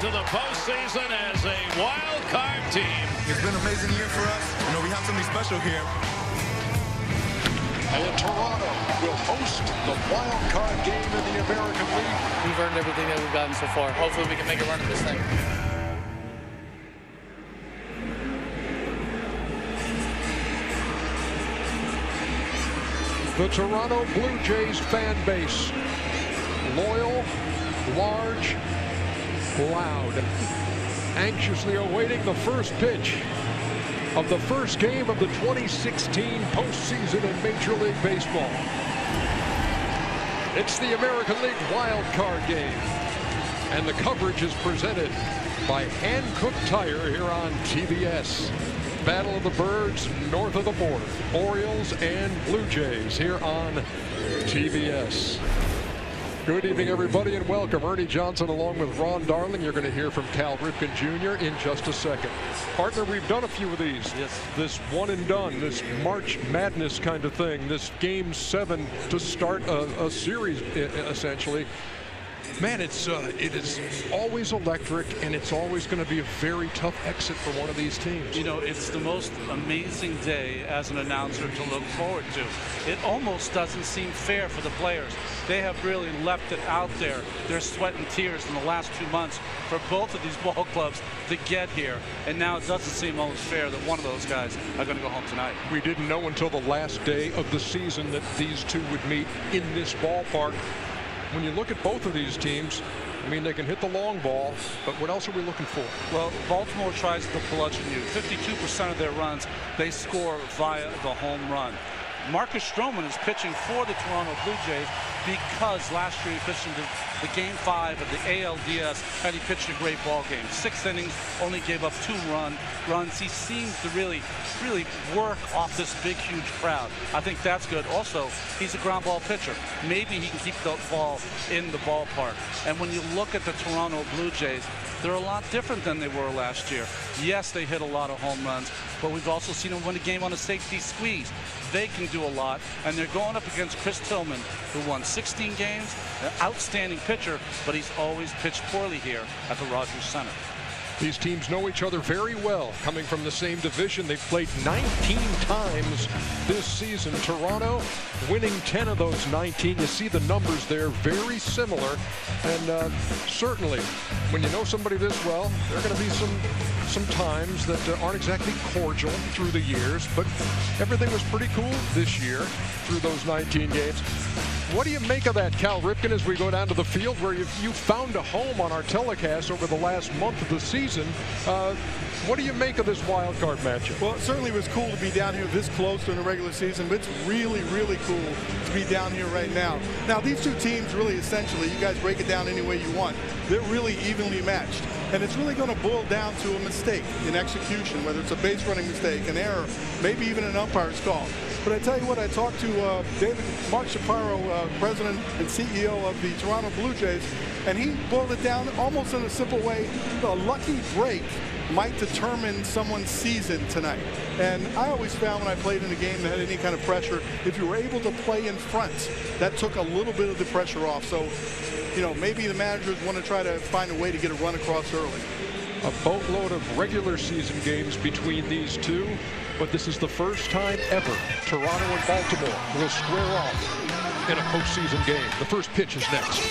into the postseason as a wild card team. It's been an amazing year for us. You know, we have something special here. And Toronto will host the wild card game in the American League. We've earned everything that we've gotten so far. Hopefully we can make a run at this thing. The Toronto Blue Jays fan base. Loyal, large, loud. Anxiously awaiting the first pitch of the first game of the 2016 postseason in Major League Baseball. It's the American League wild card game. And the coverage is presented by Hankook Tire here on TBS. Battle of the Birds north of the border. Orioles and Blue Jays here on TBS. Good evening, everybody, and welcome. Ernie Johnson along with Ron Darling. You're going to hear from Cal Ripken Jr. in just a second. Partner, we've done a few of these. Yes. This one and done, this March Madness kind of thing, this Game 7 to start a series, essentially. Man, it is always electric, and it's always going to be a very tough exit for one of these teams. You know, it's the most amazing day as an announcer to look forward to. It almost doesn't seem fair for the players. They have really left it out there, their sweat and tears in the last 2 months for both of these ball clubs to get here. And now it doesn't seem almost fair that one of those guys are going to go home tonight. We didn't know until the last day of the season that these two would meet in this ballpark. When you look at both of these teams, I mean, they can hit the long ball, but what else are we looking for? Well, Baltimore tries to bludgeon you. 52% of their runs, they score via the home run. Marcus Stroman is pitching for the Toronto Blue Jays because last year he pitched into the Game 5 of the ALDS, and he pitched a great ball game. 6 innings, only gave up 2 runs. He seems to really work off this big, huge crowd. I think that's good. Also, he's a ground ball pitcher. Maybe he can keep the ball in the ballpark. And when you look at the Toronto Blue Jays, they're a lot different than they were last year. Yes, they hit a lot of home runs, but we've also seen them win a game on a safety squeeze. They can do a lot, and they're going up against Chris Tillman, who won 16 games, an outstanding pitcher, but he's always pitched poorly here at the Rogers Center. These teams know each other very well. Coming from the same division, they've played 19 times this season. Toronto winning 10 of those 19. You see the numbers there, very similar. And certainly, when you know somebody this well, there are going to be some times that aren't exactly cordial through the years. But everything was pretty cool this year through those 19 games. What do you make of that, Cal Ripken, as we go down to the field where you found a home on our telecast over the last month of the season? What do you make of this wild card matchup? Well, it certainly was cool to be down here this close during the regular season, but it's really, really cool to be down here right now. Now, these two teams really essentially, you guys break it down any way you want, they're really evenly matched. And it's really going to boil down to a mistake in execution, whether it's a base running mistake, an error, maybe even an umpire's call. But I tell you what, I talked to Mark Shapiro, president and CEO of the Toronto Blue Jays, and he boiled it down almost in a simple way. A lucky break might determine someone's season tonight. And I always found when I played in a game that had any kind of pressure, if you were able to play in front, that took a little bit of the pressure off. So, you know, maybe the managers want to try to find a way to get a run across early. A boatload of regular season games between these two, but this is the first time ever Toronto and Baltimore will square off in a postseason game. The first pitch is next.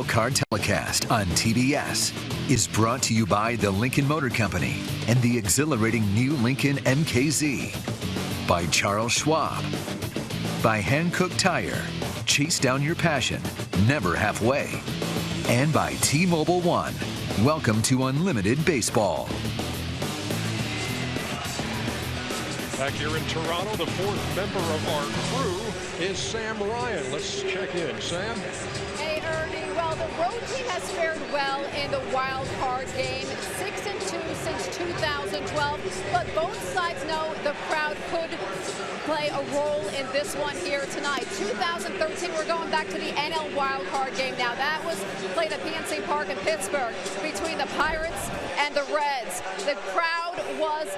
Card telecast on TBS is brought to you by the Lincoln Motor Company and the exhilarating new Lincoln MKZ. By Charles Schwab. By Hankook Tire. Chase down your passion, never halfway. And by T-Mobile One. Welcome to Unlimited Baseball. Back here in Toronto, the fourth member of our crew is Sam Ryan. Let's check in. Sam? Hey, Ernie. Well, the road team has fared well in the wild card game. 6-2 since 2012. But both sides know the crowd could play a role in this one here tonight. 2013, we're going back to the NL wild card game now. That was played at PNC Park in Pittsburgh between the Pirates and the Reds. The crowd was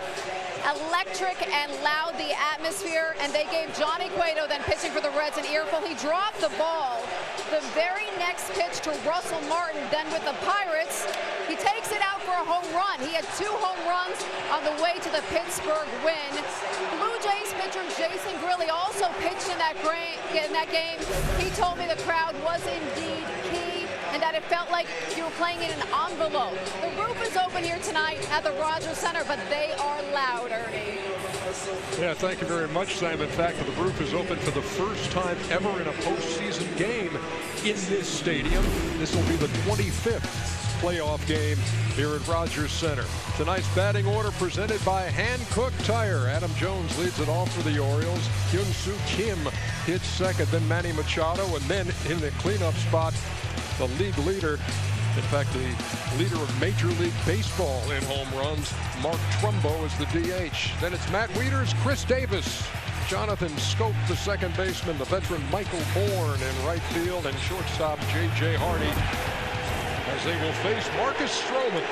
electric and loud, the atmosphere, and they gave Johnny Cueto, then pitching for the Reds, an earful. He dropped the ball. The very next pitch to Russell Martin, then with the Pirates, he takes it out for a home run. He had 2 home runs on the way to the Pittsburgh win. Blue Jays pitcher Jason Grilli also pitched in that game. He told me the crowd was indeed key and that it felt like you were playing in an envelope. The roof is open here tonight at the Rogers Center, but they are loud, Ernie. Yeah, thank you very much, Sam. In fact, the roof is open for the first time ever in a postseason game in this stadium. This will be the 25th playoff game here at Rogers Center. Tonight's batting order presented by Hankook Tire. Adam Jones leads it off for the Orioles. Hyun-Soo Kim hits second, then Manny Machado, and then in the cleanup spot, the league leader, in fact, the leader of Major League Baseball in home runs, Mark Trumbo is the DH. Then it's Matt Wieters, Chris Davis, Jonathan Scope, the second baseman, the veteran Michael Bourne in right field, and shortstop J.J. Hardy, as they will face Marcus Stroman.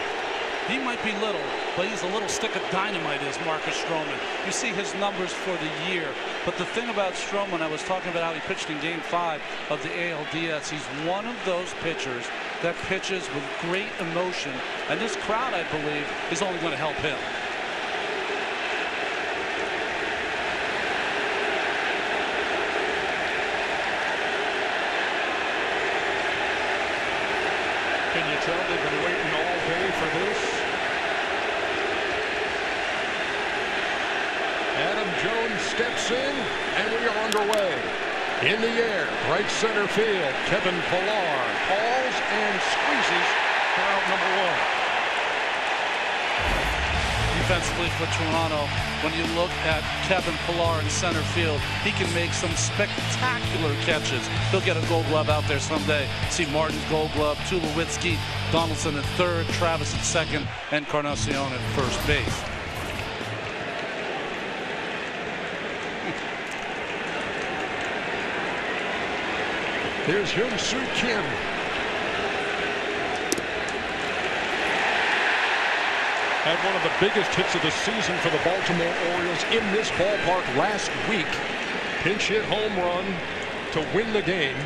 He might be little, but he's a little stick of dynamite, is Marcus Stroman. You see his numbers for the year. But the thing about Stroman, I was talking about how he pitched in Game 5 of the ALDS. He's one of those pitchers that pitches with great emotion. And this crowd, I believe, is only going to help him. Can you tell they've been waiting all day for this? Adam Jones steps in, and we are underway. In the air, right center field, Kevin Pillar falls and squeezes for out number 1. Defensively for Toronto, when you look at Kevin Pillar in center field, he can make some spectacular catches. He'll get a Gold Glove out there someday. See Martin's Gold Glove, Tulowitzki, Donaldson at third, Travis at second, and Encarnacion at first base. Here's Hyun-Soo Kim. Had one of the biggest hits of the season for the Baltimore Orioles in this ballpark last week. Pinch hit home run to win the game.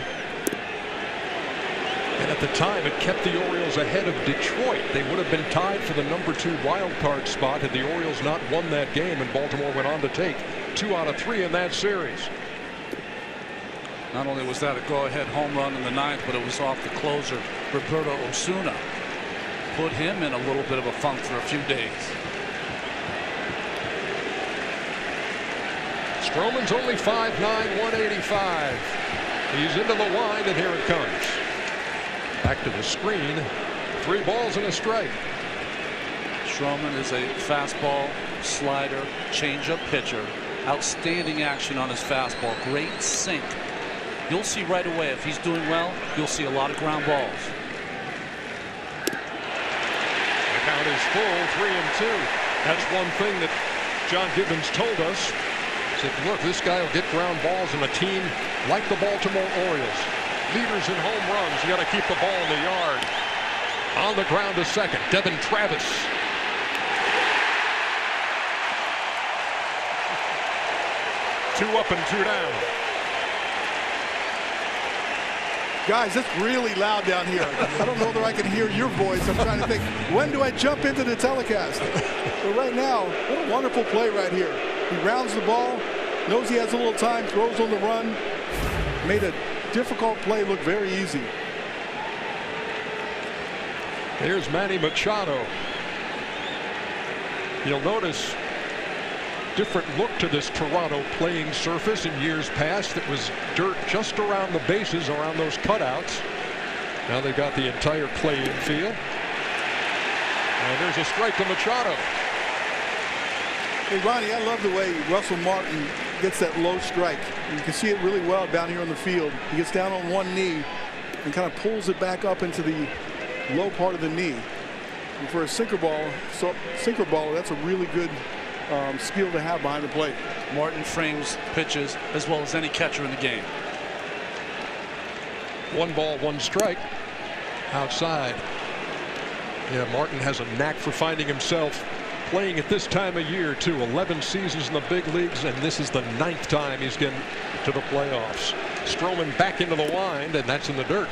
And at the time, it kept the Orioles ahead of Detroit. They would have been tied for the number 2 wild card spot had the Orioles not won that game, and Baltimore went on to take 2 out of 3 in that series. Not only was that a go-ahead home run in the 9th, but it was off the closer, Roberto Osuna. Put him in a little bit of a funk for a few days. Stroman's only 5'9", 185. He's into the line, and here it comes. Back to the screen. 3 balls and a strike. Stroman is a fastball, slider, changeup pitcher. Outstanding action on his fastball. Great sink. You'll see right away if he's doing well, you'll see a lot of ground balls. The count is full, 3-2. That's one thing that John Gibbons told us. He said, look, this guy will get ground balls in a team like the Baltimore Orioles. Leaders in home runs. You got to keep the ball in the yard. On the ground to second, Devin Travis. Two up and 2 down. Guys, it's really loud down here. I don't know whether I can hear your voice. I'm trying to think, when do I jump into the telecast? But right now, what a wonderful play right here. He rounds the ball, knows he has a little time, throws on the run, made a difficult play look very easy. Here's Manny Machado. You'll notice different look to this Toronto playing surface. In years past, it was dirt just around the bases, around those cutouts. Now they've got the entire clay infield. And there's a strike to Machado. Hey, Ronnie, I love the way Russell Martin gets that low strike. You can see it really well down here on the field. He gets down on one knee and kind of pulls it back up into the low part of the knee. And for a sinker baller, that's a really good skill to have behind the plate. Martin frames pitches as well as any catcher in the game. 1 ball, 1 strike. Outside. Yeah, Martin has a knack for finding himself playing at this time of year too. 11 seasons in the big leagues, and this is the 9th time he's getting to the playoffs. Stroman back into the wind, and that's in the dirt.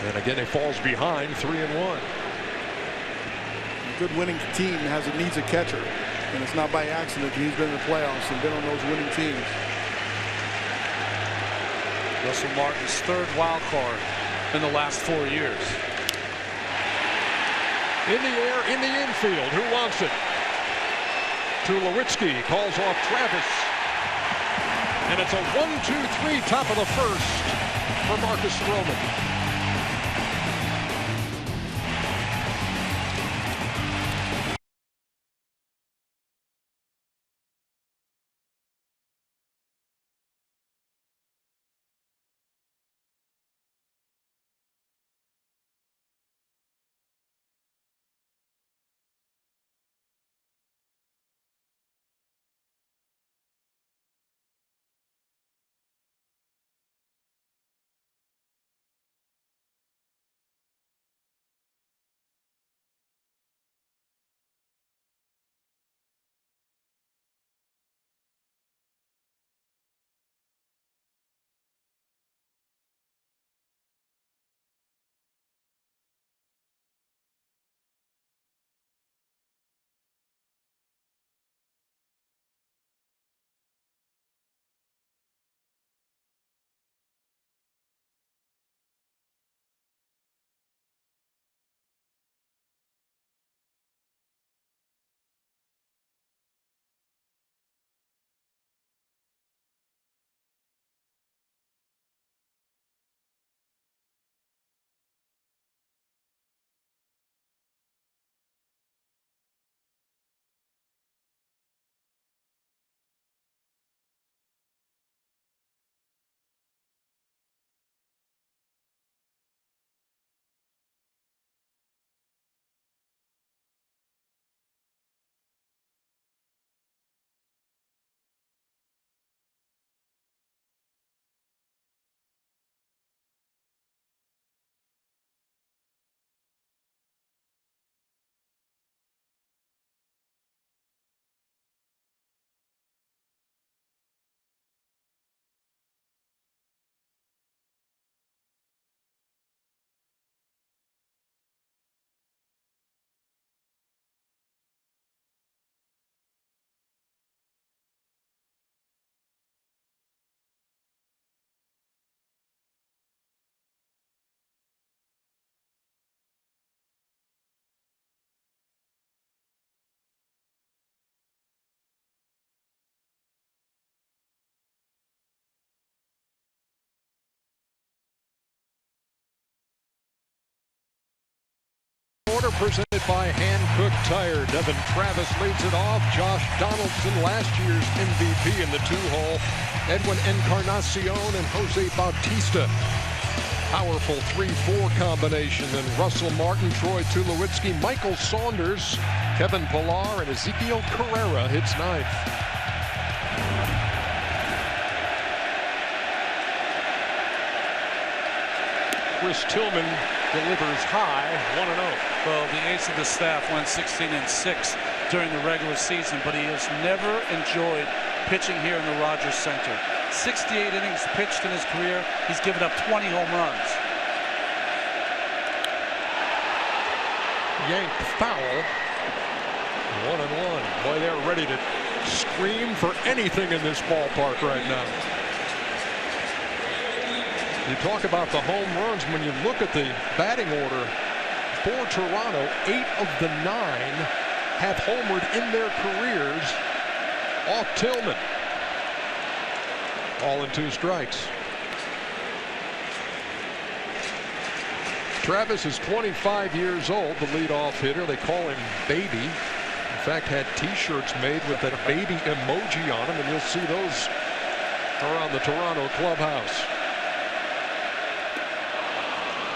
And again, he falls behind 3-1. A good winning team needs a catcher, and it's not by accident that he's been in the playoffs and been on those winning teams. Russell Martin's 3rd wild card in the last 4 years. In the air, in the infield. Who wants it? Tulowitzki calls off Travis. And it's a 1-2-3 top of the 1st for Marcus Stroman. Order presented by Hankook Tire. Devin Travis leads it off. Josh Donaldson, last year's MVP in the 2-hole. Edwin Encarnacion and Jose Bautista. Powerful 3-4 combination. Then Russell Martin, Troy Tulowitzki, Michael Saunders, Kevin Pillar, and Ezekiel Carrera hits 9th. Chris Tillman delivers high, 1-0. Well, the ace of the staff went 16-6 during the regular season, but he has never enjoyed pitching here in the Rogers Center. 68 innings pitched in his career. He's given up 20 home runs. Yanked foul. 1-1. Boy, they're ready to scream for anything in this ballpark right now. You talk about the home runs. When you look at the batting order, for Toronto, 8 of the 9 have homered in their careers off Tillman. All in 2 strikes. Travis is 25 years old, the leadoff hitter. They call him Baby. In fact, had T-shirts made with that baby emoji on them, and you'll see those around the Toronto clubhouse.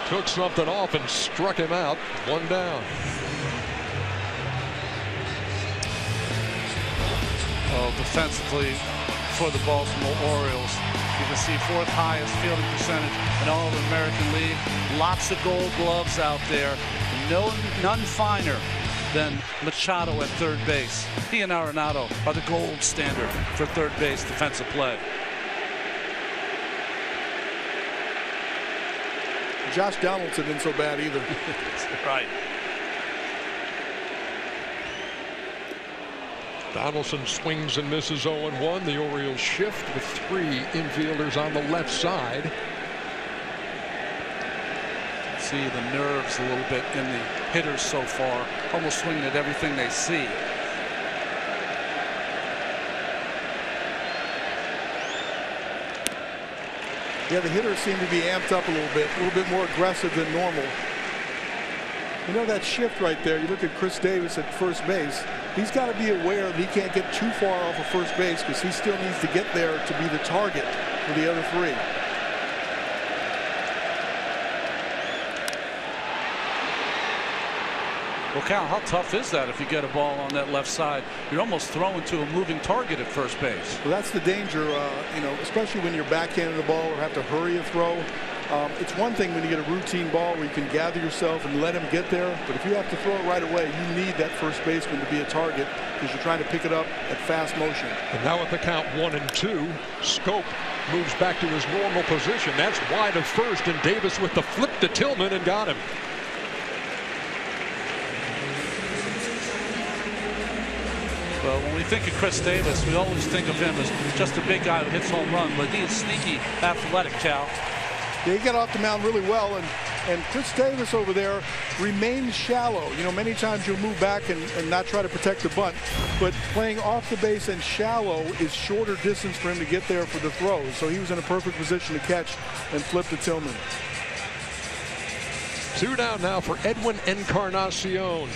Took something off and struck him out. 1 down. Oh, defensively for the Baltimore Orioles, you can see 4th highest fielding percentage in all of the American League. Lots of Gold Gloves out there. None finer than Machado at 3rd base. He and Arenado are the gold standard for 3rd base defensive play. Josh Donaldson isn't so bad either. Right. Donaldson swings and misses 0-1. The Orioles shift with 3 infielders on the left side. See the nerves a little bit in the hitters so far, almost swinging at everything they see. Yeah, the hitters seem to be amped up a little bit more aggressive than normal. You know that shift right there, you look at Chris Davis at first base, he's got to be aware that he can't get too far off of first base because he still needs to get there to be the target for the other 3. Well, Cal, how tough is that if you get a ball on that left side? You're almost throwing to a moving target at first base. Well, that's the danger, you know, especially when you're backhanding the ball or have to hurry a throw. It's one thing when you get a routine ball where you can gather yourself and let him get there, but if you have to throw it right away, you need that first baseman to be a target because you're trying to pick it up at fast motion. And now with the count 1-2, Scope moves back to his normal position. That's wide of first, and Davis with the flip to Tillman and got him. Well, when we think of Chris Davis, we always think of him as just a big guy who hits home run, but he is sneaky athletic, Cal. Yeah, he got off the mound really well, and Chris Davis over there remains shallow. You know, many times you'll move back and not try to protect the bunt, but playing off the base and shallow is shorter distance for him to get there for the throws. So he was in a perfect position to catch and flip to Tillman. 2 down now for Edwin Encarnacion.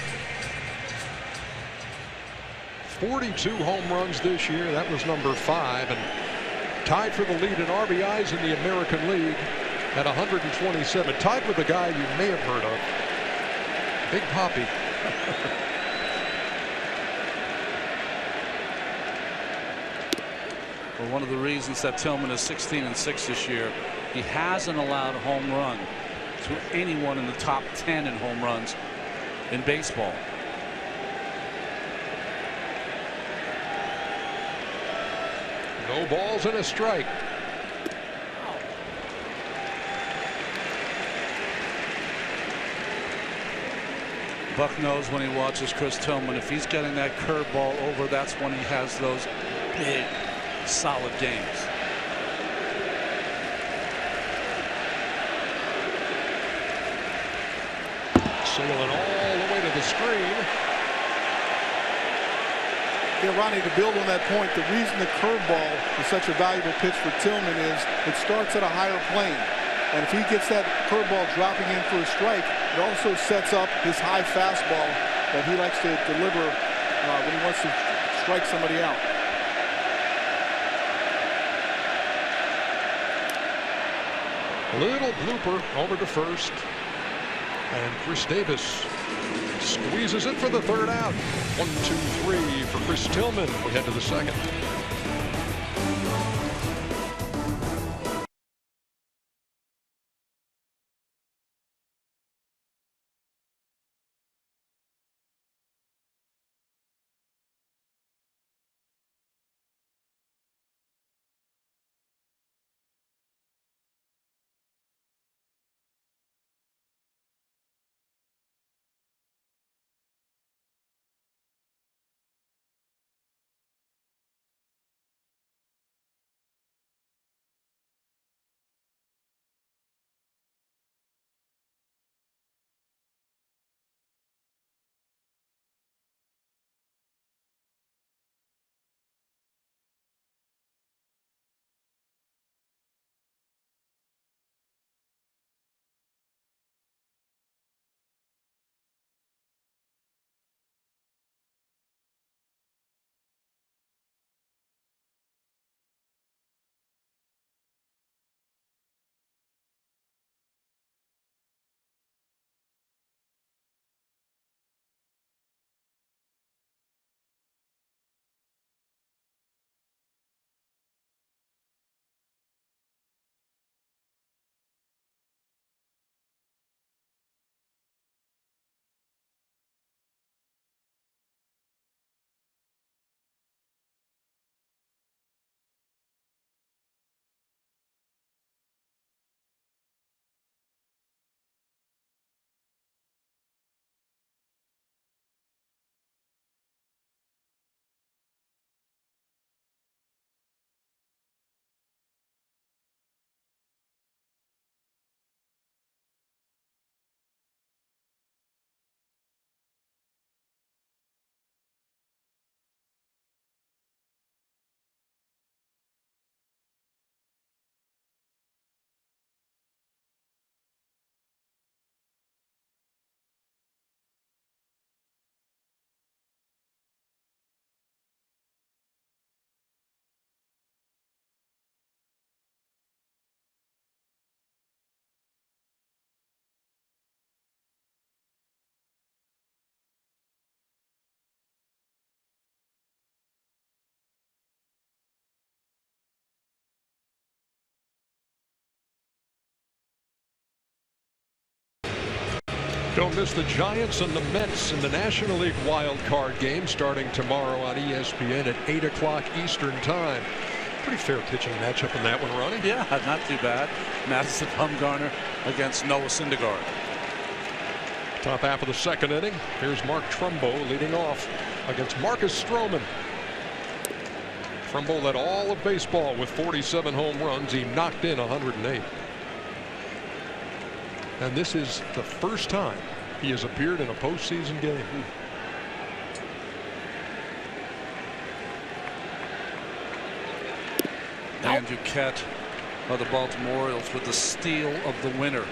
42 home runs this year. That was number 5, and tied for the lead in RBIs in the American League at 127. Tied with a guy you may have heard of, Big Poppy. Well, one of the reasons that Tillman is 16-6 this year, he hasn't allowed a home run to anyone in the top 10 in home runs in baseball. No balls and a strike. Buck knows when he watches Chris Tillman, if he's getting that curveball over, that's when he has those big, solid games. Sailing all the way to the screen. Yeah, Ronnie, to build on that point, the reason the curveball is such a valuable pitch for Tillman is it starts at a higher plane. And if he gets that curveball dropping in for a strike, it also sets up his high fastball that he likes to deliver when he wants to strike somebody out. Little blooper over to first. And Chris Davis squeezes it for the 3rd out. 1, 2, 3 for Chris Tillman. We head to the 2nd. Don't miss the Giants and the Mets in the National League wild card game starting tomorrow on ESPN at 8 o'clock Eastern time. Pretty fair pitching matchup in that one, Ronnie. Yeah, not too bad. Madison Bumgarner against Noah Syndergaard. Top half of the second inning. Here's Mark Trumbo leading off against Marcus Stroman. Trumbo led all of baseball with 47 home runs. He knocked in 108. And this is the first time he has appeared in a postseason game. Dan Duquette of the Baltimore Orioles with the steal of the winner,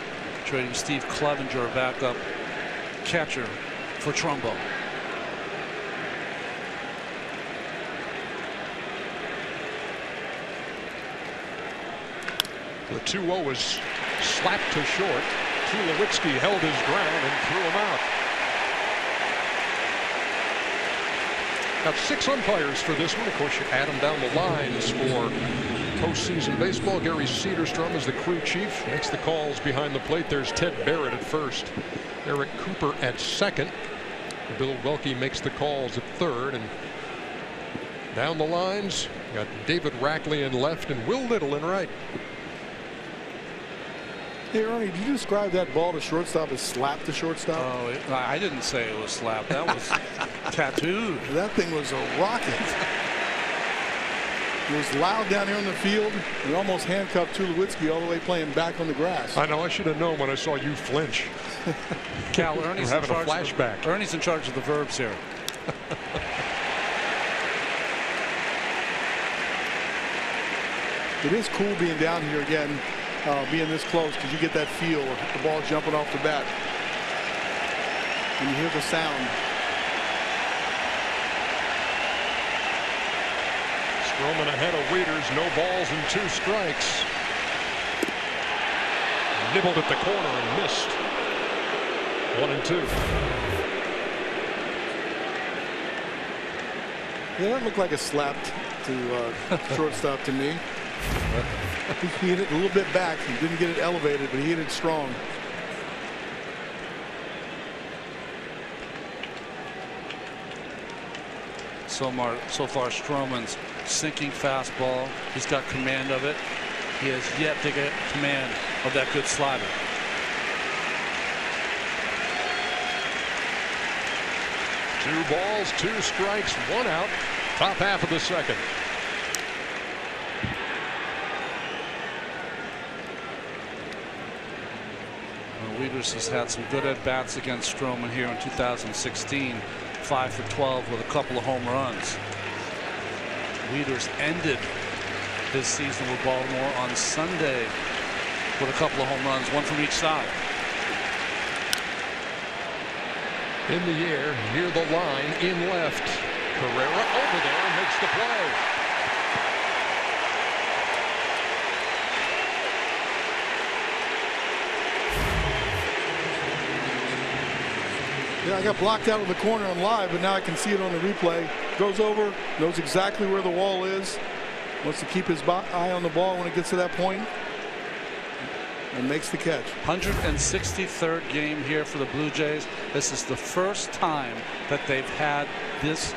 trading Steve Clevenger, backup catcher, for Trumbo. The 2-0 was slapped to short. Tulowitzki held his ground and threw him out. Got 6 umpires for this one. Of course, you add them down the lines for postseason baseball. Gary Cederstrom is the crew chief. Makes the calls behind the plate. There's Ted Barrett at first. Eric Cooper at second. Bill Welke makes the calls at third. And down the lines, you got David Rackley in left and Will Little in right. Hey, Ernie, did you describe that ball to shortstop as slap to shortstop? Oh, I didn't say it was slap. That was tattooed. That thing was a rocket. It was loud down here on the field. It almost handcuffed Tulowitzki all the way playing back on the grass. I know. I should have known when I saw you flinch. Cal, Ernie's having a flashback. Ernie's in charge of the verbs here. It is cool being down here again. Being this close, because you get that feel of the ball jumping off the bat and you hear the sound. Stroman ahead of Wieters. No balls and 2 strikes. Nibbled at the corner and missed. 1-2. Yeah, that looked like a slap to shortstop to me. He hit it a little bit back. He didn't get it elevated, but he hit it strong. So far, Stroman's sinking fastball. He's got command of it. He has yet to get command of that good slider. Two balls, 2 strikes, 1 out. Top half of the second. Wieters has had some good at-bats against Stroman here in 2016. 5 for 12 with a couple of home runs. Wieters ended his season with Baltimore on Sunday with a couple of home runs, 1 from each side. In the air, near the line, in left. Carrera over there makes the play. Yeah, I got blocked out of the corner on live, but now I can see it on the replay. Goes over, knows exactly where the wall is, wants to keep his eye on the ball when it gets to that point, and makes the catch. 163rd game here for the Blue Jays. This is the first time that they've had these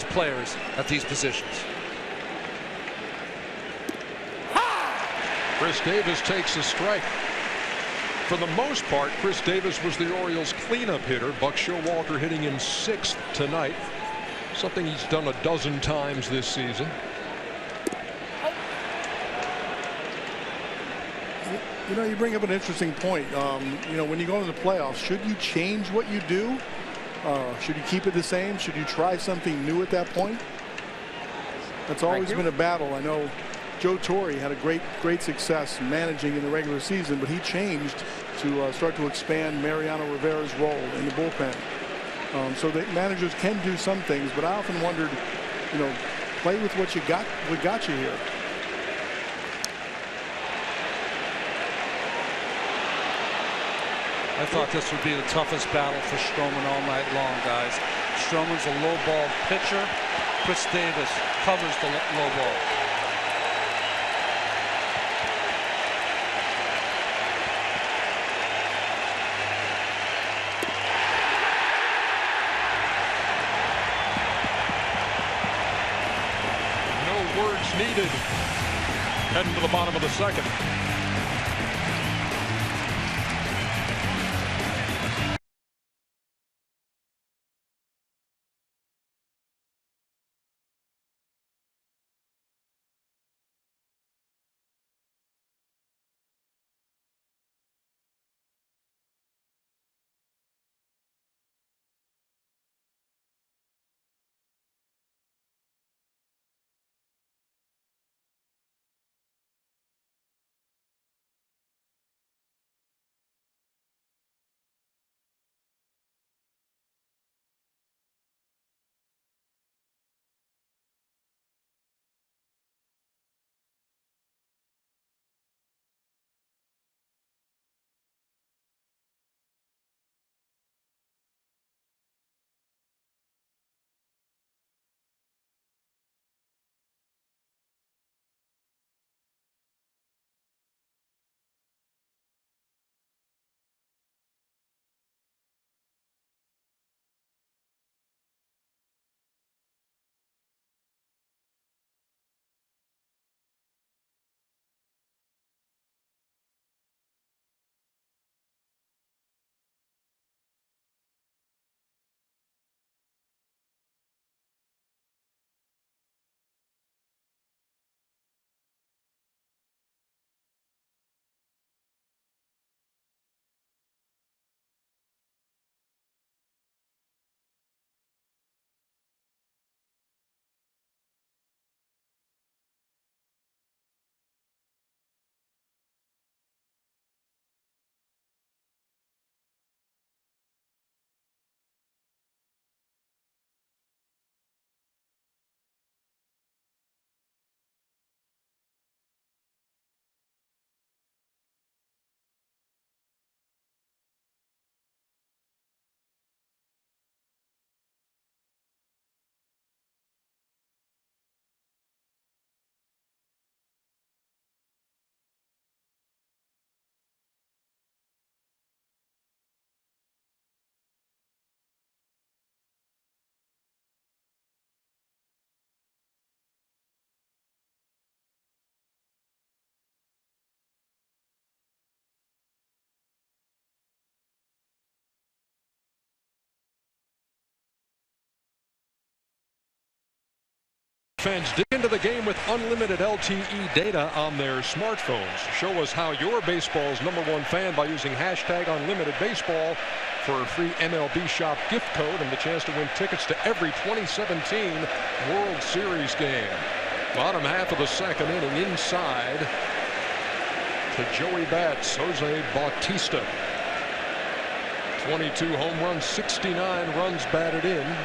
players at these positions. Chris Davis takes a strike. For the most part, Chris Davis was the Orioles' cleanup hitter. Buck Showalter hitting him 6th tonight. Something he's done a dozen times this season. You know, you bring up an interesting point. You know, when you go into the playoffs, should you change what you do? Should you keep it the same? Should you try something new at that point? That's always been a battle. I know Joe Torre had a great success managing in the regular season, but he changed to start to expand Mariano Rivera's role in the bullpen. So that managers can do some things, but I often wondered, you know, play with what got you here. I thought this would be the toughest battle for Stroman all night long, guys. Stroman's a low ball pitcher. Chris Davis covers the low ball. needed heading to the bottom of the second. Fans dig into the game with unlimited LTE data on their smartphones. Show us how you're baseball's #1 fan by using #UnlimitedBaseball for a free MLB Shop gift code and the chance to win tickets to every 2017 World Series game. Bottom half of the second inning, inside to Joey Bats, Jose Bautista. 22 home runs, 69 runs batted in.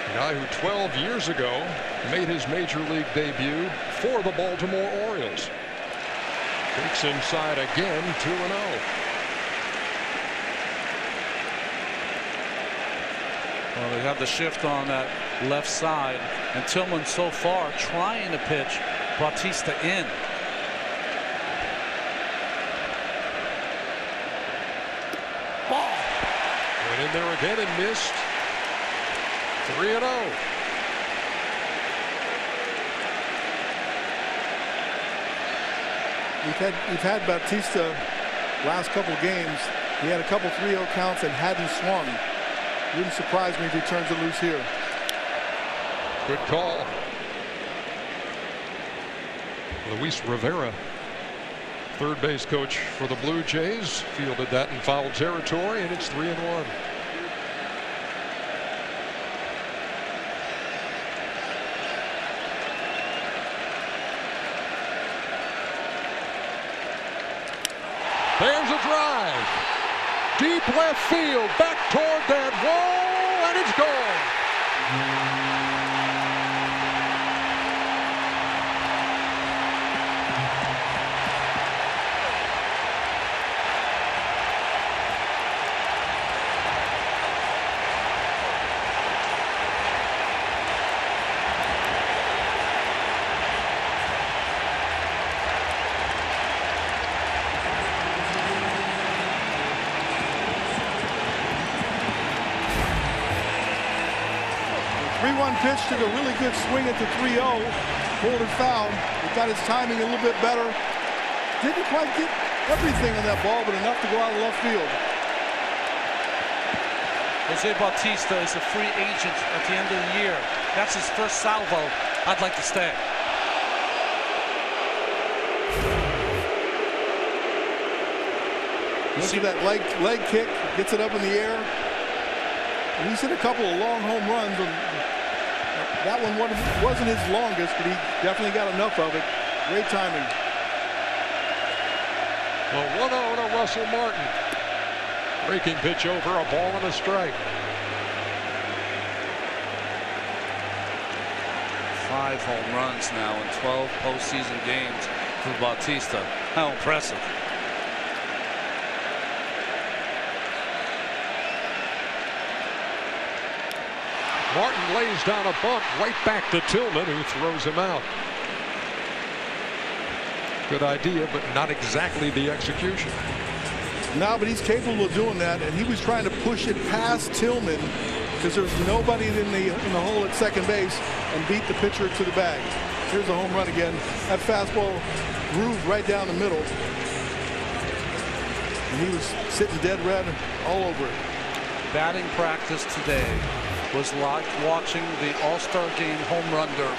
A guy who 12 years ago made his major league debut for the Baltimore Orioles. Takes inside again, 2-0. Well, they have the shift on that left side, and Tillman so far trying to pitch Bautista in. Ball. Went in there again and missed. 3-0. We've had Bautista last couple games. He had a couple 3-0 counts and hadn't swung. Wouldn't surprise me if he turns it loose here. Good call. Luis Rivera, third base coach for the Blue Jays, fielded that in foul territory, and it's 3-1. There's a drive. Deep left field, back toward that wall, and it's gone. 3-1 pitch, took a really good swing at the 3-0. Pulled it foul. He got his timing a little bit better. Didn't quite get everything on that ball, but enough to go out of left field. Jose Bautista is a free agent at the end of the year. That's his first salvo. I'd like to stay. You see that leg kick, gets it up in the air. And he's hit a couple of long home runs. And that one wasn't his longest, but he definitely got enough of it. Great timing. Well, 1-0 to Russell Martin. Breaking pitch over, a ball and a strike. 5 home runs now in 12 postseason games for Bautista. How impressive. Martin lays down a bunt right back to Tillman, who throws him out. Good idea, but not exactly the execution. No, but he's capable of doing that, and he was trying to push it past Tillman because there's nobody in the hole at second base and beat the pitcher to the bag. Here's a home run again. That fastball grooved right down the middle, and he was sitting dead red all over it. Batting practice today was like watching the All-Star Game home run derby.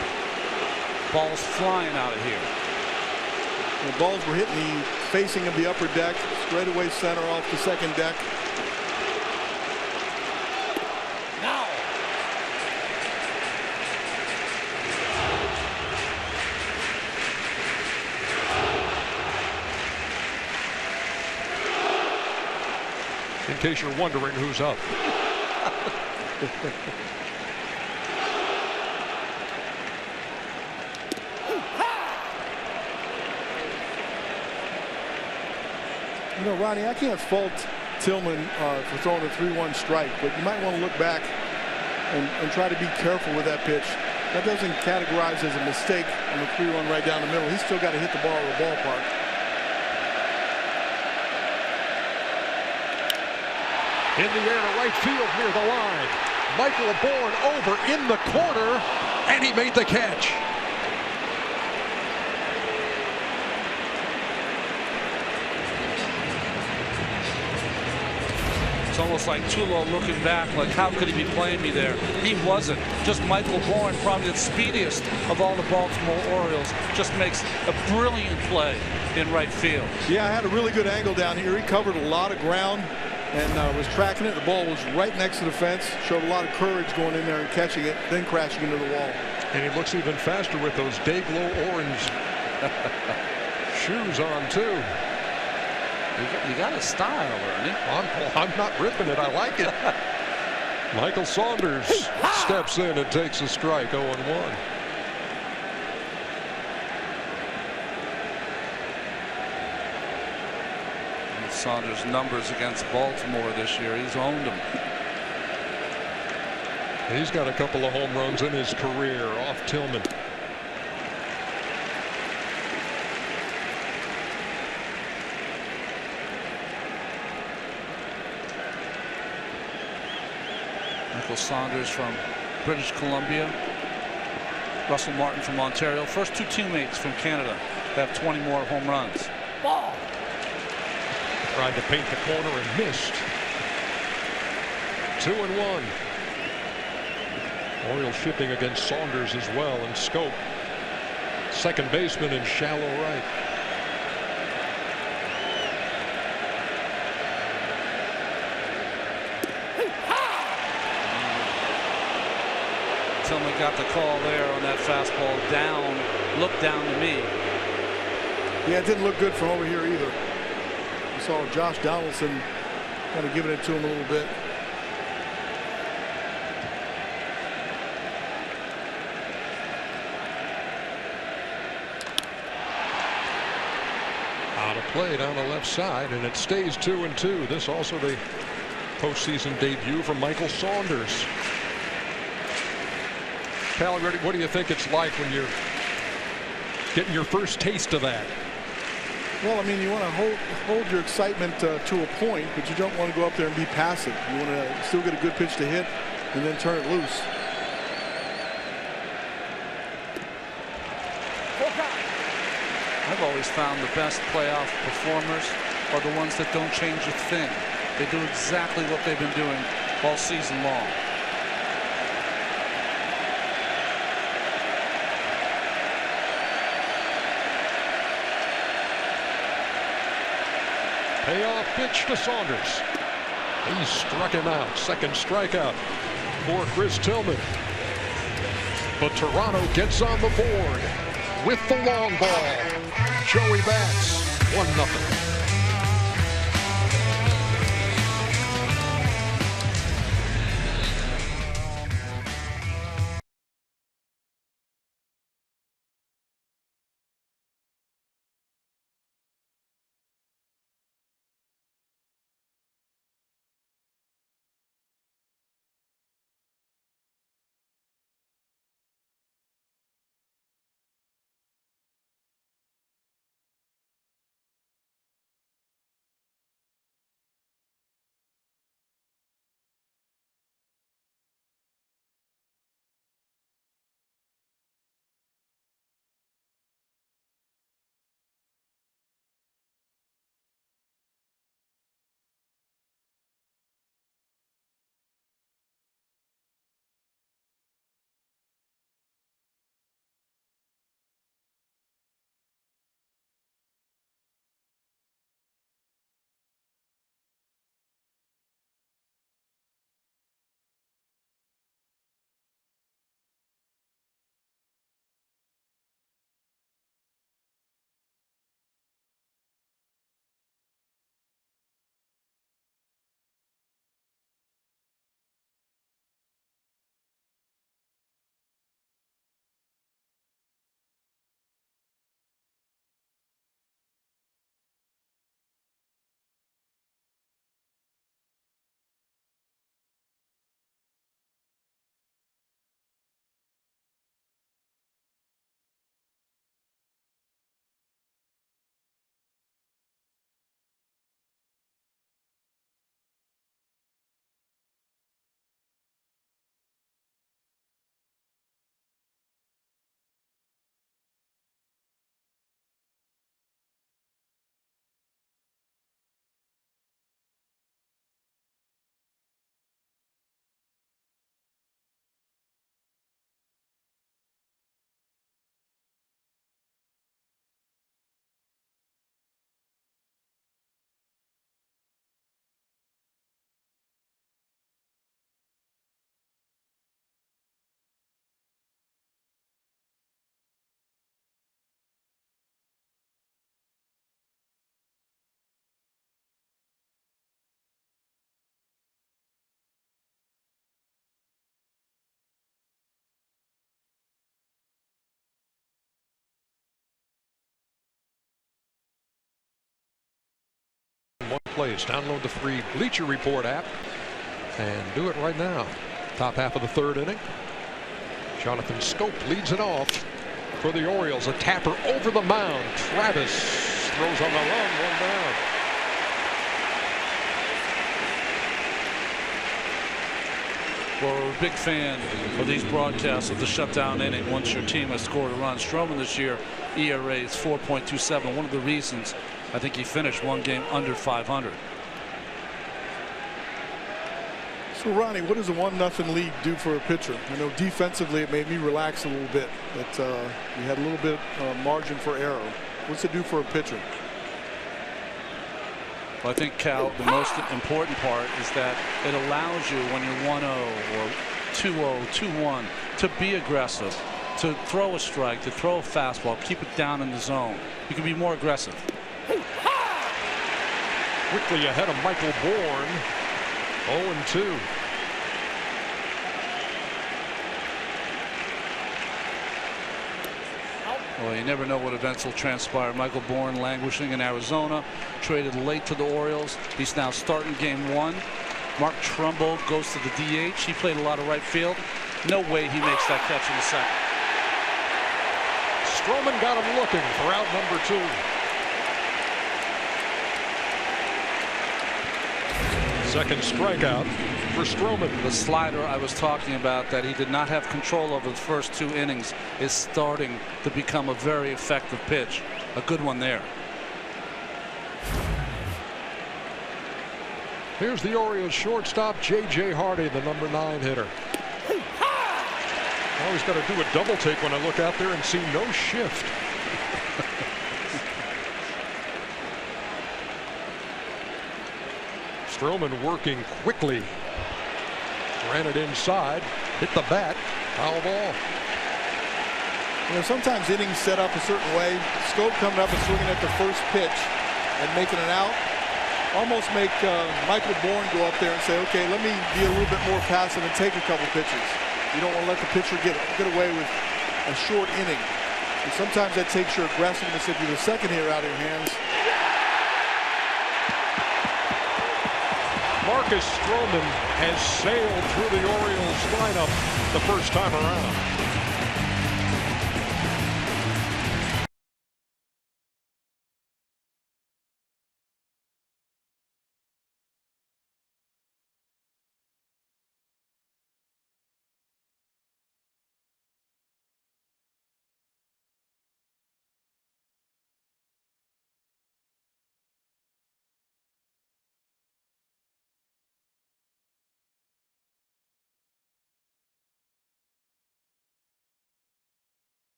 Balls flying out of here. The balls were hitting the facing of the upper deck, straightaway center off the second deck. Now. In case you're wondering who's up. You know, Ronnie, I can't fault Tillman for throwing a 3-1 strike, but you might want to look back and try to be careful with that pitch. That doesn't categorize as a mistake on the 3-1 right down the middle. He's still got to hit the ball at the ballpark. In the air to right field near the line. Michael Bourne over in the corner, and he made the catch. It's almost like Tulo looking back, like how could he be playing me there? He wasn't. Just Michael Bourne, probably the speediest of all the Baltimore Orioles, just makes a brilliant play in right field. Yeah, I had a really good angle down here. He covered a lot of ground and was tracking it. The ball was right next to the fence. Showed a lot of courage going in there and catching it, then crashing into the wall. And he looks even faster with those day-glow orange shoes on, too. You got a style, Ernie. I'm not ripping it. I like it. Michael Saunders steps in and takes a strike, 0-1. Saunders' numbers against Baltimore this year, he's owned them. He's got a couple of home runs in his career off Tillman. Michael Saunders from British Columbia. Russell Martin from Ontario. First 2 teammates from Canada that have 20 more home runs. Ball. Tried to paint the corner and missed. 2-1. Orioles shifting against Saunders as well in scope. Second baseman in shallow right. Tillman got the call there on that fastball down. Looked down to me. Yeah, it didn't look good from over here either. You saw Josh Donaldson kind of giving it to him a little bit. Out of play down the left side, and it stays 2-2. This also the postseason debut for Michael Saunders. Pal, what do you think it's like when you're getting your first taste of that? Well, I mean, you want to hold your excitement to a point, but you don't want to go up there and be passive. You want to still get a good pitch to hit and then turn it loose. always found the best playoff performers are the ones that don't change a thing. They do exactly what they've been doing all season long. Payoff pitch to Saunders. He struck him out. Second strikeout for Chris Tillman. But Toronto gets on the board with the long ball. Joey bats 1-0. One place. Download the free Bleacher Report app and do it right now. Top half of the third inning. Jonathan Scope leads it off for the Orioles. A tapper over the mound. Travis throws on the run, 1 down. Well, we're a big fan of these broadcasts of the shutdown inning once your team has scored a run. Stroman this year, ERA is 4.27. One of the reasons I think he finished one game under 500. So, Ronnie, what does a 1-0 lead do for a pitcher? I know defensively it made me relax a little bit, but you had a little bit margin for error. What's it do for a pitcher? Well, I think, Cal, the most important part is that it allows you when you're 1-0 or 2-0, 2-1 to be aggressive, to throw a strike, to throw a fastball, keep it down in the zone. You can be more aggressive. Quickly ahead of Michael Bourne. 0-2. Well, you never know what events will transpire. Michael Bourne languishing in Arizona, traded late to the Orioles. He's now starting game 1. Mark Trumbo goes to the DH. He played a lot of right field. No way he makes that catch in the second. Stroman got him looking for out number 2. Second strikeout for Stroman. The slider I was talking about that he did not have control over the first 2 innings is starting to become a very effective pitch. a good one there. Here's the Orioles shortstop, J.J. Hardy, the number 9 hitter. I always got to do a double take when I look out there and see no shift. Stroman working quickly. Ran it inside, hit the bat, foul ball. You know, sometimes innings set up a certain way. Scope coming up and swinging at the first pitch and making it out. Almost make Michael Bourne go up there and say, okay, let me be a little bit more passive and take a couple pitches. You don't want to let the pitcher get away with a short inning. And sometimes that takes your aggressiveness if you're the second hitter out of your hands. Marcus Stroman has sailed through the Orioles lineup the first time around.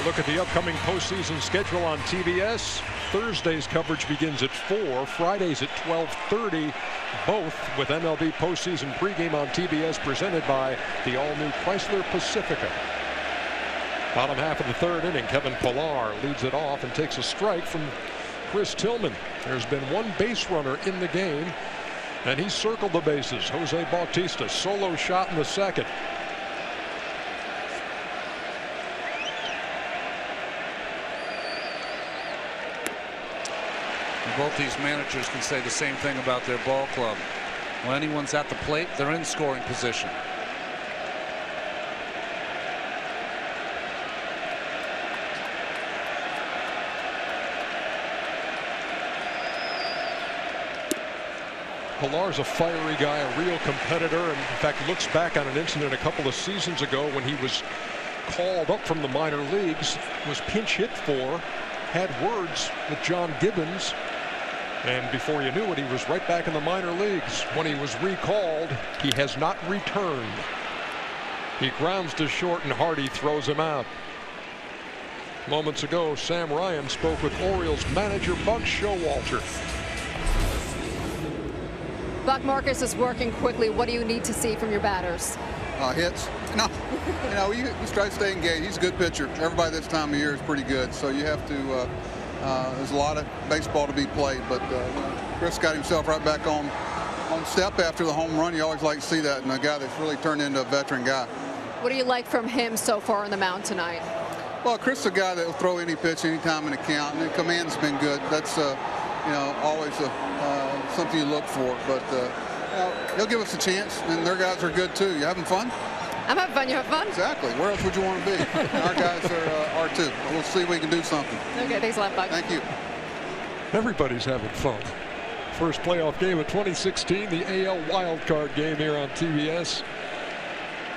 A look at the upcoming postseason schedule on TBS. Thursday's coverage begins at 4, Fridays at 12:30, both with MLB postseason pregame on TBS presented by the all-new Chrysler Pacifica. Bottom half of the third inning, Kevin Pillar leads it off and takes a strike from Chris Tillman. There's been one base runner in the game, and he circled the bases. Jose Bautista, solo shot in the second. Both these managers can say the same thing about their ball club. When anyone's at the plate, they're in scoring position. Pillar's a fiery guy, a real competitor, and in fact looks back on an incident a couple of seasons ago when he was called up from the minor leagues, was pinch hit for, had words with John Gibbons, and before you knew it, he was right back in the minor leagues. When he was recalled, he has not returned. He grounds to short and Hardy throws him out. Moments ago, Sam Ryan spoke with Orioles manager Buck Showalter. Buck Marcus is working quickly. What do you need to see from your batters? Hits. No, you try to stay engaged. He's a good pitcher. Everybody this time of year is pretty good, so you have to. There's a lot of baseball to be played, but Chris got himself right back on step after the home run. You always like to see that, and a guy that's really turned into a veteran guy. What do you like from him so far on the mound tonight? Well, Chris is a guy that will throw any pitch anytime in the count, and the command's been good. That's always something you look for, but. He'll give us a chance, and their guys are good too. You having fun? I'm having fun. You have fun? Exactly. Where else would you want to be? And our guys are too. We'll see if we can do something. Okay, thanks a lot, Buck. Thank you. Everybody's having fun. First playoff game of 2016, the AL wildcard game here on TBS.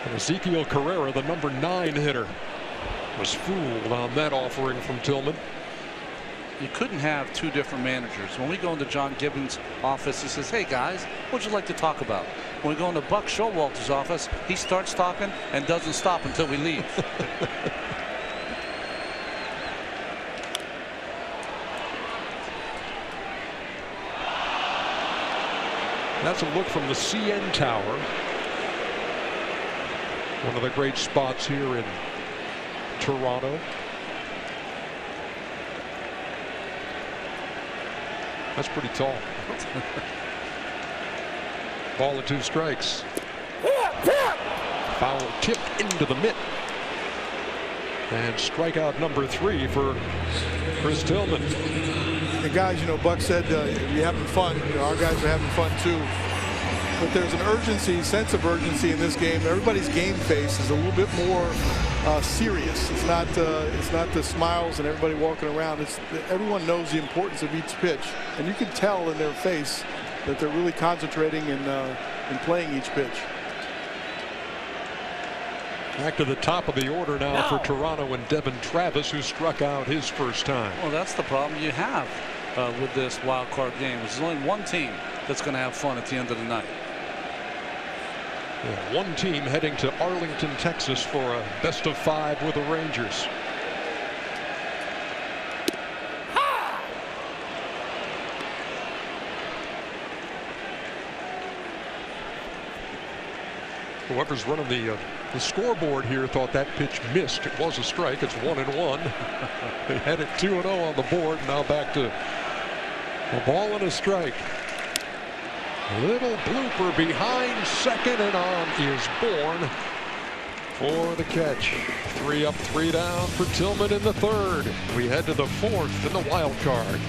And Ezekiel Carrera, the number 9 hitter, was fooled on that offering from Tillman. You couldn't have two different managers. When we go into John Gibbons' office, he says, "Hey guys, what'd you like to talk about?" When we go into Buck Showalter's office, he starts talking and doesn't stop until we leave. That's a look from the CN Tower. One of the great spots here in Toronto. That's pretty tall. Ball and 2 strikes. Foul tipped into the mitt. And strikeout number 3 for Chris Tillman. And guys, Buck said you're having fun. Our guys are having fun too. But there's an sense of urgency in this game. Everybody's game face is a little bit more serious. It's not the smiles and everybody walking around. Everyone knows the importance of each pitch, and you can tell in their face that they're really concentrating and playing each pitch. Back to the top of the order now for Toronto and Devin Travis, who struck out his first time. Well, that's the problem you have with this wild card game. There's only one team that's going to have fun at the end of the night. Yeah, one team heading to Arlington, Texas for a best-of-5 with the Rangers. Whoever's running the scoreboard here thought that pitch missed. It was a strike. It's 1-1. They had it 2-0 on the board. Now back to a ball and a strike. Little blooper behind second, and on is Bourne for the catch. 3 up, 3 down for Tillman in the 3rd. We head to the 4th in the wild card.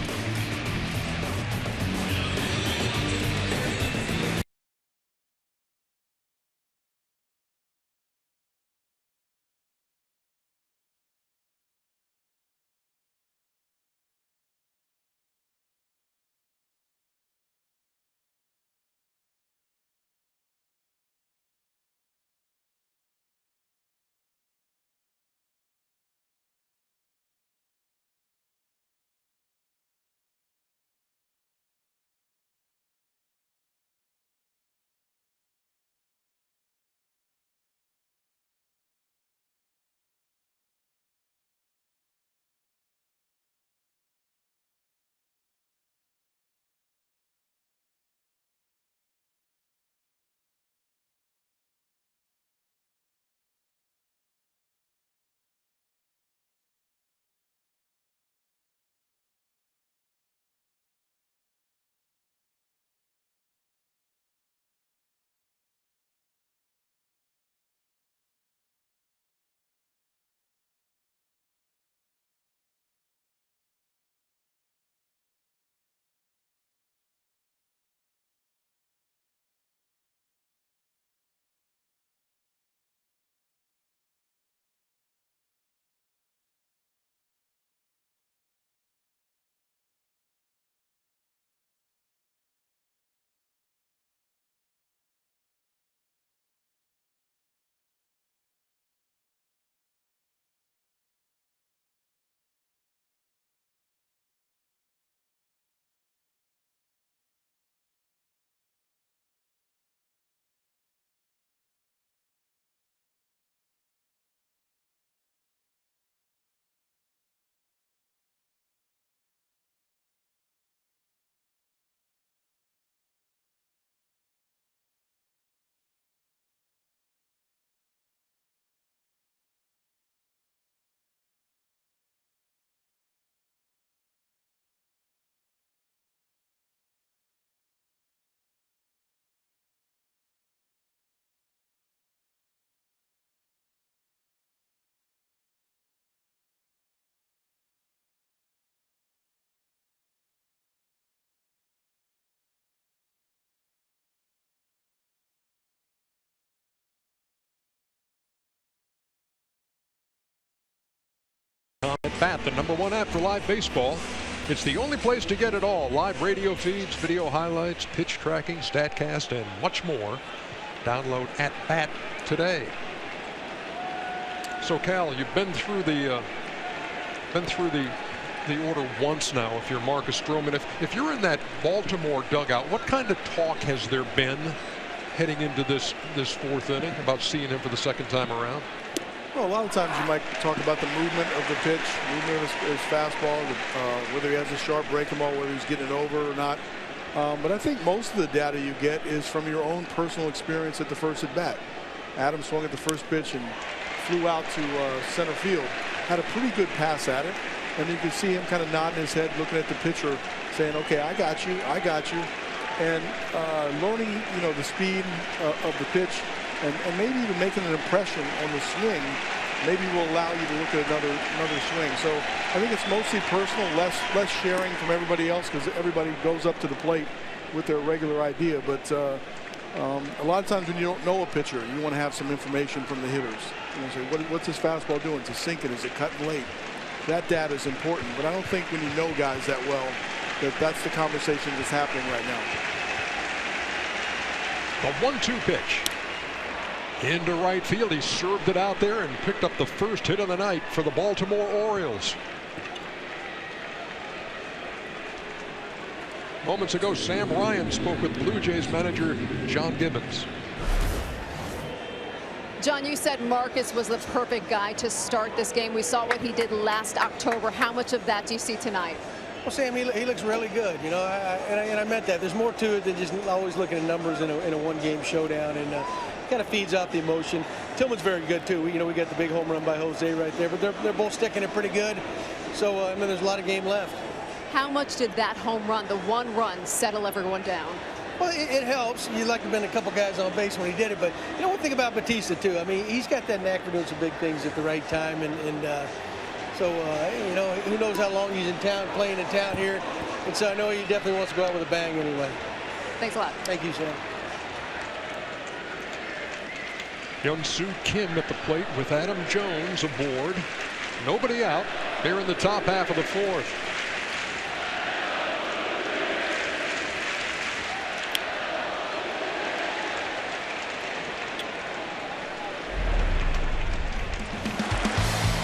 At bat, the #1 app for live baseball. It's the only place to get it all. Live radio feeds, video highlights, pitch tracking, StatCast, and much more. Download At Bat today. So Cal, you've been through the order once now. If you're Marcus Stroman, if you're in that Baltimore dugout, what kind of talk has there been heading into this fourth inning about seeing him for the second time around? Well, a lot of times you might talk about the movement of the pitch, movement of his fastball, whether he has a sharp breaking ball, whether he's getting it over or not. But I think most of the data you get is from your own personal experience at the first at bat. Adam swung at the first pitch and flew out to center field. Had a pretty good pass at it, and you could see him kind of nodding his head, looking at the pitcher, saying, "Okay, I got you, I got you," and learning, the speed of the pitch. And maybe even making an impression on the swing maybe will allow you to look at another swing. So I think it's mostly personal, less sharing from everybody else, because everybody goes up to the plate with their regular idea. But a lot of times when you don't know a pitcher, you want to have some information from the hitters. Say, what's his fastball doing? Is it sinking? Is it cutting late? That data is important. But I don't think when you know guys that well that's the conversation that's happening right now. The 1-2 pitch. Into right field. He served it out there and picked up the first hit of the night for the Baltimore Orioles. Moments ago, Sam Ryan spoke with Blue Jays manager John Gibbons. John, you said Marcus was the perfect guy to start this game. We saw what he did last October. How much of that do you see tonight? Well, Sam, he looks really good, and I meant that. There's more to it than just always looking at numbers in a one-game showdown, and kind of feeds off the emotion. Tillman's very good too. We got the big home run by Jose right there, but they're both sticking it pretty good. So there's a lot of game left. How much did that home run, the one run, settle everyone down? Well, it helps. You'd like to have been a couple guys on base when he did it, but one thing about Batista too. I mean, he's got that knack for doing some big things at the right time, so who knows how long he's in town, playing in town here. And so I know he definitely wants to go out with a bang anyway. Thanks a lot. Thank you, Sam. Young-Soo Kim at the plate with Adam Jones aboard. Nobody out here in the top half of the fourth.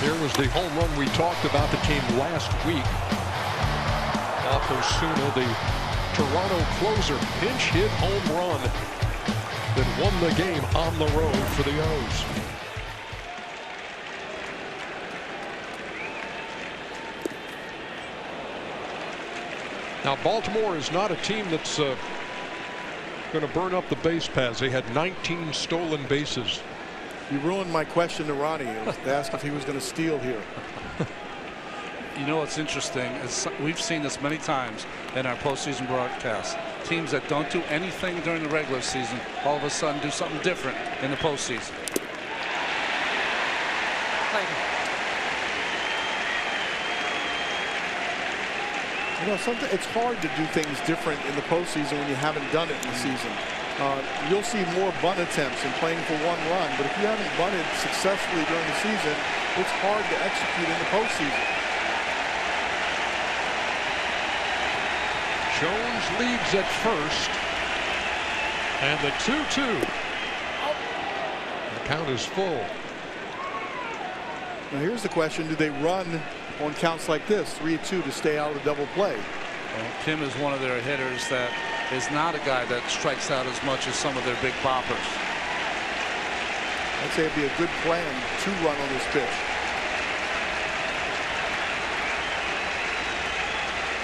There was the home run we talked about that came last week. Off Osuna, the Toronto closer, pinch hit home run that won the game on the road for the O's. Now Baltimore is not a team that's going to burn up the base paths. They had 19 stolen bases. You ruined my question to Ronnie. I was to ask if he was going to steal here. What's interesting is we've seen this many times in our postseason broadcasts. Teams that don't do anything during the regular season all of a sudden do something different in the postseason. It's hard to do things different in the postseason when you haven't done it in the season. You'll see more bunt attempts and playing for one run, but if you haven't bunted successfully during the season, it's hard to execute in the postseason. Jones leads at first, and the 2-2. The count is full. Now here's the question: do they run on counts like this, 3-2, to stay out of the double play? Well, Kim is one of their hitters that is not a guy that strikes out as much as some of their big boppers. I'd say it'd be a good plan to run on this pitch.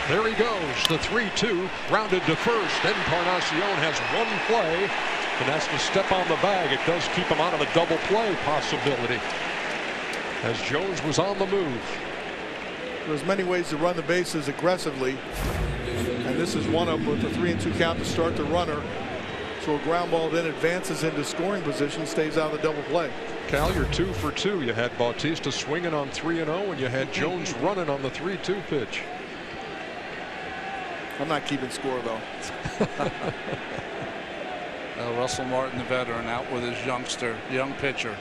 There he goes, the 3-2, rounded to first. Encarnacion has one play and has to step on the bag. It does keep him out of a double play possibility, as Jones was on the move. There's many ways to run the bases aggressively, and this is one of them with the 3-2 count to start the runner. So a ground ball then advances into scoring position, stays out of the double play. Cal, you're 2 for 2. You had Bautista swinging on 3-0, and you had Jones running on the 3-2 pitch. I'm not keeping score, though. Russell Martin, the veteran, out with his young pitcher,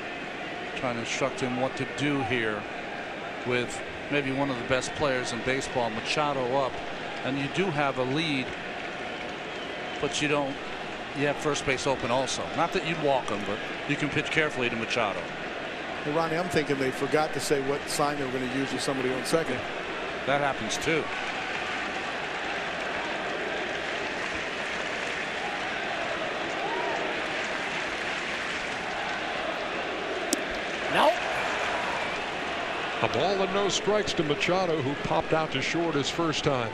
trying to instruct him what to do here with maybe one of the best players in baseball. Machado up, and you do have a lead, but you have first base open also. Not that you'd walk him, but you can pitch carefully to Machado. Hey, Ronnie, I'm thinking they forgot to say what sign they were going to use with somebody on second. That happens too. No. A ball and no strikes to Machado, who popped out to short his first time.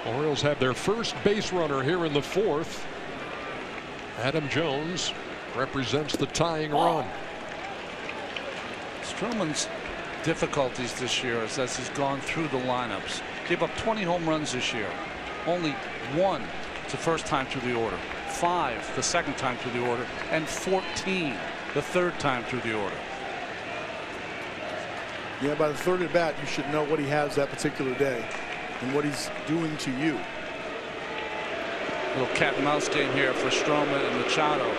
Orioles have their first base runner here in the fourth. Adam Jones represents the tying run. Stroman's difficulties this year is as he's gone through the lineups. Gave up 20 home runs this year. Only 1 the first time through the order. 5 the second time through the order. And 14 the third time through the order. Yeah, by the third at bat, you should know what he has that particular day and what he's doing to you. Little cat and mouse game here for Stroman and Machado.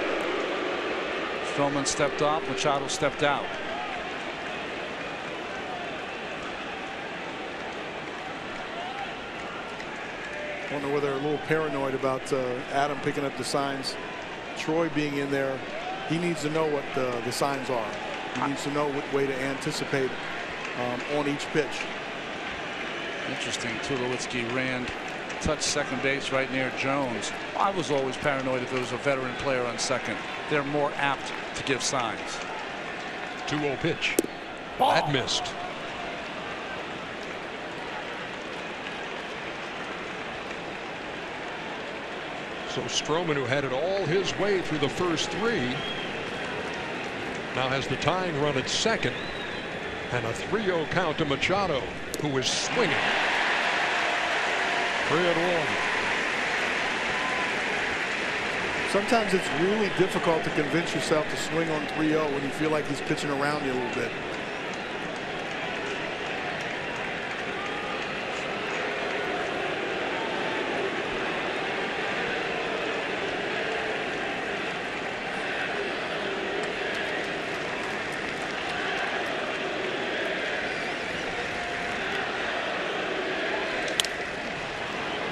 Stroman stepped off, Machado stepped out. I wonder whether they're a little paranoid about Adam picking up the signs. Troy being in there, he needs to know what the signs are. He needs to know what way to anticipate on each pitch. Interesting. Tulowitzki ran, touched second base right near Jones. I was always paranoid if there was a veteran player on second. They're more apt to give signs. 2-0 pitch. That missed. So Stroman, who had it all his way through the first 3, now has the tying run at second, and a 3-0 count to Machado, who is swinging. 3-1. Sometimes it's really difficult to convince yourself to swing on 3-0 when you feel like he's pitching around you a little bit.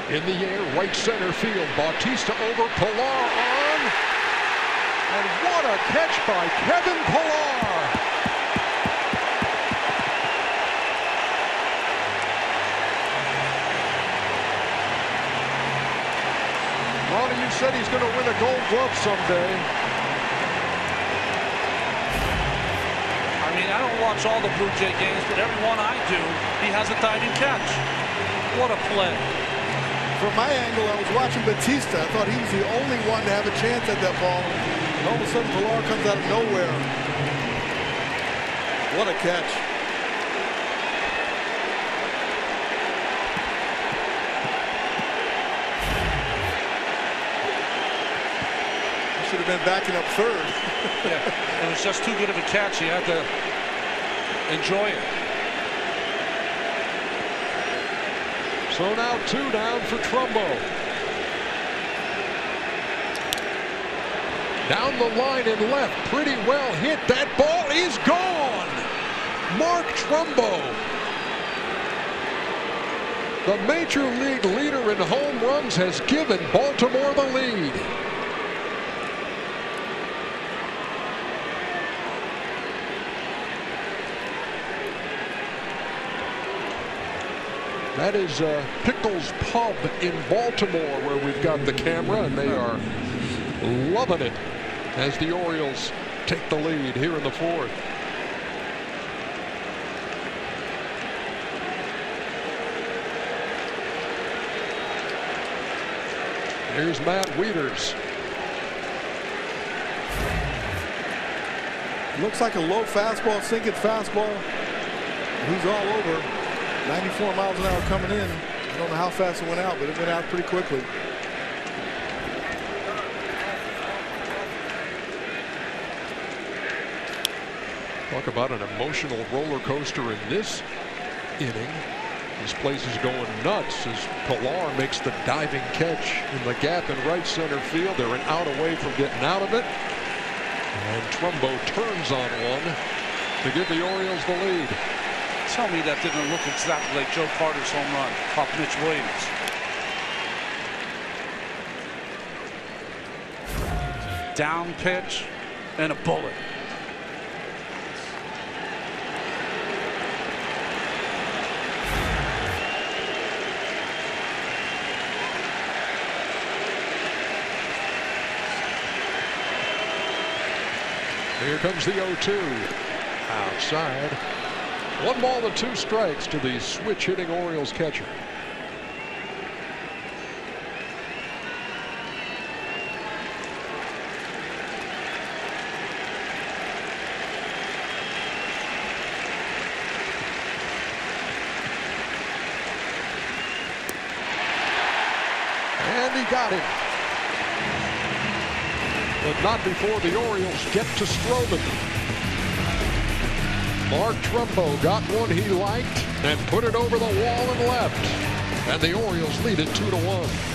In the air, right center field. Bautista over, Pilar on. And what a catch by Kevin Pilar. Ronnie, you said he's going to win a Gold Glove someday. I mean, I don't watch all the Blue Jay games, but every one I do, he has a diving catch. What a play. From my angle, I was watching Bautista. I thought he was the only one to have a chance at that ball. And all of a sudden, Pilar comes out of nowhere. What a catch. He should have been backing up third. Yeah, it was just too good of a catch. He had to enjoy it. So now 2 down for Trumbo. Down the line and left, pretty well hit. That ball is gone. Mark Trumbo, the major league leader in home runs, has given Baltimore the lead. That is Pickles Pub in Baltimore, where we've got the camera, and they are loving it as the Orioles take the lead here in the fourth. Here's Matt Wieters. Looks like a low fastball, sinking fastball. He's all over. 94 miles an hour coming in. I don't know how fast it went out, but it went out pretty quickly. Talk about an emotional roller coaster in this inning. This place is going nuts as Pilar makes the diving catch in the gap in right center field. They're an out away from getting out of it. And Trumbo turns on one to give the Orioles the lead. Tell me that didn't look exactly like Joe Carter's home run off Mitch Williams. Down pitch and a bullet. Here comes the 0-2. Outside. 1 ball and 2 strikes to the switch hitting Orioles catcher. And he got him. But not before the Orioles get to Stroman. Mark Trumbo got one he liked and put it over the wall and left. And the Orioles lead it 2-1.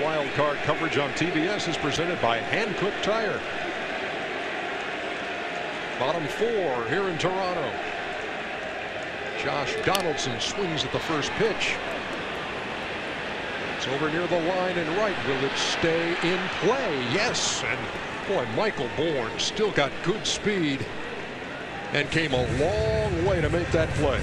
Wild card coverage on TBS is presented by Hankook Tire. Bottom 4 here in Toronto. Josh Donaldson swings at the first pitch. It's over near the line and right. Will it stay in play? Yes. And boy, Michael Bourne still got good speed and came a long way to make that play.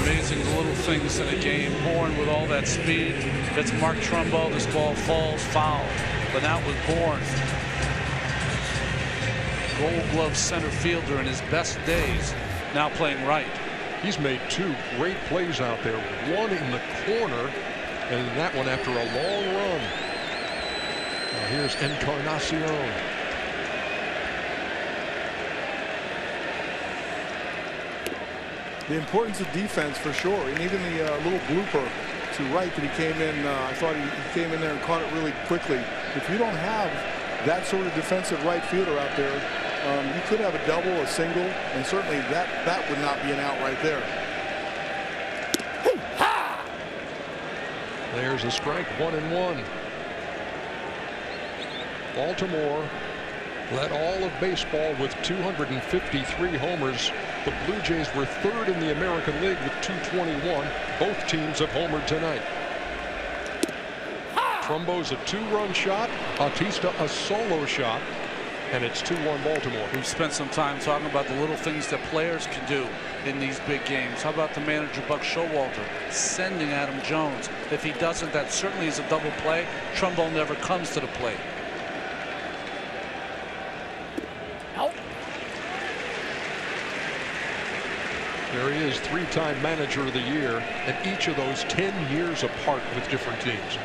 Amazing the little things in a game. Bourne with all that speed. It's Mark Trumbo. This ball falls foul. But now with Bourne, Gold Glove center fielder in his best days, now playing right. He's made 2 great plays out there. One in the corner, and that one after a long run. Now here's Encarnacion. The importance of defense for sure, and even the little blooper to right that he came in. I thought he came in there and caught it really quickly. If you don't have that sort of defensive right fielder out there, You could have a double, a single, and certainly that would not be an out right there. There's a strike, 1-1. Baltimore led all of baseball with 253 homers. The Blue Jays were third in the American League with 221. Both teams have homered tonight. Trumbo's a 2-run shot, Bautista a solo shot, and it's 2-1 Baltimore. We've spent some time talking about the little things that players can do in these big games. How about the manager, Buck Showalter, sending Adam Jones? If he doesn't, that certainly is a double play. Trumbo never comes to the plate. There he is, 3-time manager of the year, and each of those 10 years apart with different teams.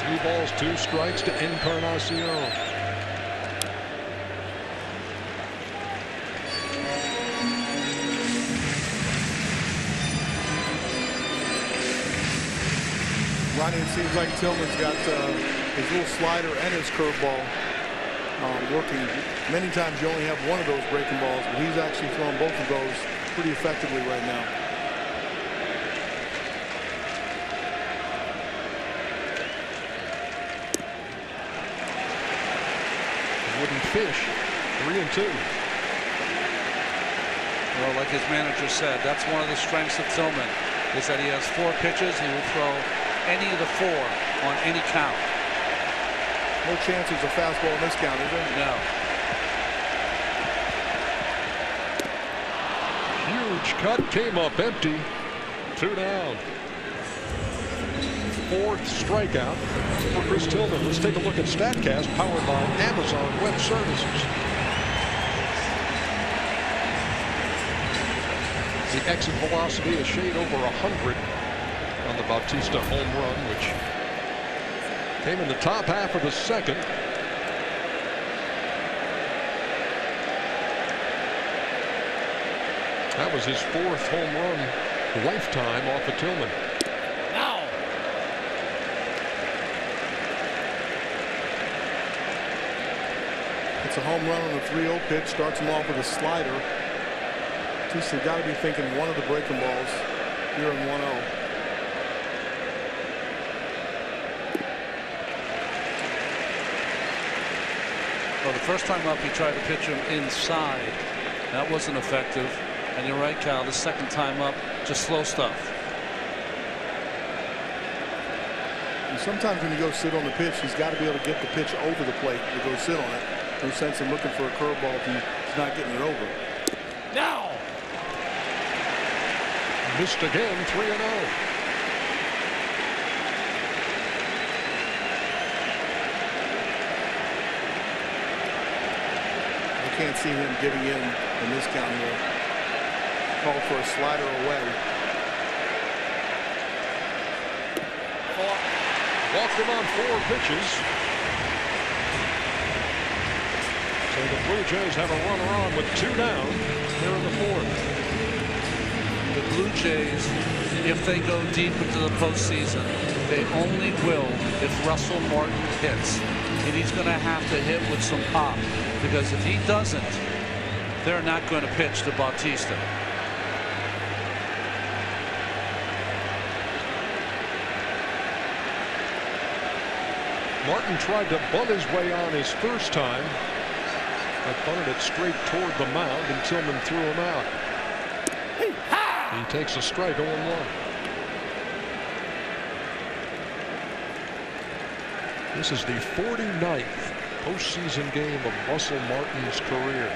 Two balls, 2 strikes to Encarnacion. Ronnie, it seems like Tillman's got his little slider and his curveball working. Many times you only have one of those breaking balls, but he's actually throwing both of those pretty effectively right now. Wouldn't fish. 3-2. Well, like his manager said, that's one of the strengths of Tillman, is that he has 4 pitches. He will throw any of the 4 on any count. No chances of fastball in this count, is there? No. Huge cut, came up empty. 2 down. 4th strikeout for Chris Tillman. Let's take a look at StatCast, powered by Amazon Web Services. The exit velocity a shade over 100 on the Bautista home run, which came in the top half of the 2nd. That was his 4th home run lifetime off of Tillman. Now. It's a home run on the 3-0 pitch. Starts him off with a slider. Just got to be thinking one of the breaking balls here in 1-0. Well, the first time up, he tried to pitch him inside. That wasn't effective. And you're right, Cal. The second time up, just slow stuff. And sometimes when you go sit on the pitch, he's got to be able to get the pitch over the plate to go sit on it. No sense in looking for a curveball if he's not getting it over. Now. Missed again, 3-0. I can't see him giving in this count here. Called for a slider away. Walked him on 4 pitches. So the Blue Jays have a runner on with 2 down here in the 4th. The Blue Jays, if they go deep into the postseason, they only will if Russell Martin hits. And he's going to have to hit with some pop, because if he doesn't, they're not going to pitch to Bautista. Martin tried to bunt his way on his first time, but bunted it straight toward the mound, and Tillman threw him out. He takes a strike, 0-1. This is the 49th postseason game of Russell Martin's career,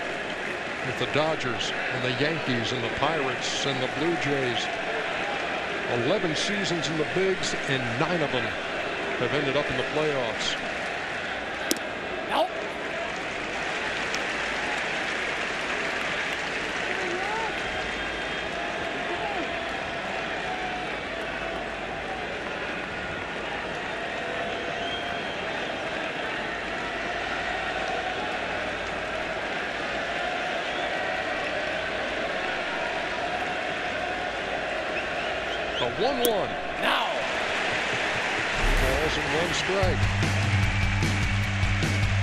with the Dodgers and the Yankees and the Pirates and the Blue Jays. 11 seasons in the bigs, and 9 of them have ended up in the playoffs. Nope. A 1-1. Now. strike.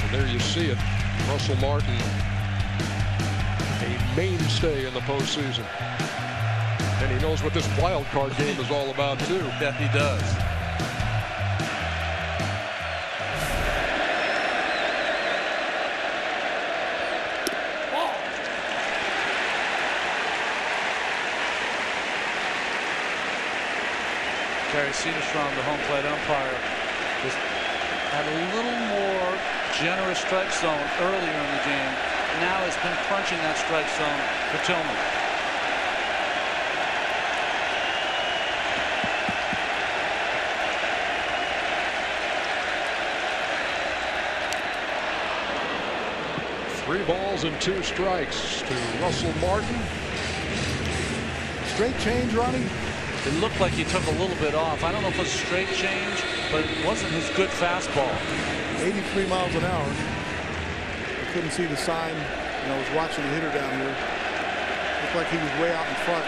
And there you see it. Russell Martin, a mainstay in the postseason. And he knows what this wild card game is all about, too. Yeah, he does. Gary Cederstrom, the home plate umpire, just had a little more generous strike zone earlier in the game. Now has been crunching that strike zone for Tillman. Three balls and 2 strikes to Russell Martin. Straight change, Ronnie. It looked like he took a little bit off. I don't know if it was a straight change, but it wasn't his good fastball. 83 miles an hour. I couldn't see the sign, and I was watching the hitter down here. Looked like he was way out in front.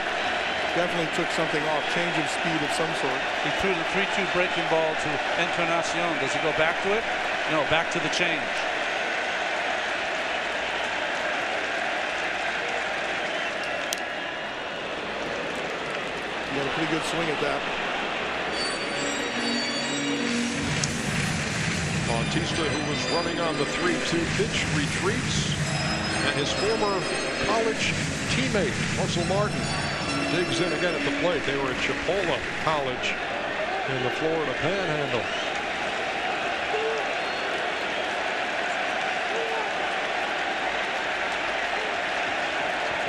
Definitely took something off. Change of speed of some sort. He threw the 3-2 breaking ball to Encarnacion. Does he go back to it? No, back to the change. He had a pretty good swing at that. Bautista, who was running on the 3-2 pitch, retreats. And his former college teammate, Russell Martin, digs in again at the plate. They were at Chipola College in the Florida Panhandle.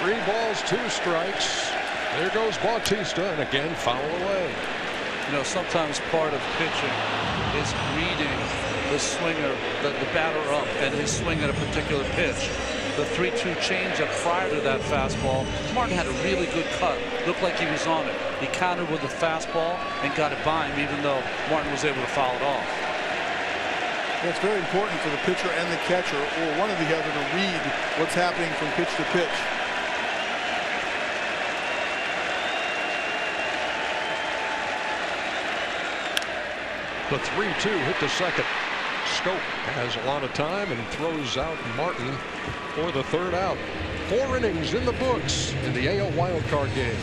Three balls, 2 strikes. There goes Bautista, and again foul away. You know, sometimes part of pitching is reading the swinger, the batter up, and his swing at a particular pitch. The 3-2 changeup prior to that fastball, Martin had a really good cut. Looked like he was on it. He countered with the fastball and got it by him, even though Martin was able to foul it off. It's very important for the pitcher and the catcher, or one or the other, to read what's happening from pitch to pitch. The 3-2 hit to second. Scope has a lot of time and throws out Martin for the 3rd out. 4 innings in the books in the AL wildcard game.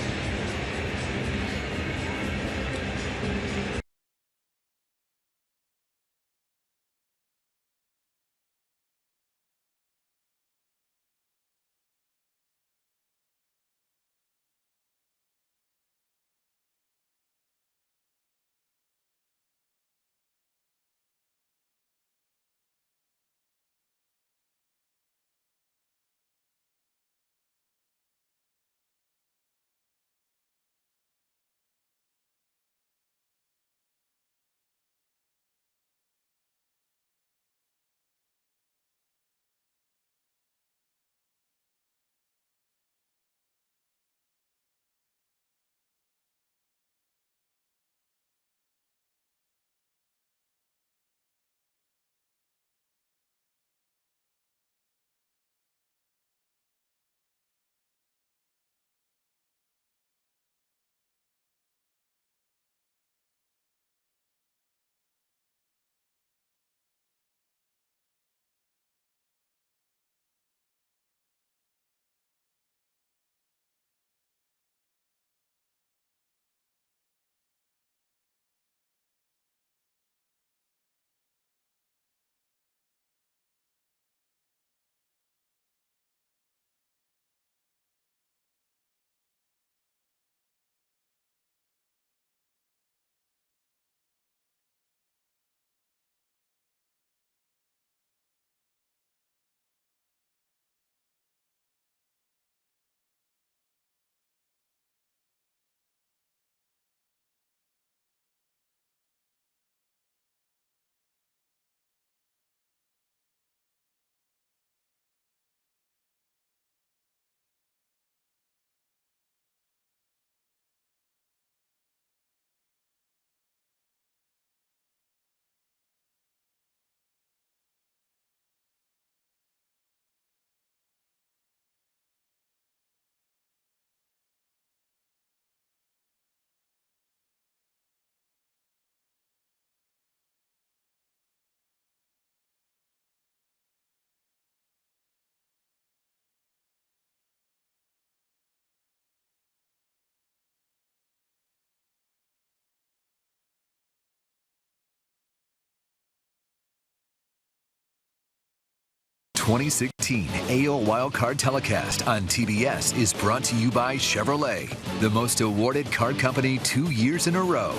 2016 AL Wildcard telecast on TBS is brought to you by Chevrolet, the most awarded car company 2 years in a row.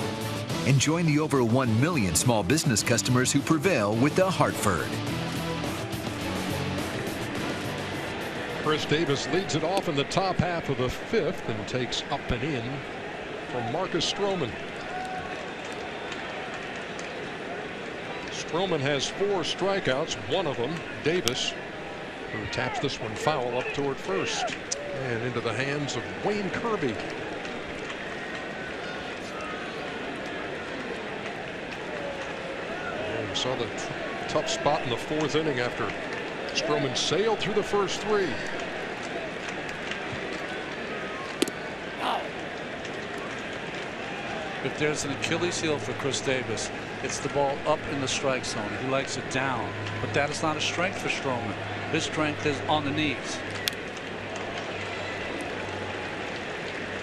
And join the over 1 million small business customers who prevail with the Hartford. Chris Davis leads it off in the top half of the 5th and takes up and in from Marcus Stroman. Stroman has 4 strikeouts, one of them Davis, who taps this one foul up toward first and into the hands of Wayne Kirby. And we saw the tough spot in the 4th inning after Stroman sailed through the first 3. If there's an Achilles heel for Chris Davis, it's the ball up in the strike zone. He likes it down, but that is not a strength for Stroman. His strength is on the knees.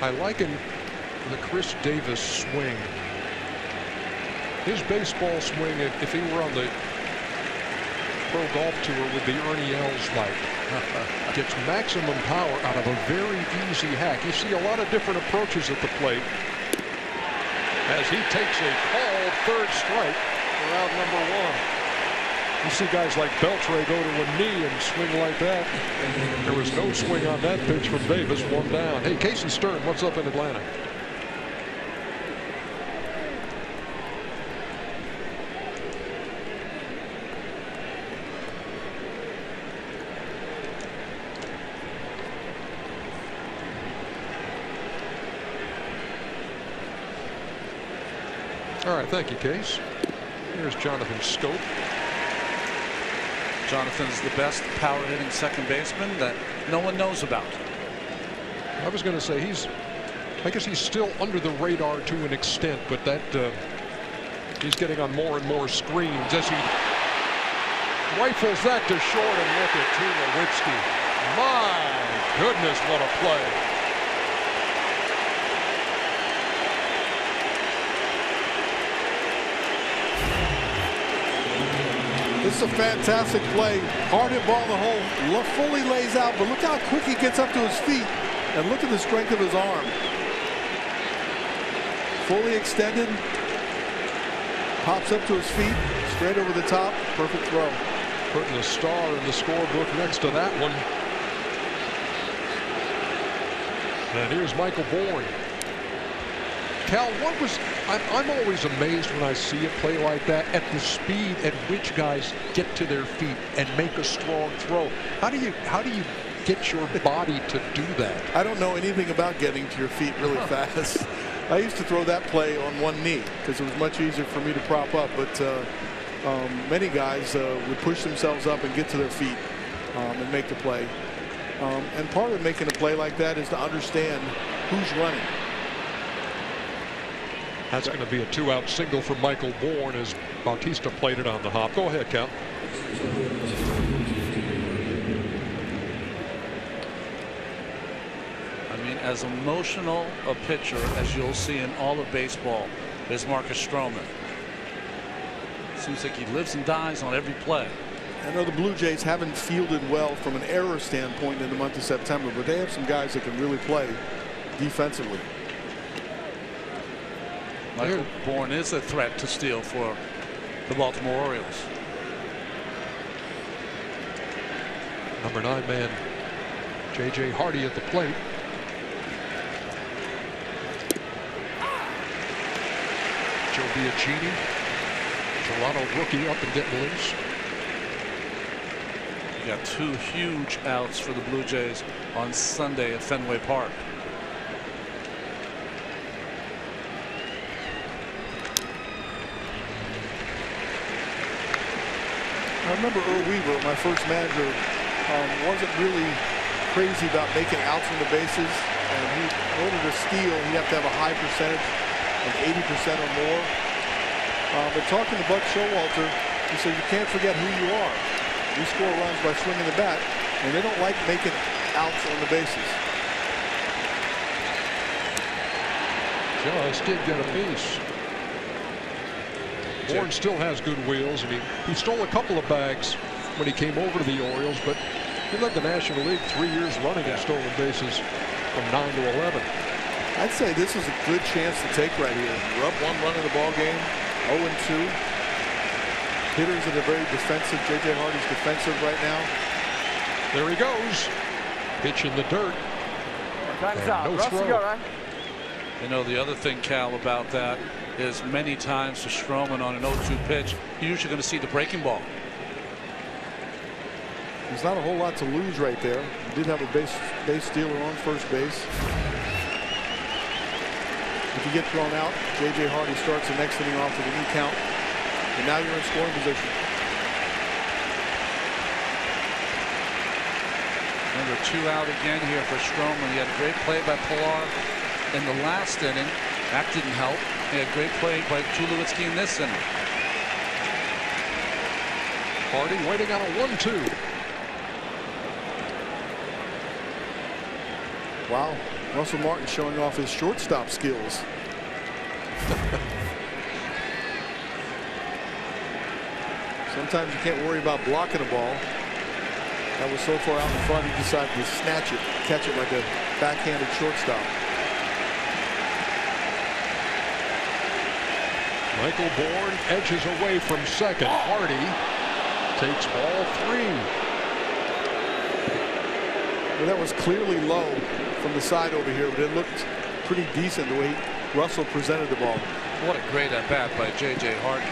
I liken the Chris Davis swing. His baseball swing, if he were on the pro golf tour, would be Ernie Els-like. Gets maximum power out of a very easy hack. You see a lot of different approaches at the plate as he takes a called 3rd strike for out number 1. You see guys like Beltre go to a knee and swing like that. There was no swing on that pitch from Davis, 1 down. Hey, Casey Stern, what's up in Atlanta? All right, thank you, Case. Here's Jonathan Scope. Jonathan's the best power hitting second baseman that no one knows about. I was going to say I guess he's still under the radar to an extent, but that he's getting on more and more screens as he rifles that to short. And look at Tulowitzki. My goodness, what a play. This is a fantastic play. Hard hit ball in the hole. Fully lays out, but look how quick he gets up to his feet. And look at the strength of his arm. Fully extended. Pops up to his feet. Straight over the top. Perfect throw. Putting a star in the scorebook next to that one. And here's Michael Bourne. Cal, I'm always amazed when I see a play like that at the speed at which guys get to their feet and make a strong throw. How do you get your body to do that? I don't know anything about getting to your feet really fast. I used to throw that play on one knee because it was much easier for me to prop up, but many guys would push themselves up and get to their feet and make the play. And part of making a play like that is to understand who's running. That's going to be a 2-out single for Michael Bourne as Bautista played it on the hop. Go ahead, Cal. I mean, as emotional a pitcher as you'll see in all of baseball is Marcus Stroman. Seems like he lives and dies on every play. I know the Blue Jays haven't fielded well from an error standpoint in the month of September, but they have some guys that can really play defensively. Michael Bourne is a threat to steal for the Baltimore Orioles. Number 9 man J.J. Hardy at the plate. Joe Biagini, Toronto rookie, up and getting loose. You got 2 huge outs for the Blue Jays on Sunday at Fenway Park. I remember Earl Weaver, my first manager, wasn't really crazy about making outs on the bases. And in order to steal, he'd have to have a high percentage, like 80% or more. But talking to Buck Showalter, he said, you can't forget who you are. We score runs by swinging the bat, and they don't like making outs on the bases. Just did get a piece. Bourne still has good wheels, and he stole a couple of bags when he came over to the Orioles, but he led the National League 3 years running in stolen bases from 9 to 11. I'd say this is a good chance to take right here. We're up 1 run in the ball game, 0-2. Hitters that are very defensive. J.J. Hardy's defensive right now. There he goes. Pitch in the dirt. No throw. You know, the other thing, Cal, about that is many times for Stroman on an 0-2 pitch, you're usually going to see the breaking ball. There's not a whole lot to lose right there. He did have a base stealer on first base. If you get thrown out, J.J. Hardy starts the next inning off with a new count. And now you're in scoring position. Number 2 out again here for Stroman. He had a great play by Pilar in the last inning. That didn't help. He had a great play by Tulowitzki in this inning. Hardy waiting on a 1-2. Wow. Russell Martin showing off his shortstop skills. Sometimes you can't worry about blocking a ball. That was so far out in front, he decided to snatch it, catch it like a backhanded shortstop. Michael Bourne edges away from second. Hardy takes ball 3. Well, that was clearly low from the side over here, but it looked pretty decent the way Russell presented the ball. What a great at-bat by J.J. Hardy.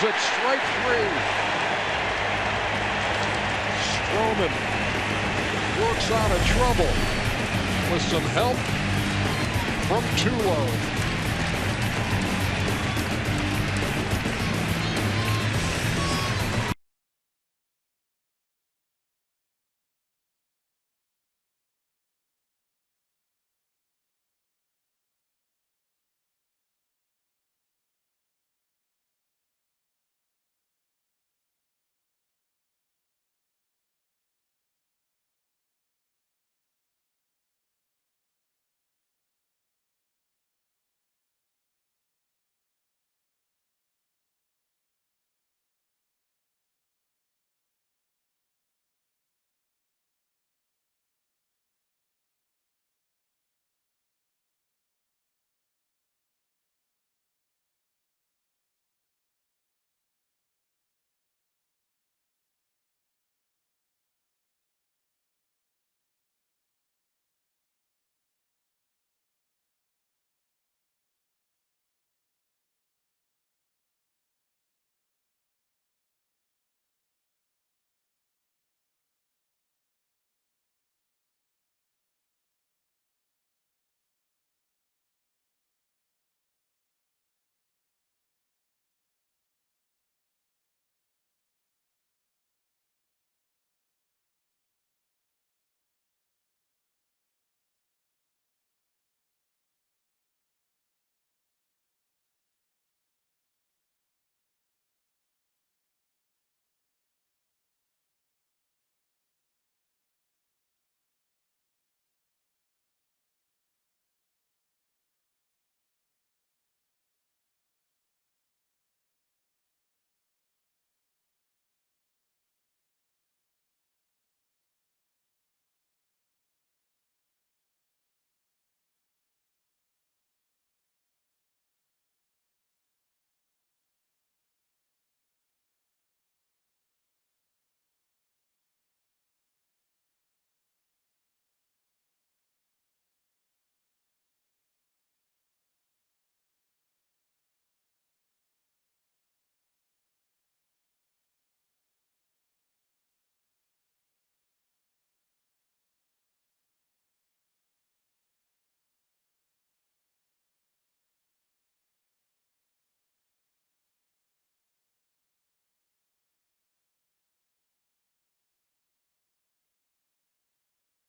At strike 3. Stroman works out of trouble with some help from Tulo.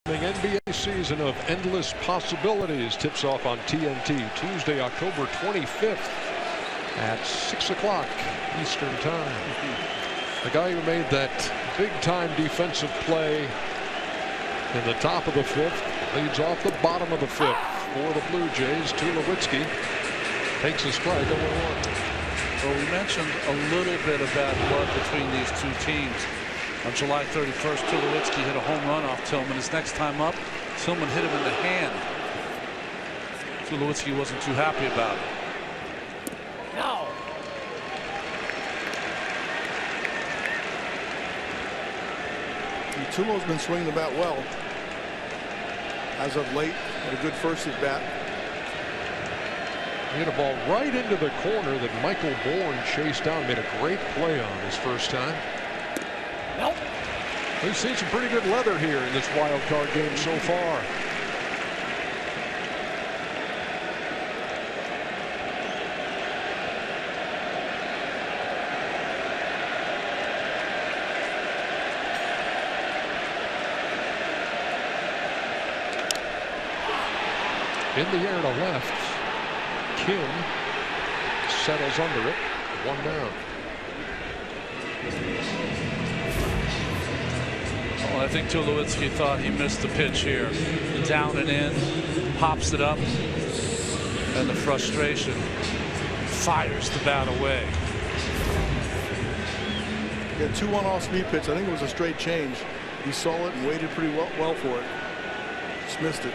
NBA season of endless possibilities tips off on TNT Tuesday, October 25th at 6 o'clock Eastern Time. The guy who made that big-time defensive play In the top of the 5th, leads off the bottom of the 5th for the Blue Jays. Tulowitzki takes a strike, 0-1. Well, we mentioned a little bit of bad blood between these two teams. On July 31st, Tulowitzki hit a home run off Tillman. His next time up, Tillman hit him in the hand. Tulowitzki wasn't too happy about it. No. Tulo's been swinging the bat well as of late. Had a good first at bat. He hit a ball right into the corner that Michael Bourne chased down. Made a great play on his first time. Nope. We've seen some pretty good leather here in this wild card game so far. In the air to left. Kim settles under it. 1 down. Well, I think Tulowitzki thought he missed the pitch here. Down and in, pops it up, and the frustration fires the bat away. He had 2 1-off speed pitch. I think it was a straight change. He saw it and waited pretty well for it. Just missed it.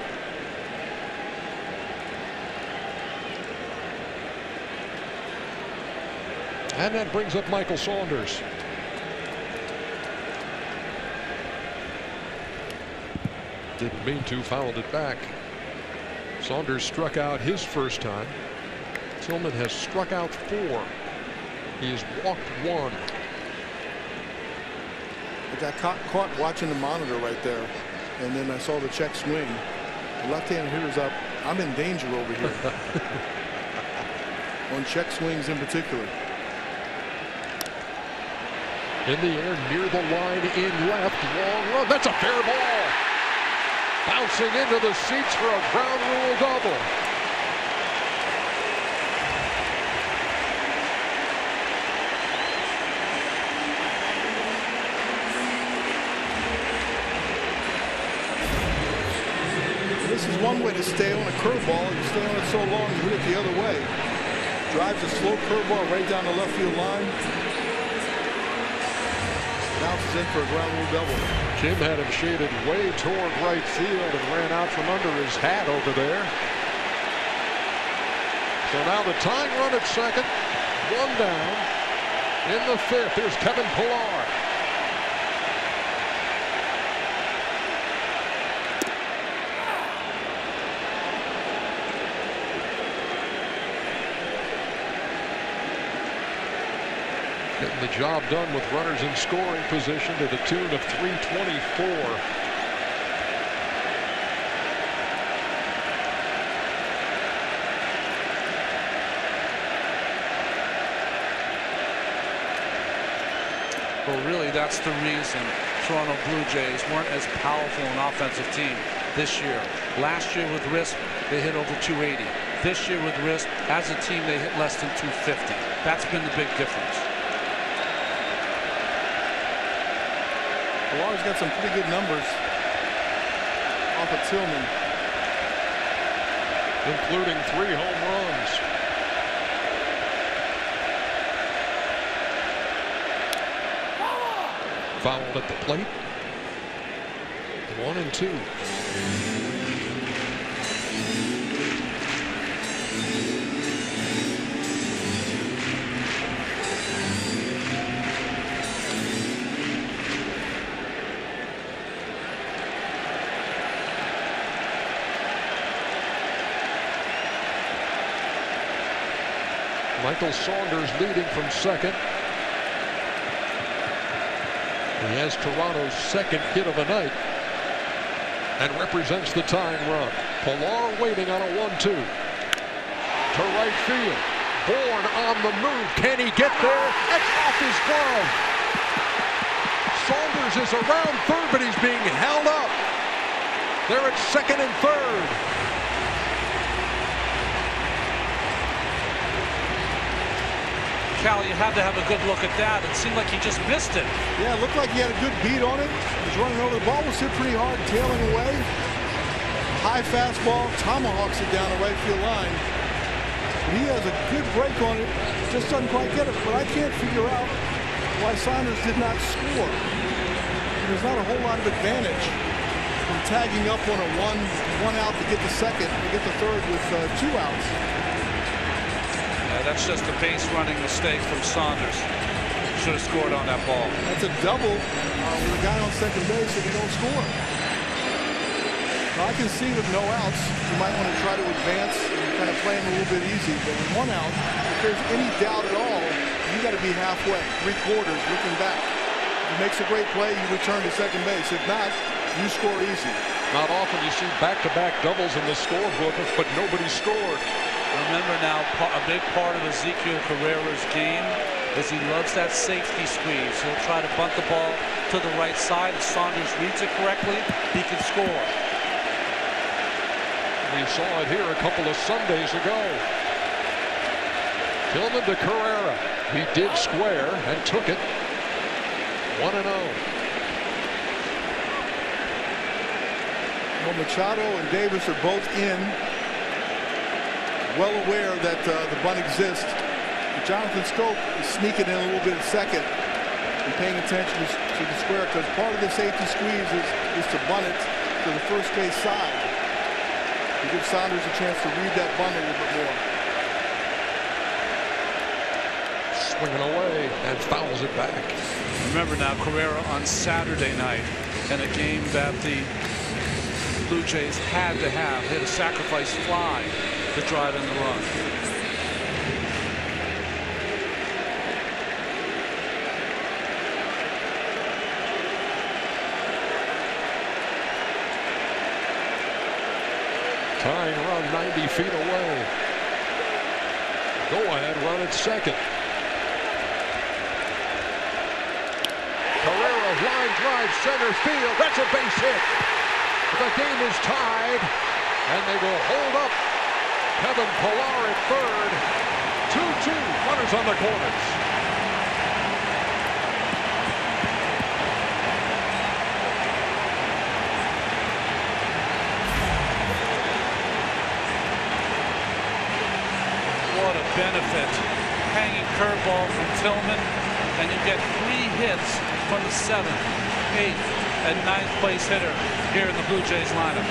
And that brings up Michael Saunders. Didn't mean to, fouled it back. Saunders struck out his first time. Tillman has struck out 4. He has walked 1. I got caught watching the monitor right there, and then I saw the check swing. The left-handed hitter's up. I'm in danger over here. On check swings in particular. In the air, near the line, in left, long run. That's a fair ball. Bouncing into the seats for a ground rule double. This is one way to stay on a curveball. You stay on it so long, you hit it the other way. Drives a slow curveball right down the left field line. Bounces in for a ground rule double. Jim had him shaded way toward right field and ran out from under his hat over there. So now the tying run at second. 1 down. In the 5th, here's Kevin Pillar. Getting the job done with runners in scoring position to the tune of 324. Well, really, that's the reason Toronto Blue Jays weren't as powerful an offensive team this year. Last year with Risk, they hit over 280. This year with Risk, as a team, they hit less than 250. That's been the big difference. Pillar's got some pretty good numbers off of Tillman, including 3 home runs. Fouled at the plate. 1-2. Michael Saunders leading from second. He has Toronto's 2nd hit of the night and represents the tying run. Pillar waiting on a 1-2 to right field. Bourne on the move. Can he get there? It's off his glove. Saunders is around third, but he's being held up. They're at 2nd and 3rd. Cal, you had to have a good look at that. It seemed like he just missed it. Yeah, it looked like he had a good beat on it. He was running over. The ball was hit pretty hard, tailing away. High fastball, tomahawks it down the right field line. He has a good break on it, just doesn't quite get it. But I can't figure out why Saunders did not score. There's not a whole lot of advantage from tagging up on a one out to get the second, to get the third with 2 outs. Yeah, that's just a base running mistake from Saunders. Should have scored on that ball. That's a double with a guy on second base if you don't score. Now, I can see with no outs, you might want to try to advance and kind of play him a little bit easy. But with 1 out, if there's any doubt at all, you got to be halfway, 3/4, looking back. If he makes a great play, you return to second base. If not, you score easy. Not often you see back-to-back doubles in the scorebook, but nobody scored. Remember now, a big part of Ezequiel Carrera's game is he loves that safety squeeze. He'll try to bunt the ball to the right side. If Saunders reads it correctly, he can score. We saw it here a couple of Sundays ago. Tillman to Carrera. He did square and took it. 1-0. Well, Machado and Davis are both in, well aware that the bunt exists. But Jonathan Scope is sneaking in a little bit at second and paying attention to the square, because part of the safety squeeze is to bunt it to the first base side. To give Saunders a chance to read that bunt a little bit more. Swinging away and fouls it back. Remember now, Carrera on Saturday night in a game that the Blue Jays had to have hit a sacrifice fly to drive in the run. Tying run 90 feet away. Go ahead run at second. Carrera line drive center field. That's a base hit. The game is tied, and they will hold up Kevin Pillar at third. 2-2, runners on the corners. What a benefit. Hanging curveball from Tillman, and you get 3 hits from the 7th, 8th, and 9th place hitter here in the Blue Jays lineup.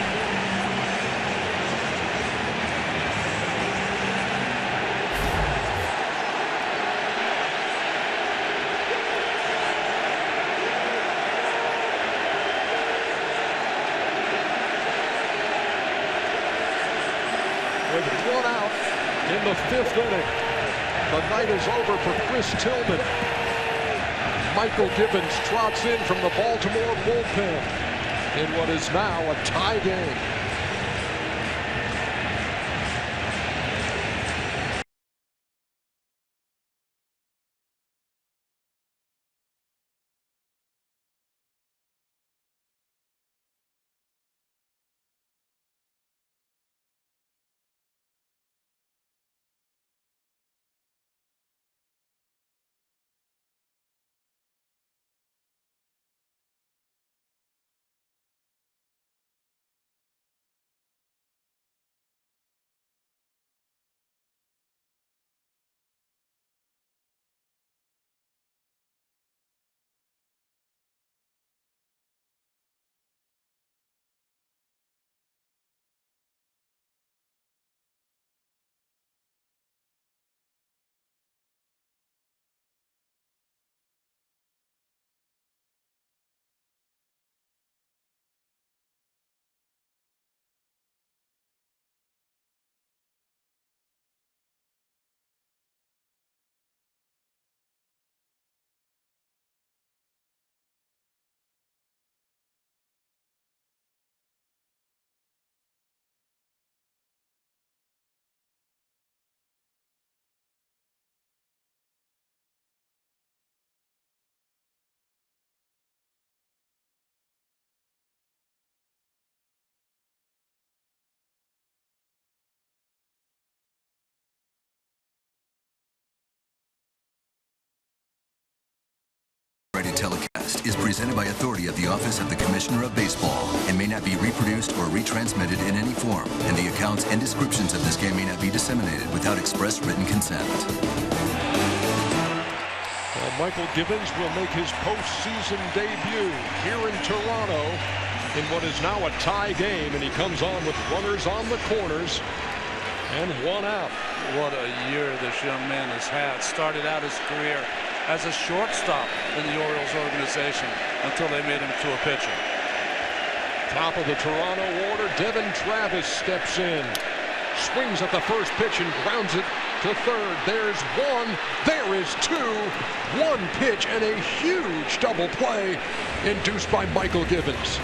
With 1 out in the 5th inning, the night is over for Chris Tillman. Michael Gibbons trots in from the Baltimore bullpen in what is now a tie game. broadcast is presented by authority of the Office of the Commissioner of Baseball and may not be reproduced or retransmitted in any form, and the accounts and descriptions of this game may not be disseminated without express written consent. Well, Michael Gibbons will make his postseason debut here in Toronto in what is now a tie game, and he comes on with runners on the corners and one out. What a year this young man has had. Started out his career as a shortstop in the Orioles organization until they made him to a pitcher. Top of the Toronto order, Devin Travis steps in. Swings at the first pitch and grounds it to third. There's one. There is two. One pitch and a huge double play induced by Michael Gibbons.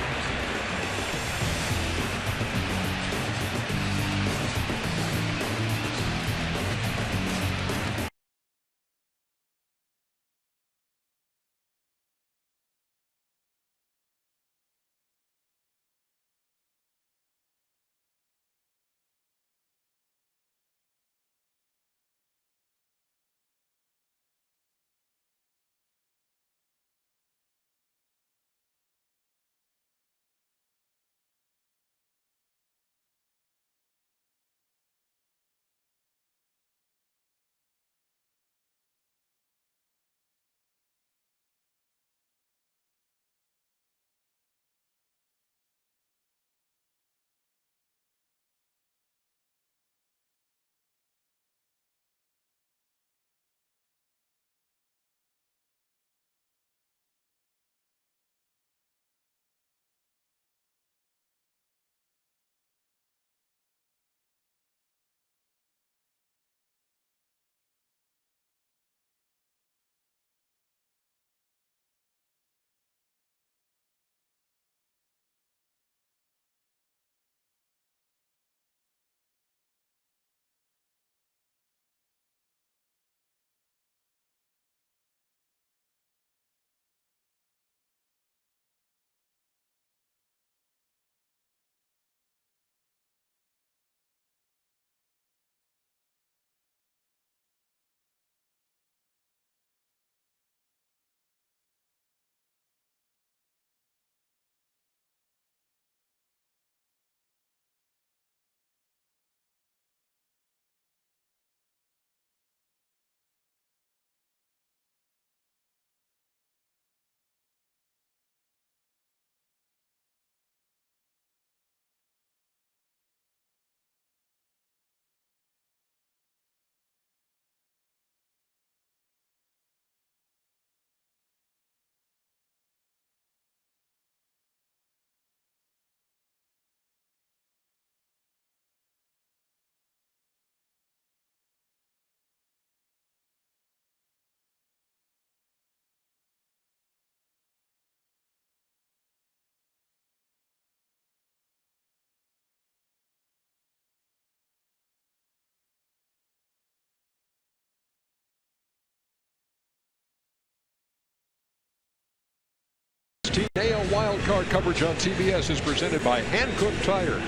AL wildcard coverage on TBS is presented by Hankook Tire.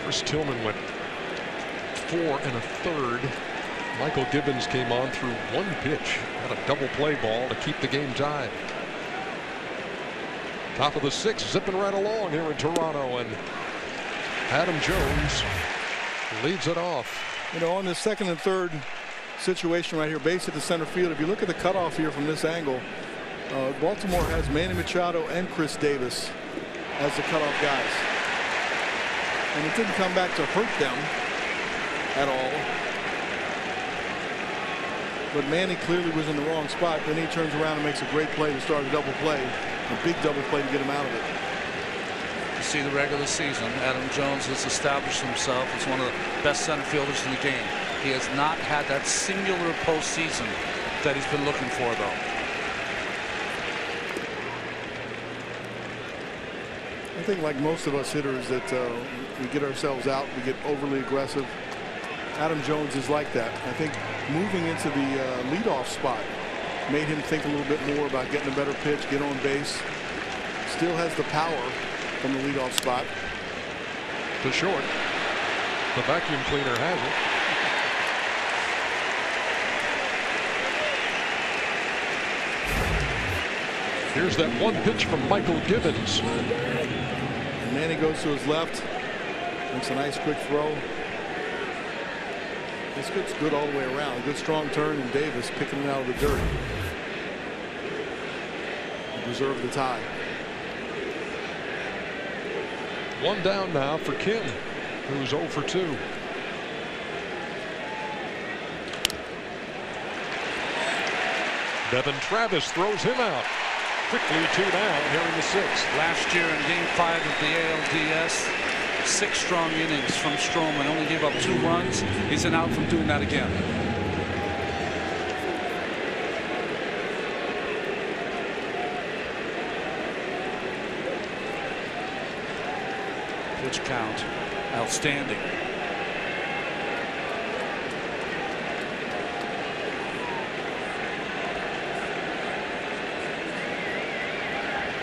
Chris Tillman went 4 1/3. Michael Gibbons came on through one pitch. Had a double play ball to keep the game tied. Top of the 6th, zipping right along here in Toronto, and Adam Jones leads it off. You know, on this second and third situation right here, base at the center field, if you look at the cutoff here from this angle, Baltimore has Manny Machado and Chris Davis as the cutoff guys, and it didn't come back to hurt them at all, but Manny clearly was in the wrong spot. Then he turns around and makes a great play to start a double play, a big double play to get him out of it. You see the regular season, Adam Jones has established himself as one of the best center fielders in the game. He has not had that singular postseason that he's been looking for, though. I think, like most of us hitters, that we get ourselves out, we get overly aggressive. Adam Jones is like that. I think moving into the leadoff spot made him think a little bit more about getting a better pitch, get on base. Still has the power from the leadoff spot. To short. The vacuum cleaner has it. Here's that one pitch from Michael Gibbons. And Manny goes to his left. Makes a nice quick throw. This gets good all the way around. Good strong turn, and Davis picking it out of the dirt. Preserve the tie. One down now for Kim, who's 0 for 2. Devin Travis throws him out. Quickly 2 down here in the 6th. Last year in Game 5 of the ALDS, 6 strong innings from Stroman. Only gave up 2 runs. He's an out from doing that again. Pitch count outstanding.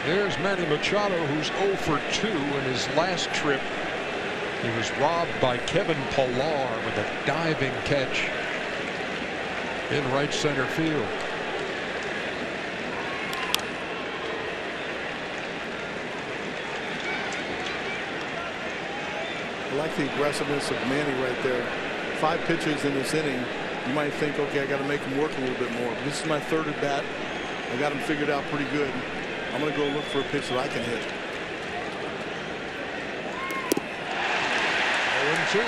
There's Manny Machado, who's 0 for 2 in his last trip. He was robbed by Kevin Pillar with a diving catch in right center field. I like the aggressiveness of Manny right there. 5 pitches in this inning. You might think, okay, I got to make him work a little bit more. But this is my 3rd at bat. I got him figured out pretty good. I'm going to go look for a pitch that I can hit. 0-2.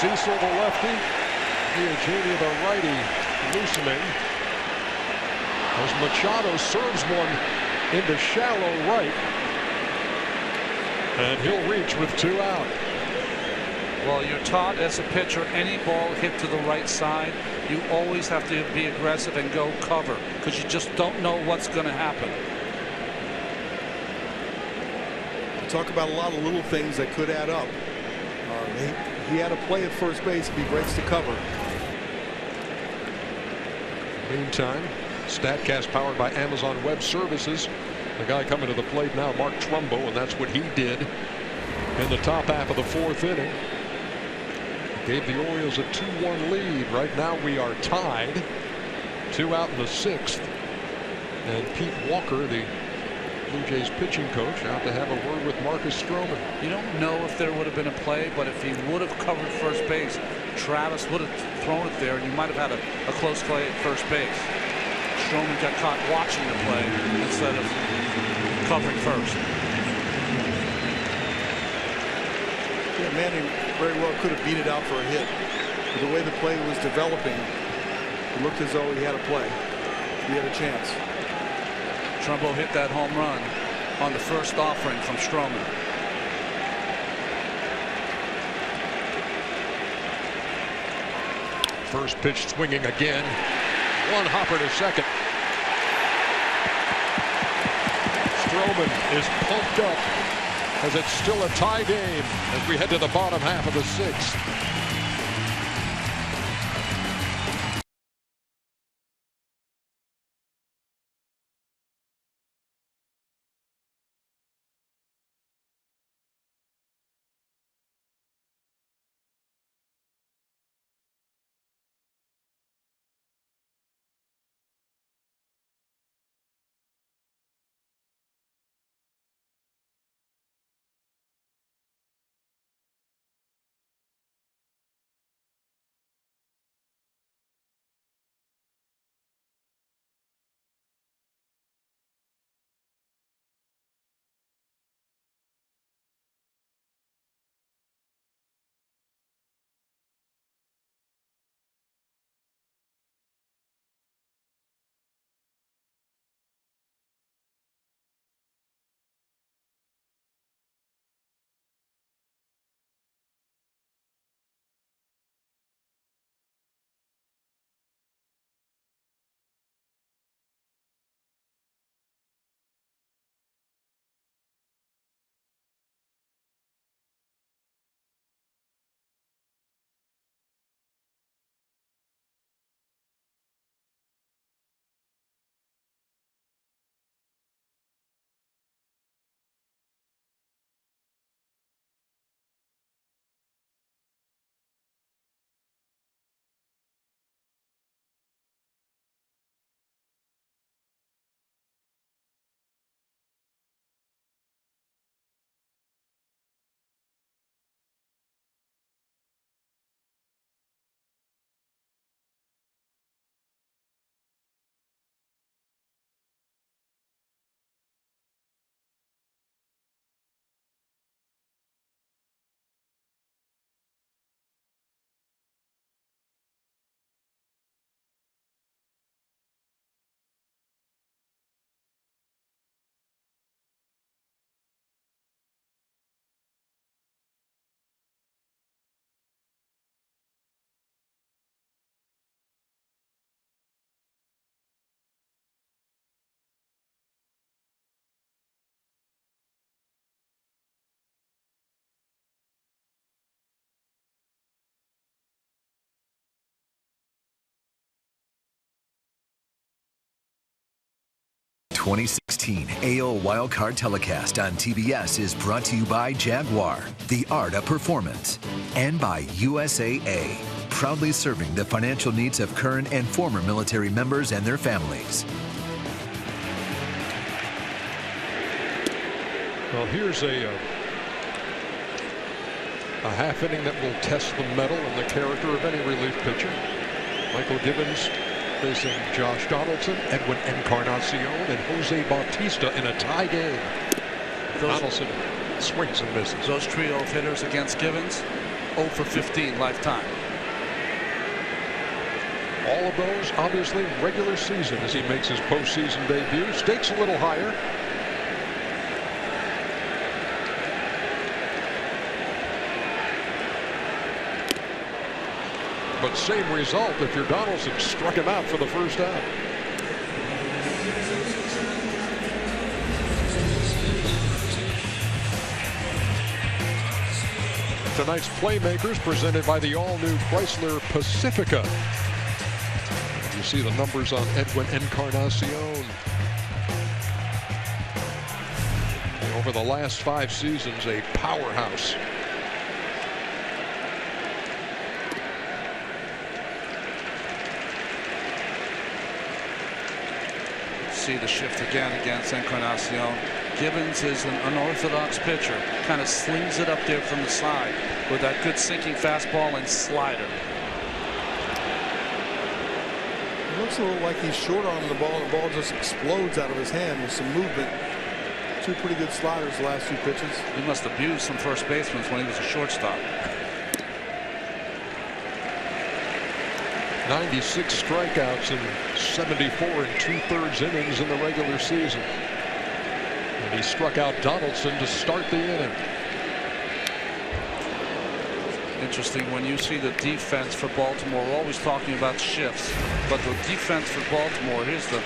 Cecil the lefty, Giacchini the righty, loosening as Machado serves one into shallow right, and he'll reach with 2 out. Well, you're taught as a pitcher, any ball hit to the right side, you always have to be aggressive and go cover, because you just don't know what's going to happen. We talk about a lot of little things that could add up. He had a play at first base if he breaks the cover. Meantime, StatCast powered by Amazon Web Services. The guy coming to the plate now, Mark Trumbo, and that's what he did in the top half of the 4th inning. Gave the Orioles a 2-1 lead. Right now we are tied. 2 out in the 6th. And Pete Walker, the Blue Jays pitching coach, out to have a word with Marcus Stroman. You don't know if there would have been a play, but if he would have covered first base, Travis would have thrown it there, and you might have had a close play at first base. Stroman got caught watching the play instead of covering first. Yeah, Manny very well could have beat it out for a hit. But the way the play was developing, it looked as though he had a play. He had a chance. Trumbo hit that home run on the first offering from Stroman. First pitch swinging again. One hopper to second. Stroman is pumped up as it's still a tie game as we head to the bottom half of the 6th. 2016 AL Wildcard telecast on TBS is brought to you by Jaguar, the art of performance, and by USAA, proudly serving the financial needs of current and former military members and their families. Well, here's a half inning that will test the mettle and the character of any relief pitcher. Michael Gibbons facing Josh Donaldson, Edwin Encarnacion, and Jose Bautista in a tie game. Donaldson swings and misses. Those trio of hitters against Gibbons, 0 for 15 lifetime. All of those, obviously, regular season as he makes his postseason debut. Stakes a little higher. But same result if you're Donaldson, struck him out for the first out. Tonight's Playmakers presented by the all-new Chrysler Pacifica. You see the numbers on Edwin Encarnacion. Over the last 5 seasons, a powerhouse. See the shift again against Encarnacion. Gibbons is an unorthodox pitcher. Kind of slings it up there from the side with that good sinking fastball and slider. It looks a little like he's short on the ball. The ball just explodes out of his hand with some movement. 2 pretty good sliders the last 2 pitches. He must have abused some first basemen when he was a shortstop. 96 strikeouts in 74 2/3 innings in the regular season. And he struck out Donaldson to start the inning. Interesting when you see the defense for Baltimore. We're always talking about shifts, but the defense for Baltimore, here's the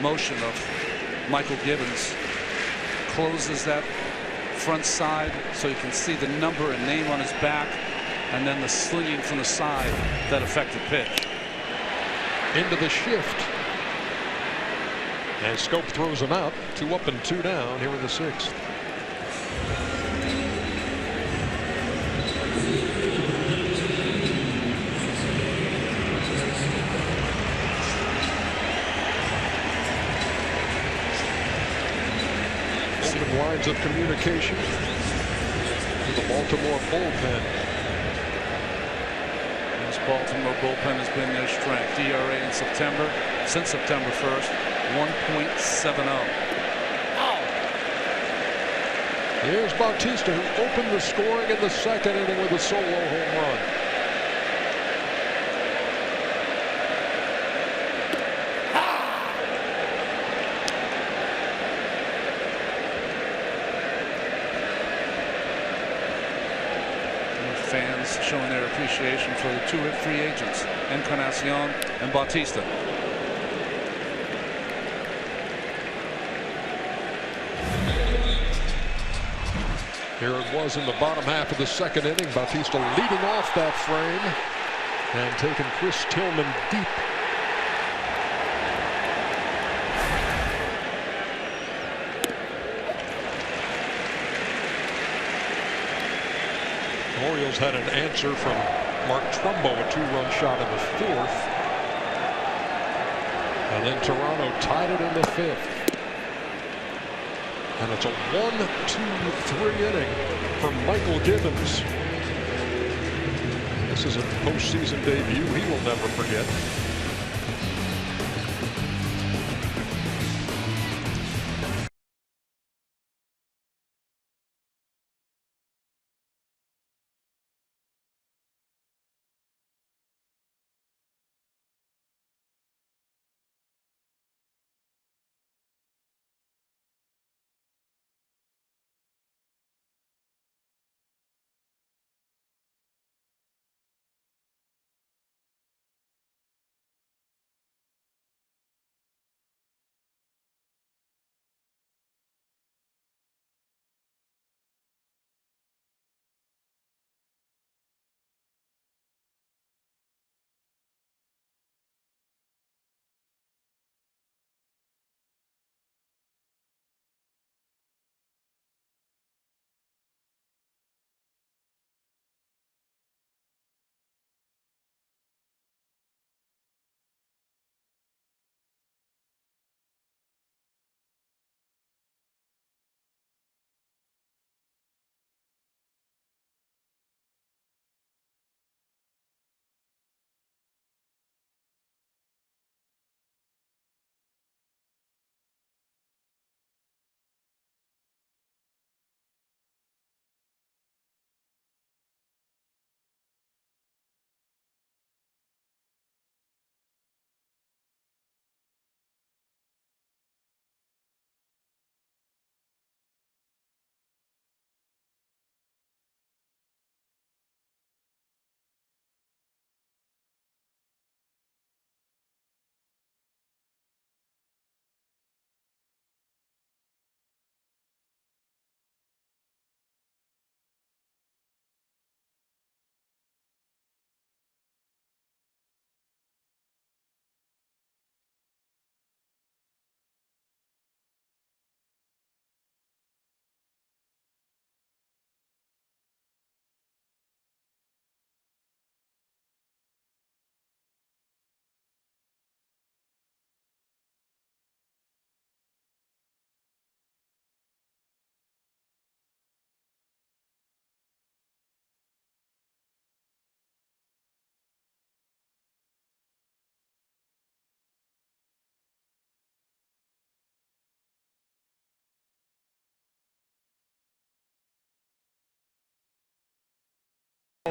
motion of Michael Gibbons. Closes that front side so you can see the number and name on his back, and then the slinging from the side, that effective pitch. Into the shift. And Scope throws him out. 2 up and 2 down here in the 6th. Open lines of communication with the Baltimore bullpen. Baltimore bullpen has been their strength. ERA in September, since September 1st, 1.70. Here's Bautista, who opened the scoring in the 2nd inning with a solo home run. Fans showing their appreciation for the 2 free agents, Encarnacion and Bautista. Here it was in the bottom half of the 2nd inning. Bautista leading off that frame and taking Chris Tillman deep. The Orioles had an answer from Mark Trumbo, a 2-run shot in the 4th. And then Toronto tied it in the 5th. And it's a 1-2-3 inning for Michael Gibbons. This is a postseason debut he will never forget.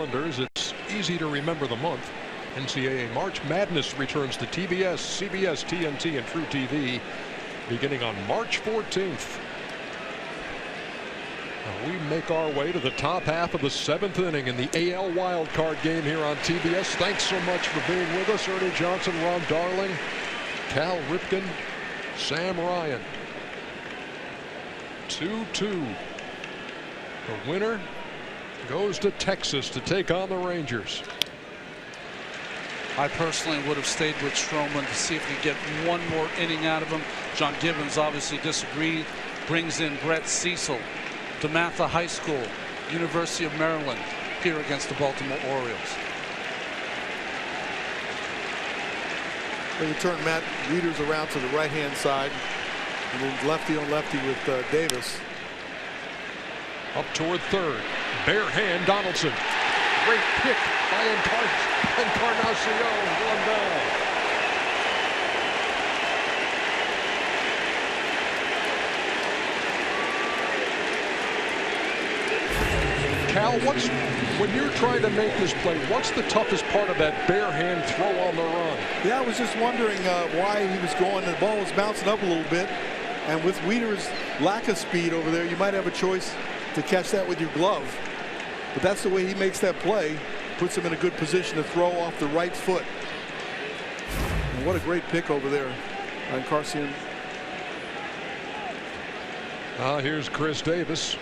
calendars, it's easy to remember the month. NCAA March Madness returns to TBS, CBS, TNT, and True TV beginning on March 14th. We make our way to the top half of the 7th inning in the AL wild card game here on TBS. Thanks so much for being with us. Ernie Johnson, Ron Darling, Cal Ripken, Sam Ryan. 2-2. The winner goes to Texas to take on the Rangers. I personally would have stayed with Stroman to see if we get one more inning out of him. John Gibbons obviously disagreed. Brings in Brett Cecil. DeMatha High School, University of Maryland, here against the Baltimore Orioles. They turn Matt Wieters around to the right-hand side. And then lefty on lefty with Davis. Up toward third. Bare hand Donaldson. Great pick by Encarnacion. One down. Cal, when you're trying to make this play, what's the toughest part of that bare hand throw on the run? Yeah, I was just wondering why he was going. The ball was bouncing up a little bit. And with Wieters' lack of speed over there, you might have a choice to catch that with your glove. But that's the way he makes that play. Puts him in a good position to throw off the right foot. And what a great pick over there on Encarnacion. Here's Chris Davis.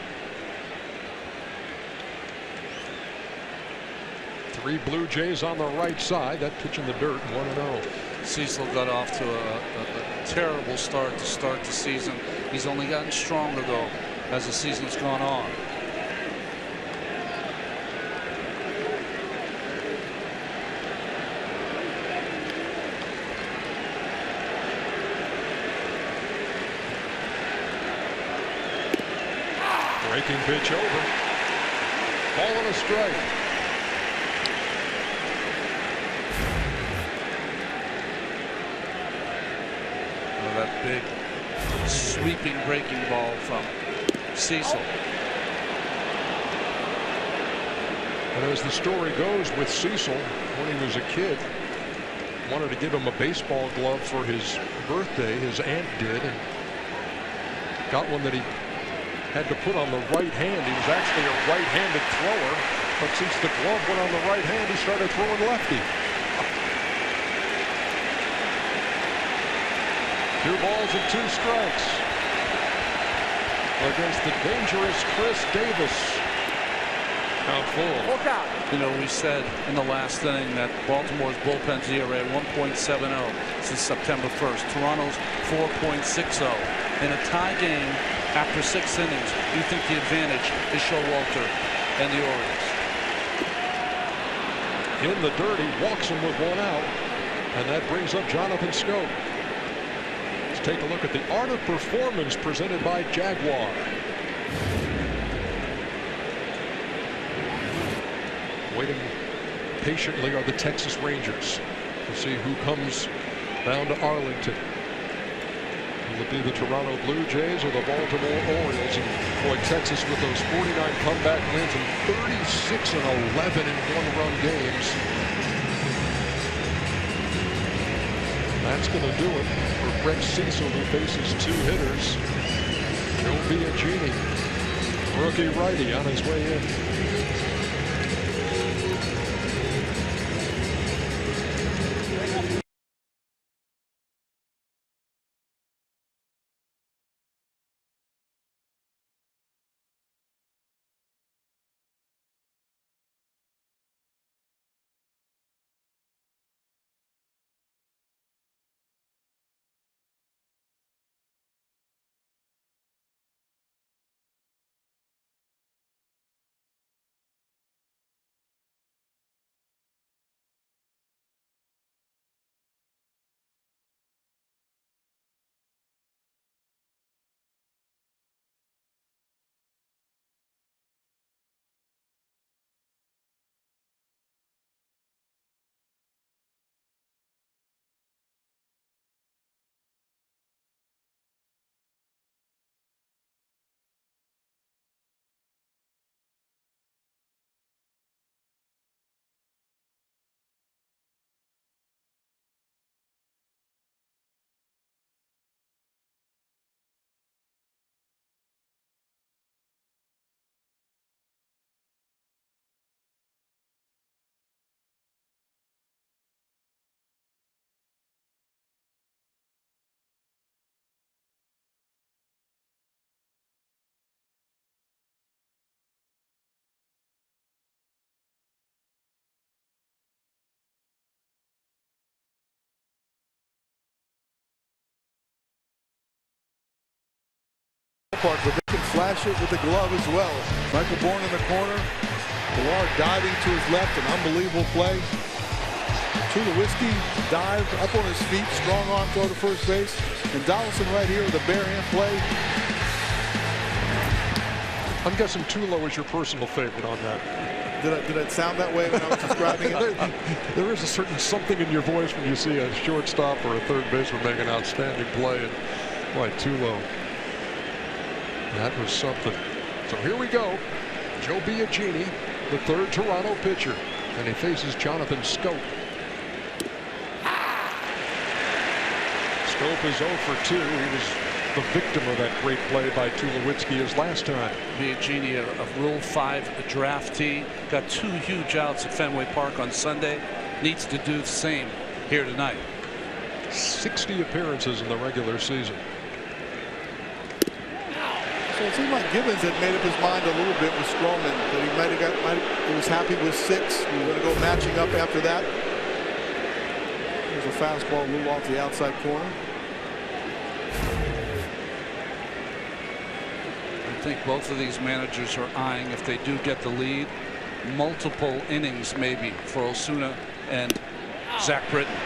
3 Blue Jays on the right side. That pitch in the dirt, 1-0. Cecil got off to a terrible start to start the season. He's only gotten stronger, though, as the season's gone on. Breaking pitch over. Ball and a strike. That big sweeping breaking ball from Cecil. And as the story goes with Cecil, when he was a kid, wanted to give him a baseball glove for his birthday. His aunt did, and got one that he had to put on the right hand. He was actually a right-handed thrower, but since the glove went on the right hand, he started throwing lefty. 2 balls and 2 strikes against the dangerous Chris Davis. Count full. Look out. You know, we said in the last inning that Baltimore's bullpen's ERA at 1.70 since September 1st. Toronto's 4.60. In a tie game after 6 innings, you think the advantage is Showalter and the Orioles. In the dirt, he walks him with 1 out, and that brings up Jonathan Scope. Take a look at the art of performance presented by Jaguar. Waiting patiently are the Texas Rangers to see who comes down to Arlington. Will it be the Toronto Blue Jays or the Baltimore Orioles? And boy, Texas with those 49 comeback wins and 36-11 in 1-run games. That's going to do it for Brett Cecil, who faces 2 hitters. Joe Biagini, rookie righty, on his way in. ballpark, but they can flash it with the glove as well. Michael Bourne in the corner. Pilar diving to his left, an unbelievable play. Tulowitzki dived up on his feet, strong arm throw to first base. And Donaldson right here with a bare hand play. I'm guessing Tulo is your personal favorite on that. Did it sound that way when I was describing it? There is a certain something in your voice when you see a shortstop or a third baseman make an outstanding play. And boy, Tulo, that was something. So here we go. Joe Biagini, the third Toronto pitcher, and he faces Jonathan Scope. Scope is 0 for 2. He was the victim of that great play by Tulowitzki as last time. Biagini, a Rule 5 draftee, got 2 huge outs at Fenway Park on Sunday. Needs to do the same here tonight. 60 appearances in the regular season. So it seemed like Gibbons had made up his mind a little bit with Stroman, that he was happy with 6. We were going to go matching up after that. There's a fastball, a little off the outside corner. I think both of these managers are eyeing, if they do get the lead, multiple innings maybe for Osuna and Zach Britton.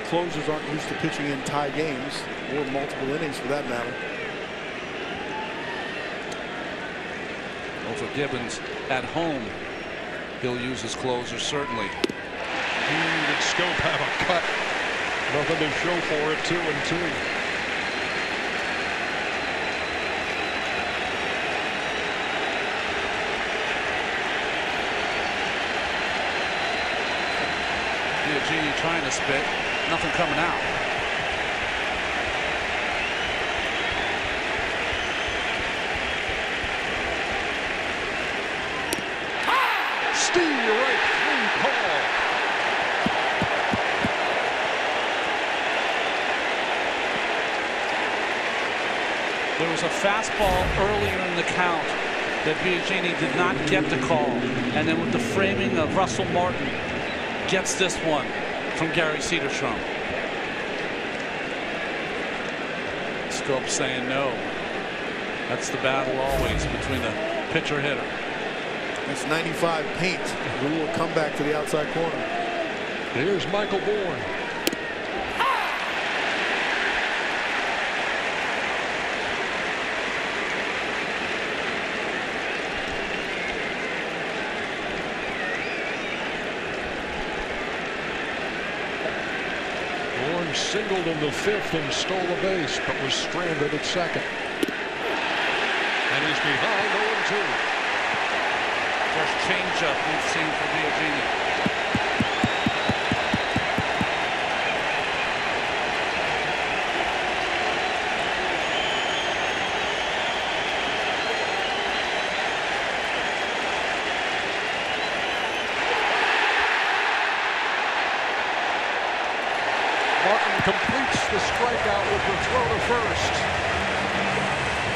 Closers aren't used to pitching in tie games or multiple innings for that matter. Well, for Gibbons at home, he'll use his closer certainly. Did Scope have a cut? Nothing to show for it. 2-2. Biagini trying to spit, nothing coming out. Steve, you're right. 3 call. There was a fastball earlier in the count that Biagini did not get the call, and then with the framing of Russell Martin, gets this one from Gary Cederstrom. Scope saying no. That's the battle always between the pitcher hitter. It's 95 paint. The will come back to the outside corner. Here's Michael Bourne. Singled in the 5th and stole a base, but was stranded at 2nd. And he's behind 0-2. First changeup we've seen for Biagini. Completes the strikeout with the throw to first.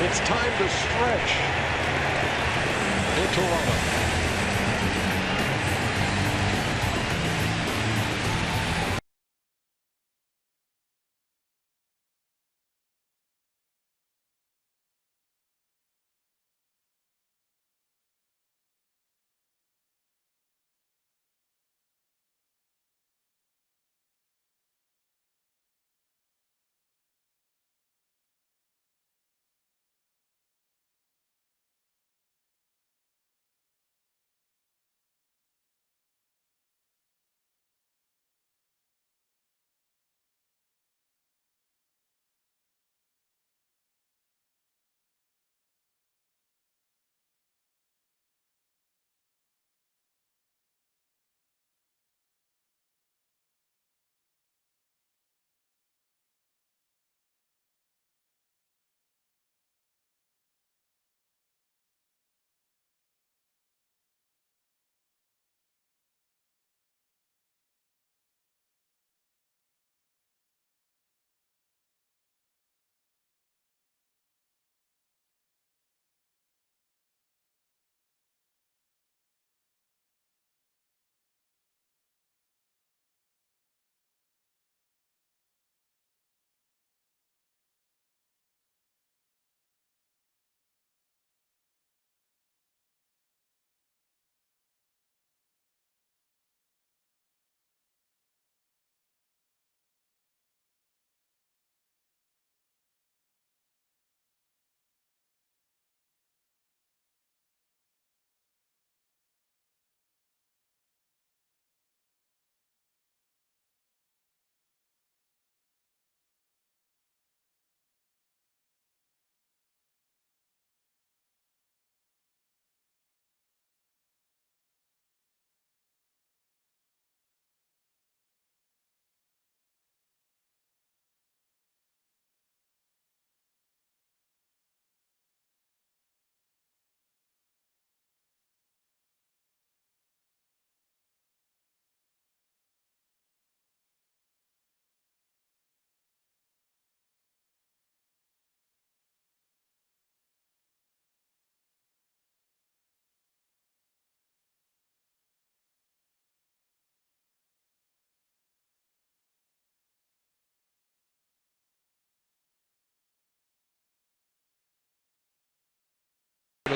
It's time to stretch in Toronto.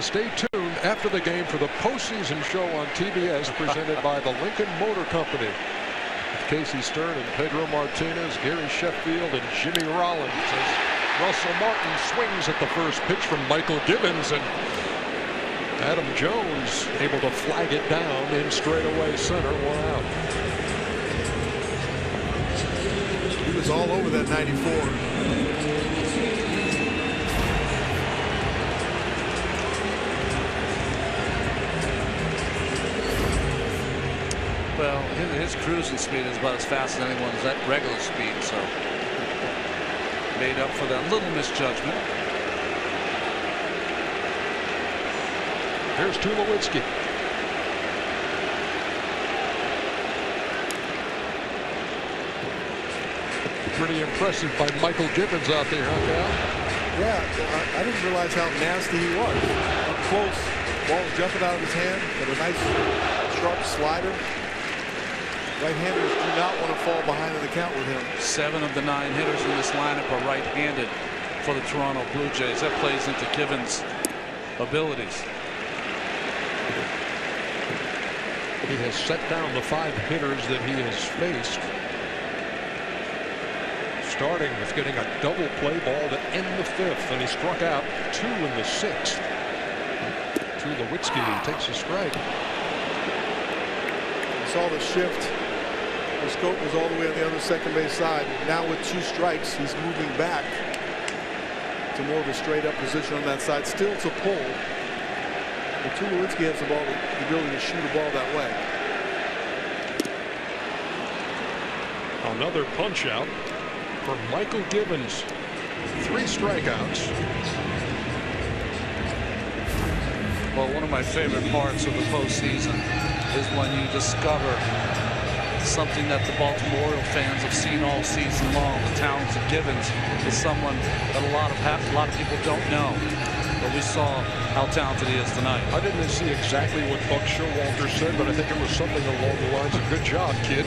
Stay tuned after the game for the postseason show on TBS presented by the Lincoln Motor Company. With Casey Stern and Pedro Martinez, Gary Sheffield, and Jimmy Rollins as Russell Martin swings at the first pitch from Michael Gibbons, and Adam Jones able to flag it down in straightaway center, 1 out. He was all over that 94. Well, his cruising speed is about as fast as anyone's at regular speed, so made up for that little misjudgment. Here's Tulowitzki. Pretty impressive by Michael Gibbons out there, huh, Cal? Yeah, I didn't realize how nasty he was. Up close, ball jumping out of his hand, but a nice sharp slider. Right-handers do not want to fall behind in the count with him. 7 of the 9 hitters in this lineup are right-handed for the Toronto Blue Jays. That plays into Gibbons' abilities. He has set down the 5 hitters that he has faced. Starting with getting a double play ball to end the 5th, and he struck out 2 in the 6th. Tulowitzki takes a strike. Saw the shift. The scope was all the way on the other second base side. Now with 2 strikes, he's moving back to more of a straight up position on that side. Still to pull. But Tulowitzki has the ability to shoot a ball that way. Another punch out for Michael Gibbons. 3 strikeouts. Well, one of my favorite parts of the postseason is when you discover something that the Baltimore Orioles fans have seen all season long. The talents of Gibbons is someone that a lot of people don't know, but we saw how talented he is tonight. I didn't see exactly what Buck Showalter said, but I think it was something along the lines of "Good job, kid."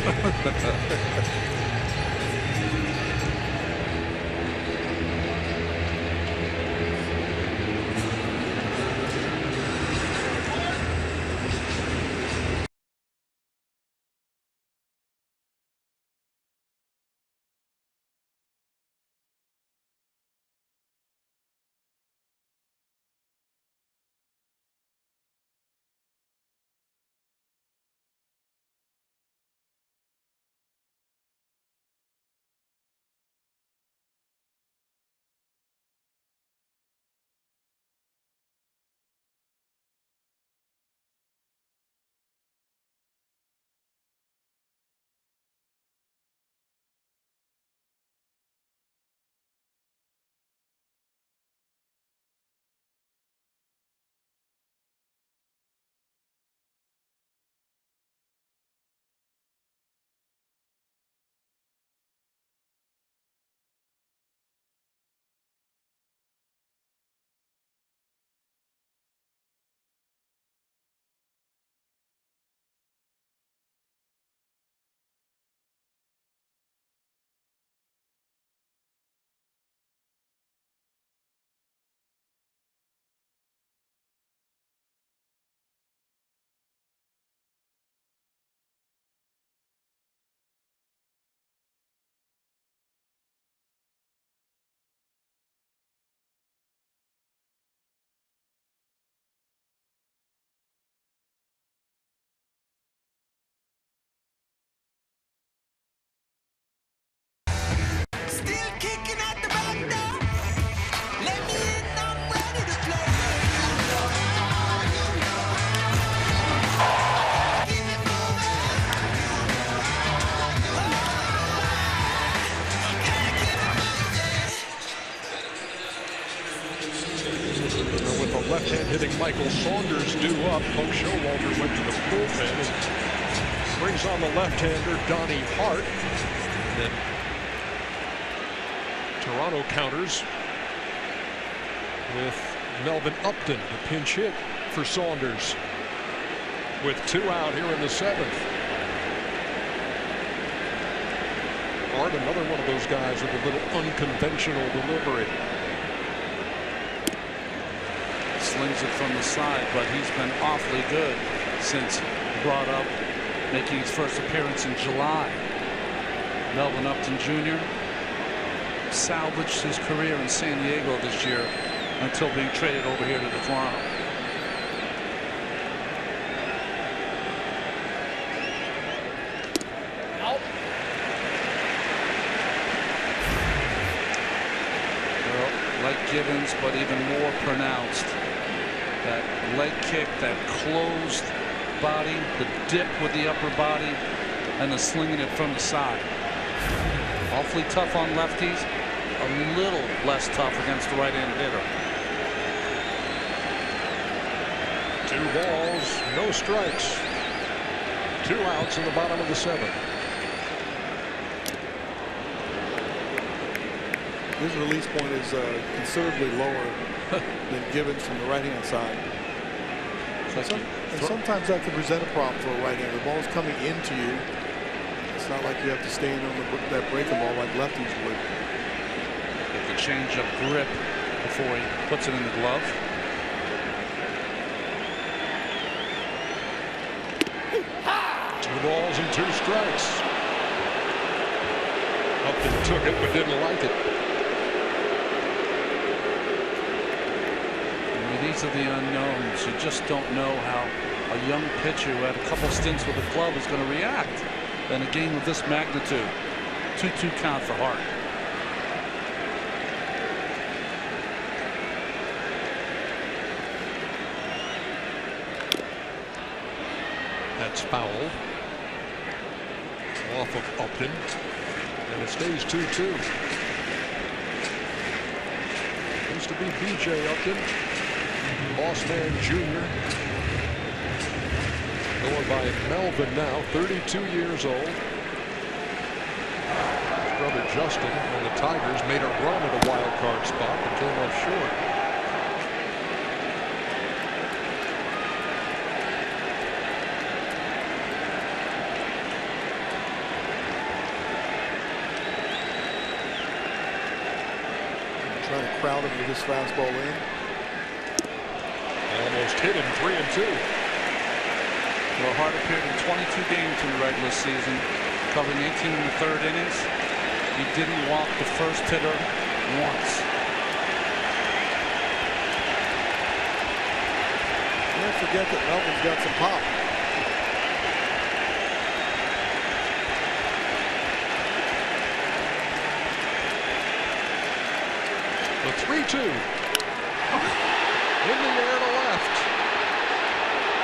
Left-hand hitting Michael Saunders due up. Buck Showalter went to the bullpen and brings on the left-hander Donnie Hart. And then Toronto counters with Melvin Upton, a pinch hit for Saunders with 2 out here in the 7th. Hart, another one of those guys with a little unconventional delivery. slings it from the side, but he's been awfully good since brought up, making his first appearance in July. Melvin Upton Jr. salvaged his career in San Diego this year until being traded over here to the Toronto. Like Gibbons, but even more pronounced. That leg kick, that closed body, the dip with the upper body, and the slinging it from the side. Awfully tough on lefties, a little less tough against the right-hand hitter. 2 balls, no strikes. 2 outs in the bottom of the 7th. His release point is considerably lower than Gibbons from the right-hand side. And sometimes that can present a problem for a right-hander. The ball's coming into you. It's not like you have to stay in on that breaking ball like lefties would. Get the change-up grip before he puts it in the glove. Two balls and 2 strikes. Upton took it but didn't like it. These are the unknowns. You just don't know how a young pitcher who had a couple stints with a glove is going to react in a game of this magnitude. 2-2 count for Hart. That's foul off of Upton, and it stays 2-2. Used to be B.J. Upton. Bossman Jr. going by Melvin now, 32 years old. His brother Justin and the Tigers made a run at a wild card spot but came up short. Trying to crowd him with this fastball in. Almost hit him 3-2. Well, Hart appeared in 22 games in the regular season, covering 18 in the 3rd innings. He didn't walk the first hitter once. Don't forget that Melvin's got some pop. The 3-2. In the air to left.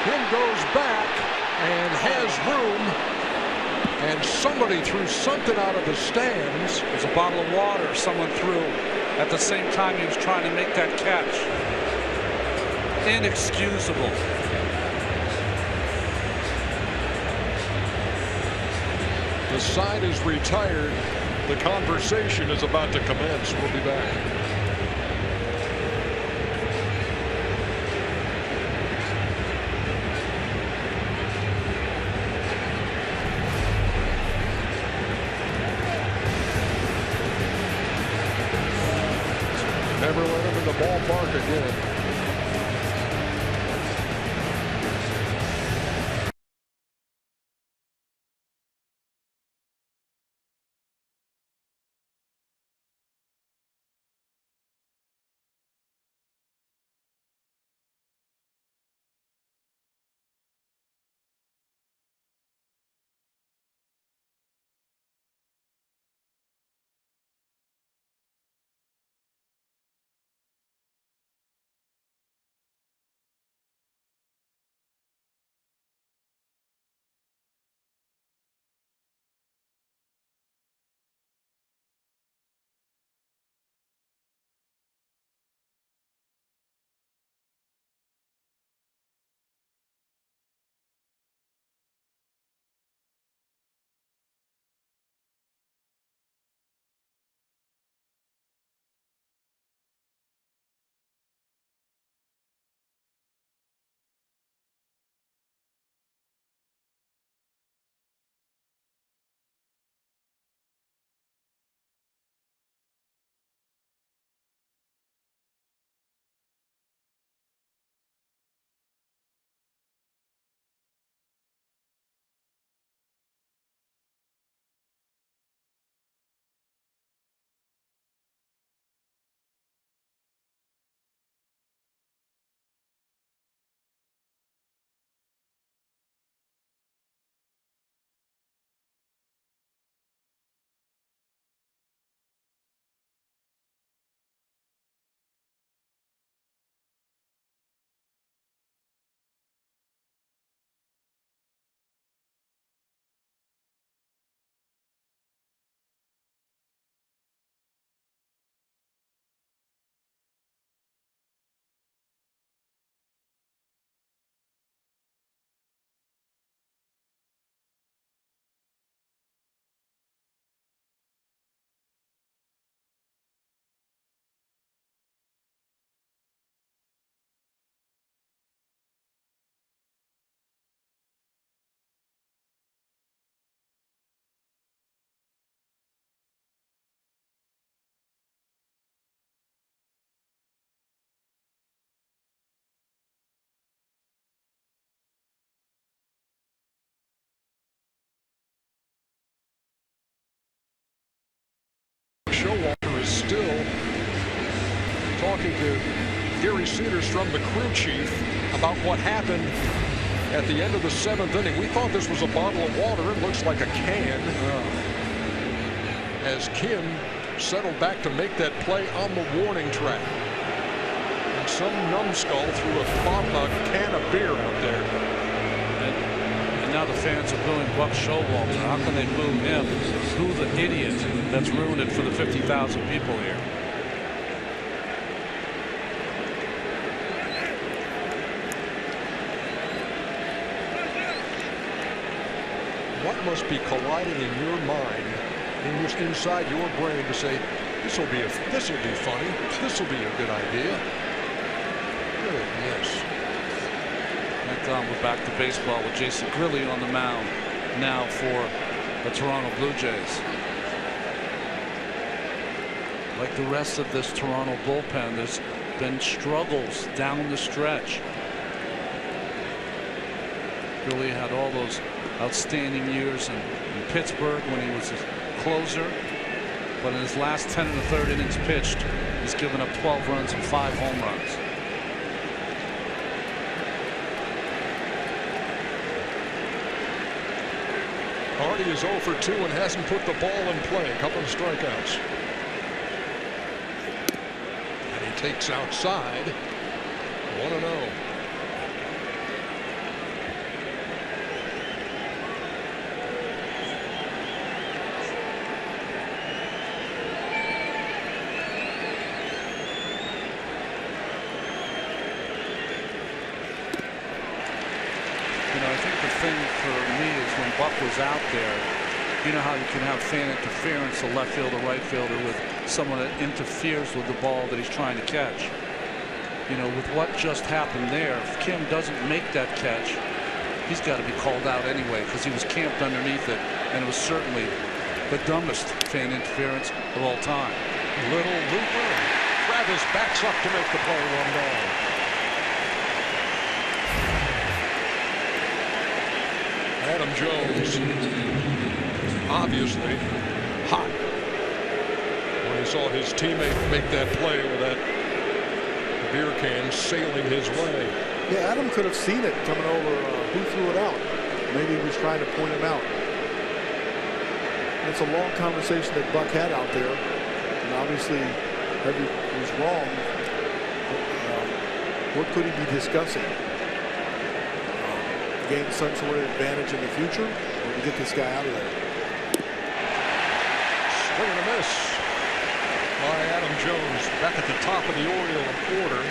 Him goes back and has room. And somebody threw something out of the stands. There's a bottle of water someone threw at the same time he was trying to make that catch. Inexcusable. The side is retired. The conversation is about to commence. We'll be back. Never let him in the ballpark again. Showalter is still talking to Gary Cedars from the crew chief about what happened at the end of the 7th inning. We thought this was a bottle of water. It looks like a can. As Kim settled back to make that play on the warning track. And some numbskull threw a can of beer out there. And now the fans are booing Buck Showalter. How can they boo him? Who the idiot that's ruined it for the 50,000 people here? What must be colliding in your mind, inside your brain, to say this will be funny, this will be a good idea? Goodness. And we're back to baseball with Jason Grilli on the mound now for the Toronto Blue Jays. Like the rest of this Toronto bullpen, there's been struggles down the stretch. Grilli had all those outstanding years in Pittsburgh when he was a closer, but in his last 10 1/3 innings pitched, he's given up 12 runs and 5 home runs. Hardy is 0 for 2 and hasn't put the ball in play. A couple of strikeouts. And he takes outside. 1-0. Buck was out there, you know how you can have fan interference, a left fielder, right fielder, with someone that interferes with the ball that he's trying to catch. You know, with what just happened there, if Kim doesn't make that catch, he's got to be called out anyway, because he was camped underneath it, and it was certainly the dumbest fan interference of all time. Little looper. Travis backs up to make the play. 1 down. Adam Jones, obviously hot when he saw his teammate make that play with that beer can sailing his way. Yeah, Adam could have seen it coming over. Who threw it out? Maybe he was trying to point him out. And it's a long conversation that Buck had out there, and obviously he was wrong. What could he be discussing? Gain some sort of advantage in the future, or to get this guy out of there. Swing and a miss by Adam Jones. Back at the top of the Oriole order.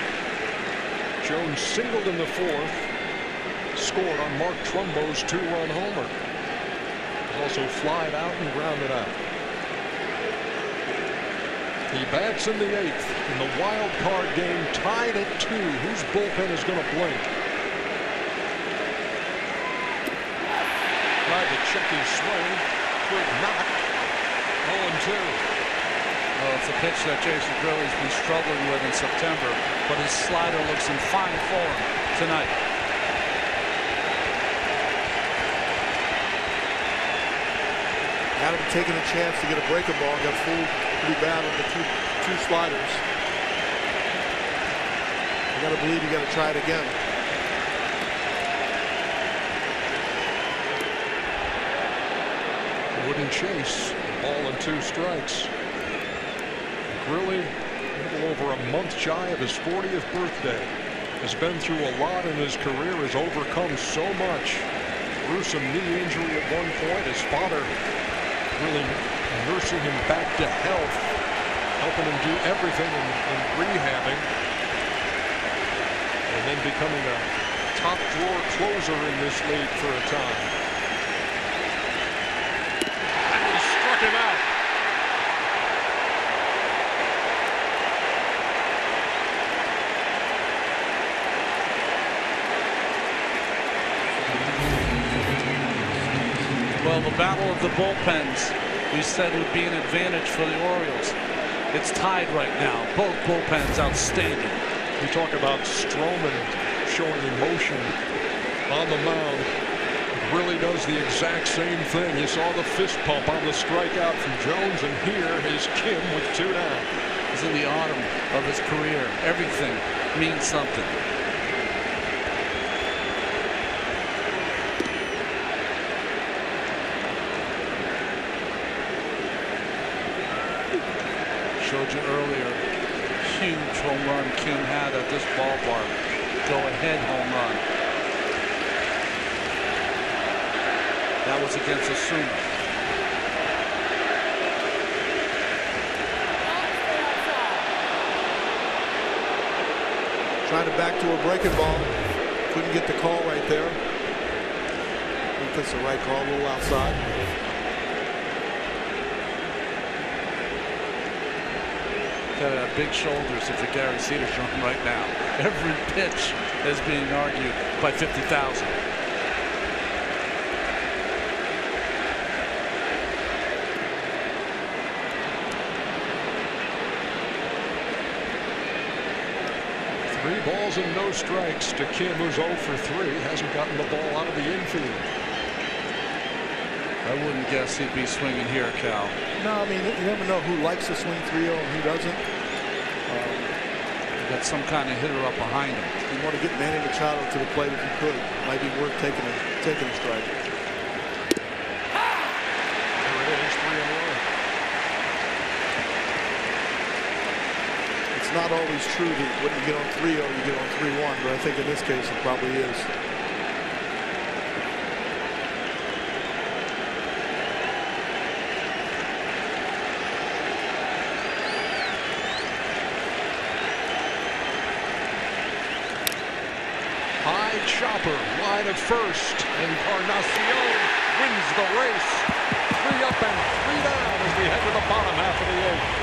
Jones singled in the 4th. Scored on Mark Trumbo's 2-run homer. He's also flied out and grounded out. He bats in the 8th in the wild card game, tied at 2. Whose bullpen is going to blink? Tried to check his swing, could not. 0-2. Well, it's a pitch that Jason Grilli's been struggling with in September, but his slider looks in fine form tonight. Adam taking a chance to get a breaking ball, got fooled pretty bad on the two sliders. You got to believe you got to try it again. Wouldn't chase. Ball and 2 strikes. Grilli, a little over a month shy of his 40th birthday, has been through a lot in his career, has overcome so much. Gruesome knee injury at one point. His father really nursing him back to health, helping him do everything in rehabbing, and then becoming a top drawer closer in this league for a time. And he struck him out. Well, the battle of the bullpens we said would be an advantage for the Orioles. It's tied right now. Both bullpens outstanding. We talk about Stroman showing emotion on the mound. really does the exact same thing. You saw the fist pump on the strikeout from Jones, and here is Kim with 2 down. He's in the autumn of his career. Everything means something. Showed you earlier, huge home run Kim had at this ballpark. Go-ahead home run. That was against Asuna. Trying to back to a breaking ball. Couldn't get the call right there. I think that's the right call, a little outside. Got to have big shoulders if you're Gary Cederstrom right now. Every pitch is being argued by 50,000. Three balls and no strikes to Kim, who's 0 for 3. Hasn't gotten the ball out of the infield. I wouldn't guess he'd be swinging here, Cal. No, I mean, you never know who likes to swing 3-0 and who doesn't. Got some kind of hitter up behind him. You want to get Manny Machado to the plate if you could. Might be worth taking a strike. There it is, 3-1. It's not always true that when you get on 3-0, you get on 3-1, but I think in this case it probably is. High chopper, line at first. Encarnacion wins the race. 3 up and 3 down as we head to the bottom half of the 8th.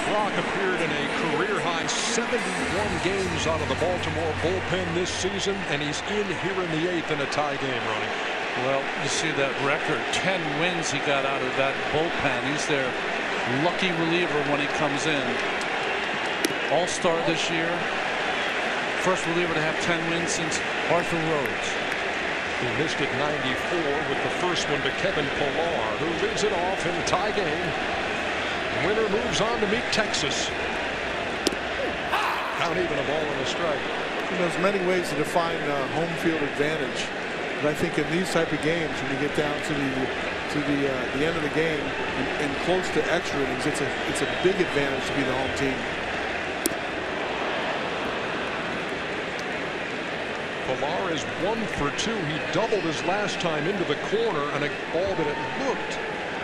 Brock appeared in a career-high 71 games out of the Baltimore bullpen this season, and he's in here in the 8th in a tie game, Ronnie. Well, you see that record, 10 wins he got out of that bullpen. He's their lucky reliever when he comes in. All-star this year. First reliever to have 10 wins since Arthur Rhodes. He missed it 94 with the first one to Kevin Pillar, who leads it off in a tie game. The winner moves on to meet Texas. Count even, a ball and a strike. You know, there's many ways to define home field advantage. But I think in these type of games, when you get down to the end of the game and close to extra innings, it's a big advantage to be the home team. Pillar is 1 for 2. He doubled his last time into the corner, and a ball that it looked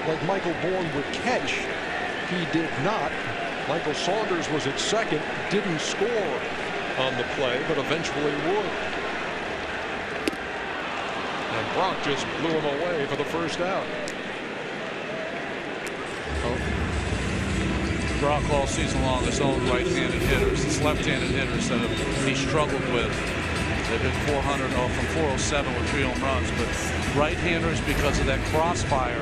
like Michael Bourne would catch. He did not. Michael Saunders was at second, didn't score on the play, but eventually would. And Brock just blew him away for the first out. Brock all season long has owned right-handed hitters. It's left-handed hitters that he struggled with. They've hit 400 from 407 with 3 home runs, but right-handers, because of that crossfire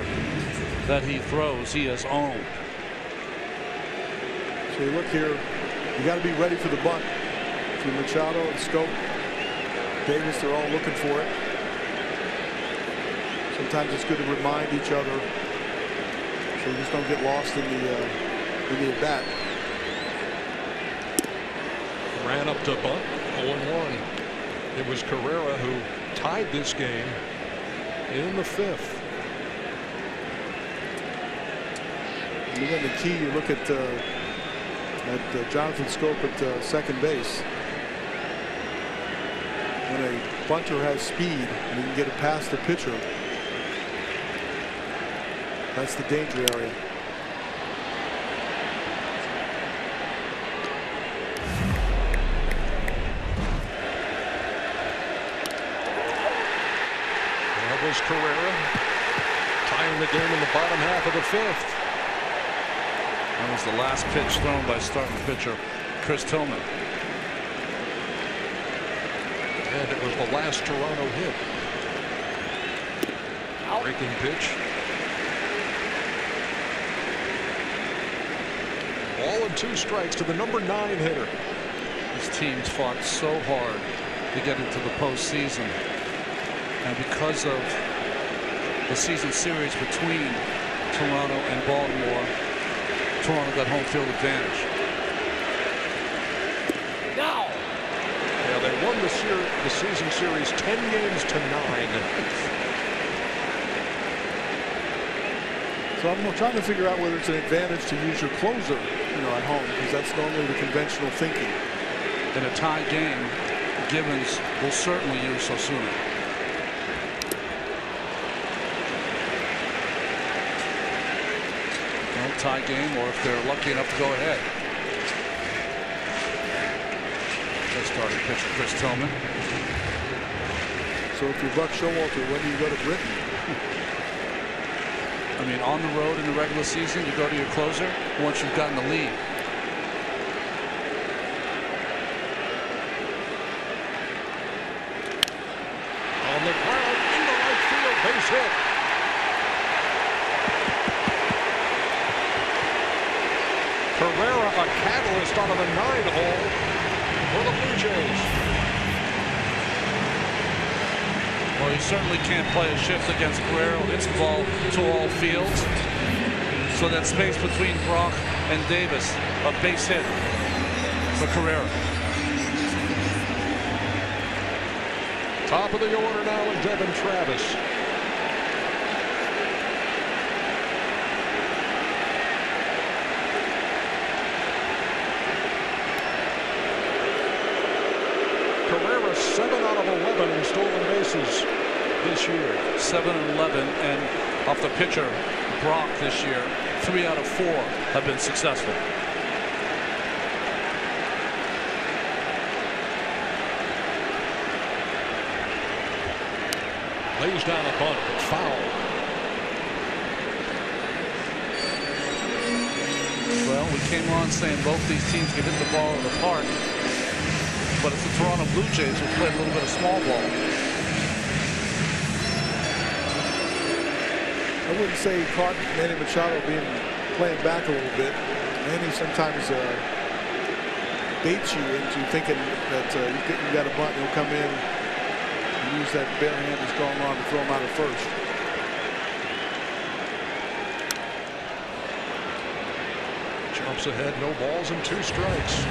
that he throws, he has owned. So you look here, you got to be ready for the bunt. See Machado and Scope, Davis, they're all looking for it. Sometimes it's good to remind each other so you just don't get lost in the at-bat. Ran up to bunt, 0-1. It was Carrera who tied this game in the 5th. And then the key, you look at Jonathan Scope at second base. When a bunter has speed and he can get it past the pitcher, that's the danger area. That was Carrera tying the game in the bottom half of the 5th. That was the last pitch thrown by starting pitcher Chris Tillman. And it was the last Toronto hit. Breaking pitch. Ball and 2 strikes to the number 9 hitter. These teams fought so hard to get into the postseason. And because of the season series between Toronto and Baltimore, Toronto got home field advantage. Now. Yeah, they won the season series 10 games to 9. So I'm trying to figure out whether it's an advantage to use your closer, at home, because that's normally the conventional thinking. In a tie game, Gibbons will certainly use Osuna. Tie game, or if they're lucky enough to go ahead. Just starting pitcher Chris Tillman. So if you're Buck Showalter, when do you go to Britain? I mean, on the road in the regular season, you go to your closer once you've gotten the lead. On the ground, into right field, base hit. Carrera, a catalyst out of the 9-hole for the Blue Jays. Well, you certainly can't play a shift against Carrera. Hits the ball to all fields. So that space between Brock and Davis, a base hit for Carrera. Top of the order now with Devin Travis. Carrera 7 out of 11 in stolen bases this year. 7 and 11, and off the pitcher Brock this year, 3 out of 4 have been successful. Lays down a bunt, foul. Well, we came on saying both these teams can hit the ball in the park. But it's the Toronto Blue Jays who play a little bit of small ball. I wouldn't say he caught Manny Machado playing back a little bit. Manny sometimes baits you into thinking that you got a bunt and he'll come in and use that bare-handed strong arm to throw him out at first. Jumps ahead, no balls and 2 strikes.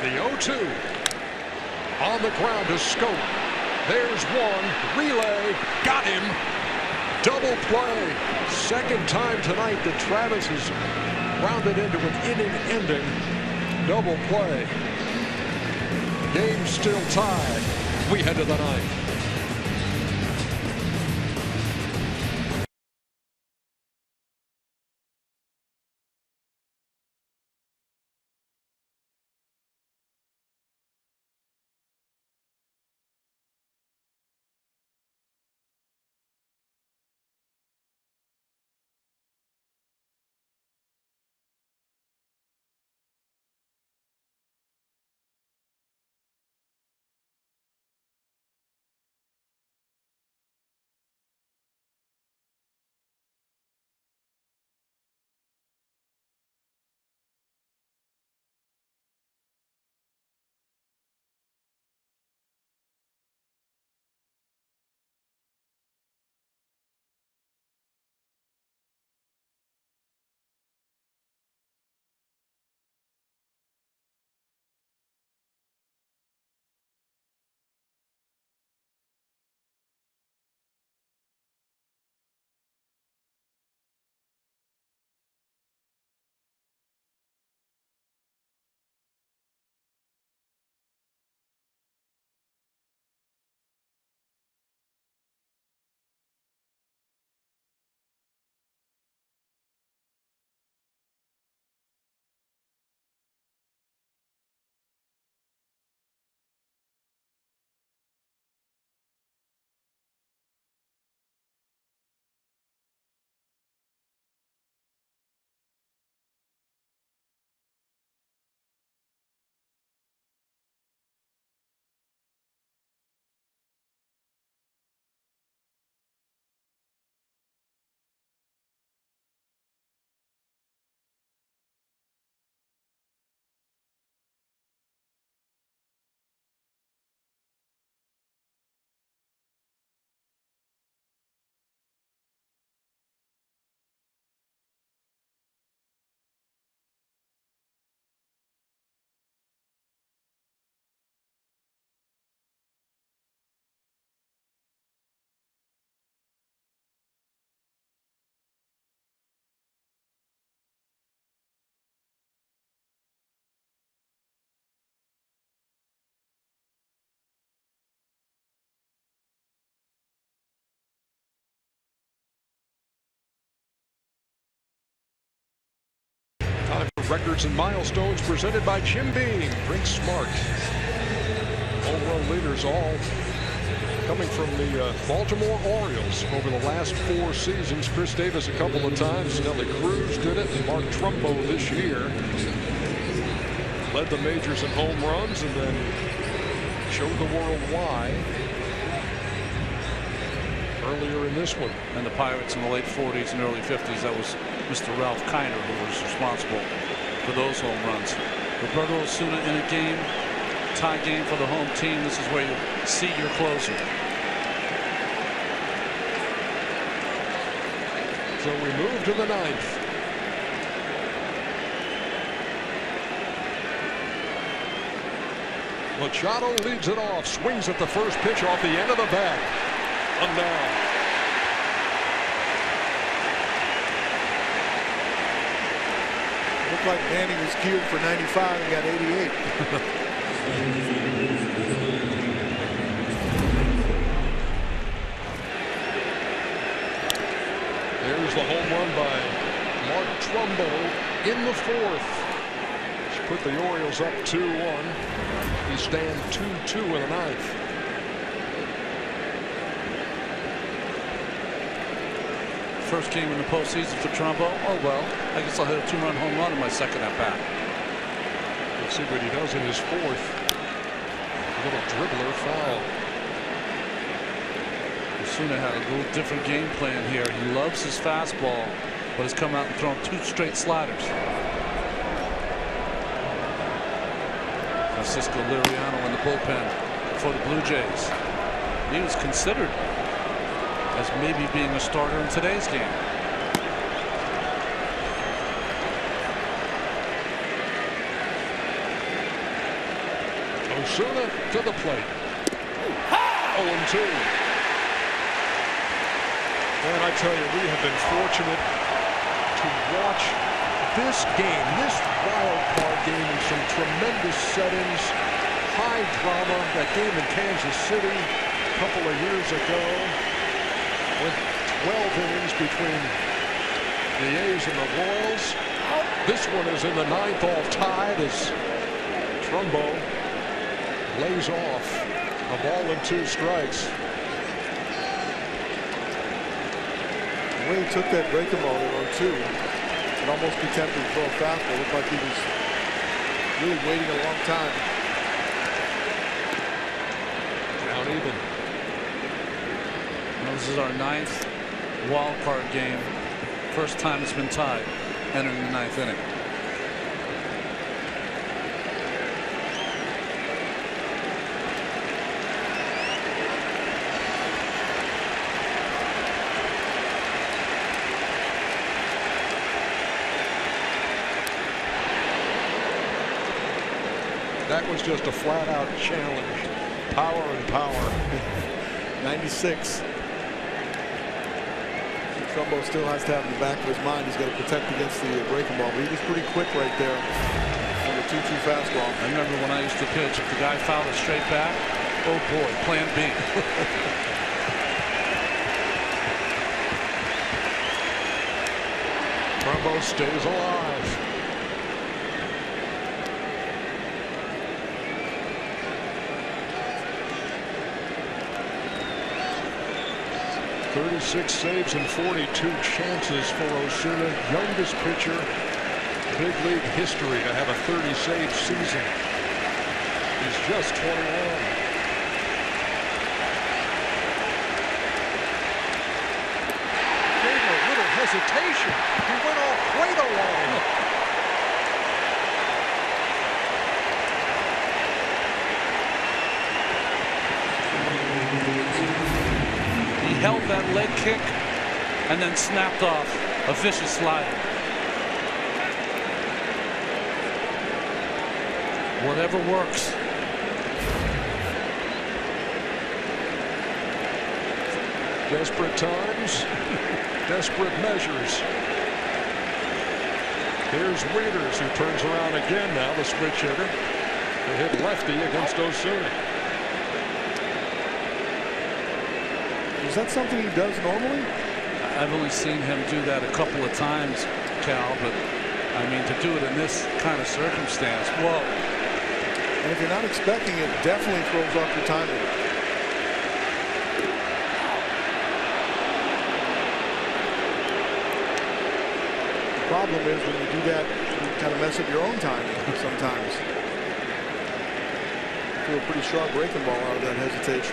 The 0-2 on the ground to Scope. There's one. Relay. Got him. Double play. Second time tonight that Travis has rounded into an inning-ending double play. Game still tied. We head to the 9th. Time for records and milestones presented by Jim Beam. Drink smart. Home run leaders all coming from the Baltimore Orioles over the last 4 seasons. Chris Davis a couple of times. Nelly Cruz did it. And Mark Trumbo this year led the majors in home runs and then showed the world why earlier in this one. And the Pirates in the late 40s and early 50s, that was Mr. Ralph Kiner who was responsible for those home runs. Roberto Osuna in a game, tie game for the home team. This is where you see your closer. So we move to the 9th. Machado leads it off, swings at the first pitch off the end of the bat. One down. Looked like Manny was geared for 95 and got 88. There's the home run by Mark Trumbo in the 4th. put the Orioles up 2-1. He stand 2-2 in the ninth. First game in the postseason for Trumbo. Oh well, I guess I'll hit a 2-run home run in my second at bat. Let's see what he does in his fourth. A little dribbler foul. Osuna had a little different game plan here. He loves his fastball, but has come out and thrown 2 straight sliders. Francisco Liriano in the bullpen for the Blue Jays. He was considered as maybe being a starter in today's game. Osuna to the plate. 0-2. And I tell you, we have been fortunate to watch this game, this wild card game, in some tremendous settings, high drama. That game in Kansas City a couple of years ago, with 12 innings between the A's and the Royals. This one is in the ninth, all tied as Trumbo lays off a ball and 2 strikes. The way he took that breaking ball in 0-2, and almost be tempted to throw a fastball. Looked like he was really waiting a long time. Down even. This is our 9th wild card game. First time it's been tied entering the 9th inning. That was just a flat-out challenge. Power and power. 96. Trumbo still has to have in the back of his mind he's got to protect against the breaking ball. But he was pretty quick right there on the 2-2 fastball. I remember when I used to pitch, if the guy fouled a straight back, oh boy, plan B. Trumbo stays alive. 36 saves and 42 chances for Osuna, youngest pitcher big league history to have a 30-save season. He's just 21. Gave him a little hesitation. He went off Cueto line. Held that leg kick and then snapped off a vicious slider. Whatever works. Desperate times, desperate measures. Here's Wieters, who turns around again now, the switch hitter. They hit lefty against Osuna. Is that something he does normally? I've only seen him do that a couple of times, Cal, but I mean, to do it in this kind of circumstance, whoa. And if you're not expecting it, definitely throws off your timing. The problem is when you do that, you kind of mess up your own timing sometimes. Threw a pretty sharp breaking ball out of that hesitation.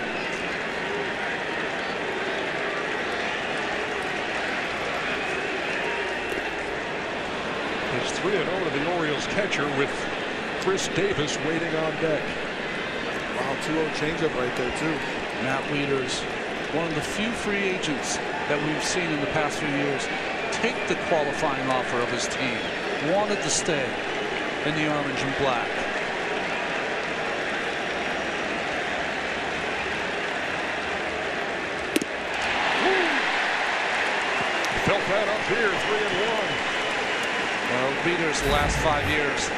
It's 3-0 to the Orioles catcher with Chris Davis waiting on deck. Wow, 2-0 changeup right there too. Matt Wieters, one of the few free agents that we've seen in the past few years take the qualifying offer of his team. Wanted to stay in the orange and black. Felt that up here, 3-1. Well, Wieters the last 5 years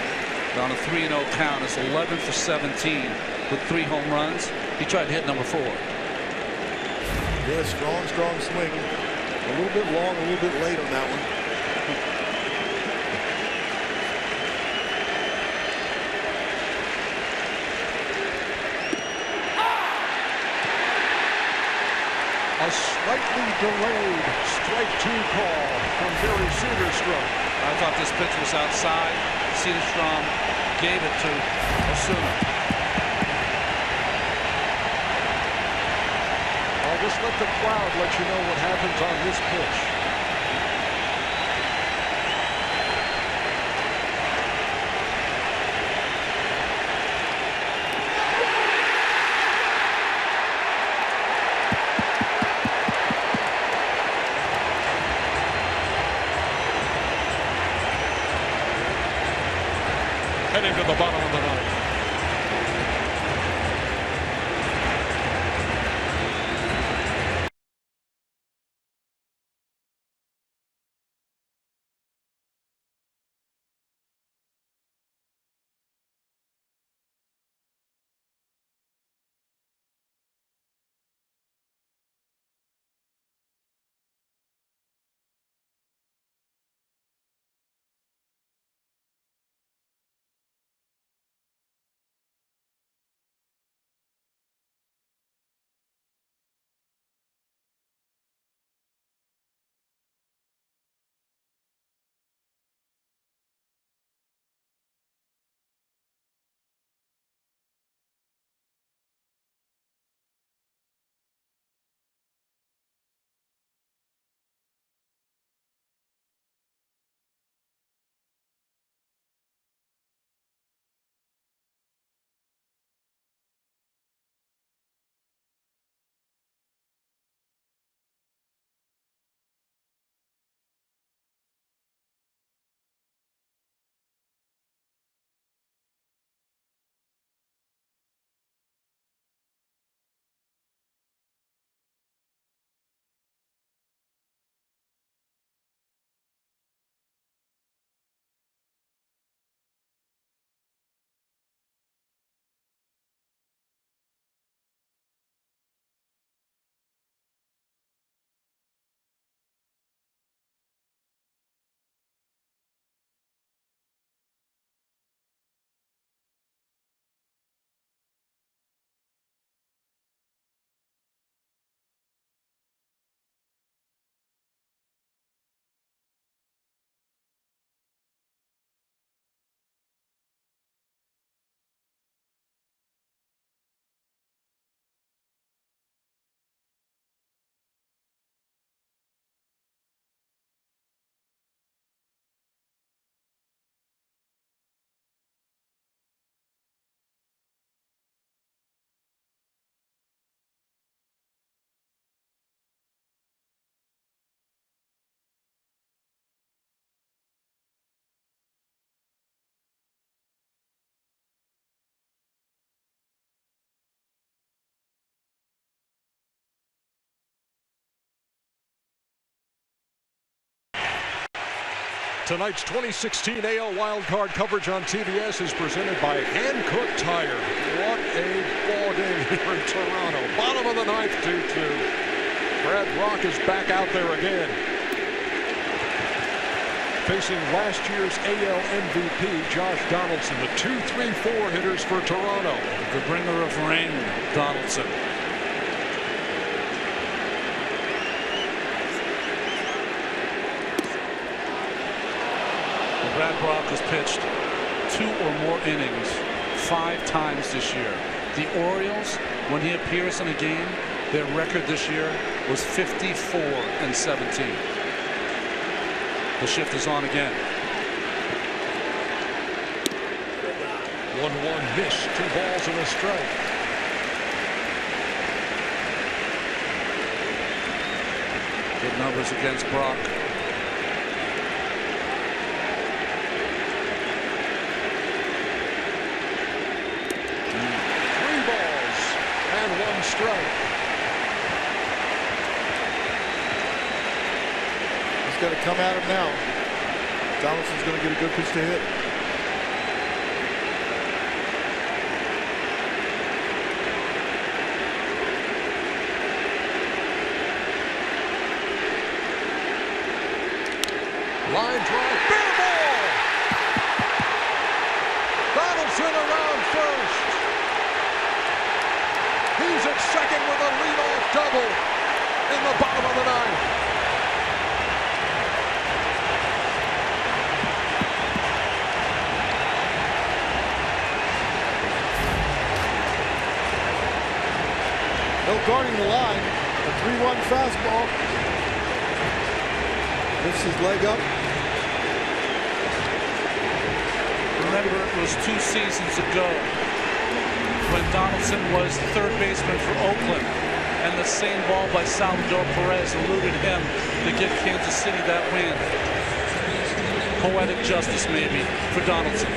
on a 3-0 count is 11 for 17 with 3 home runs. He tried to hit number 4. Yeah, strong swing. A little bit long, a little bit late on that one. slightly delayed strike 2 call from Barry Cedarstrom. I thought this pitch was outside. Cedarstrom gave it to Osuna. I'll just let the crowd let you know what happens on this pitch. Heading to the bottom of the ninth. Tonight's 2016 AL wildcard coverage on TBS is presented by Hankook Tire. What a ball game here in Toronto. Bottom of the ninth, 2-2. Brad Rock is back out there again. Facing last year's AL MVP, Josh Donaldson, the 2-3-4 hitters for Toronto. The bringer of rain, Donaldson. Brad Rock has pitched 2 or more innings 5 times this year. The Orioles, when he appears in a game, their record this year was 54-17. The shift is on again. 1-1 miss, 2 balls and a strike. Good numbers against Brock. Strike. He's got to come at him now. Donaldson's going to get a good pitch to hit. Line drive, fair ball. Donaldson around first. He's at second with a leadoff double in the bottom. bottom of the ninth. No guarding the line. A 3-1 fastball. Lifts his leg up. Remember, it was 2 seasons ago when Donaldson was third baseman for Oakland, and the same ball by Salvador Perez eluded him to give Kansas City that win. Poetic justice, maybe, for Donaldson.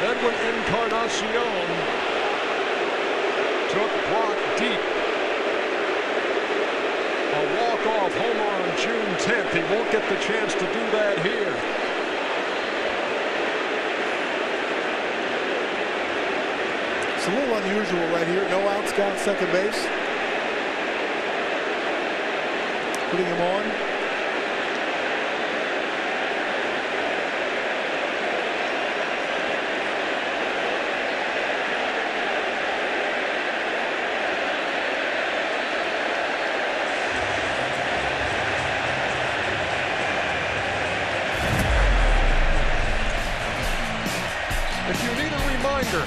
Edwin Encarnacion took Brock deep. A walk-off homer on June 10th. He won't get the chance to do that here. It's a little unusual right here. No outs, got second base. Putting him on. If you need a reminder,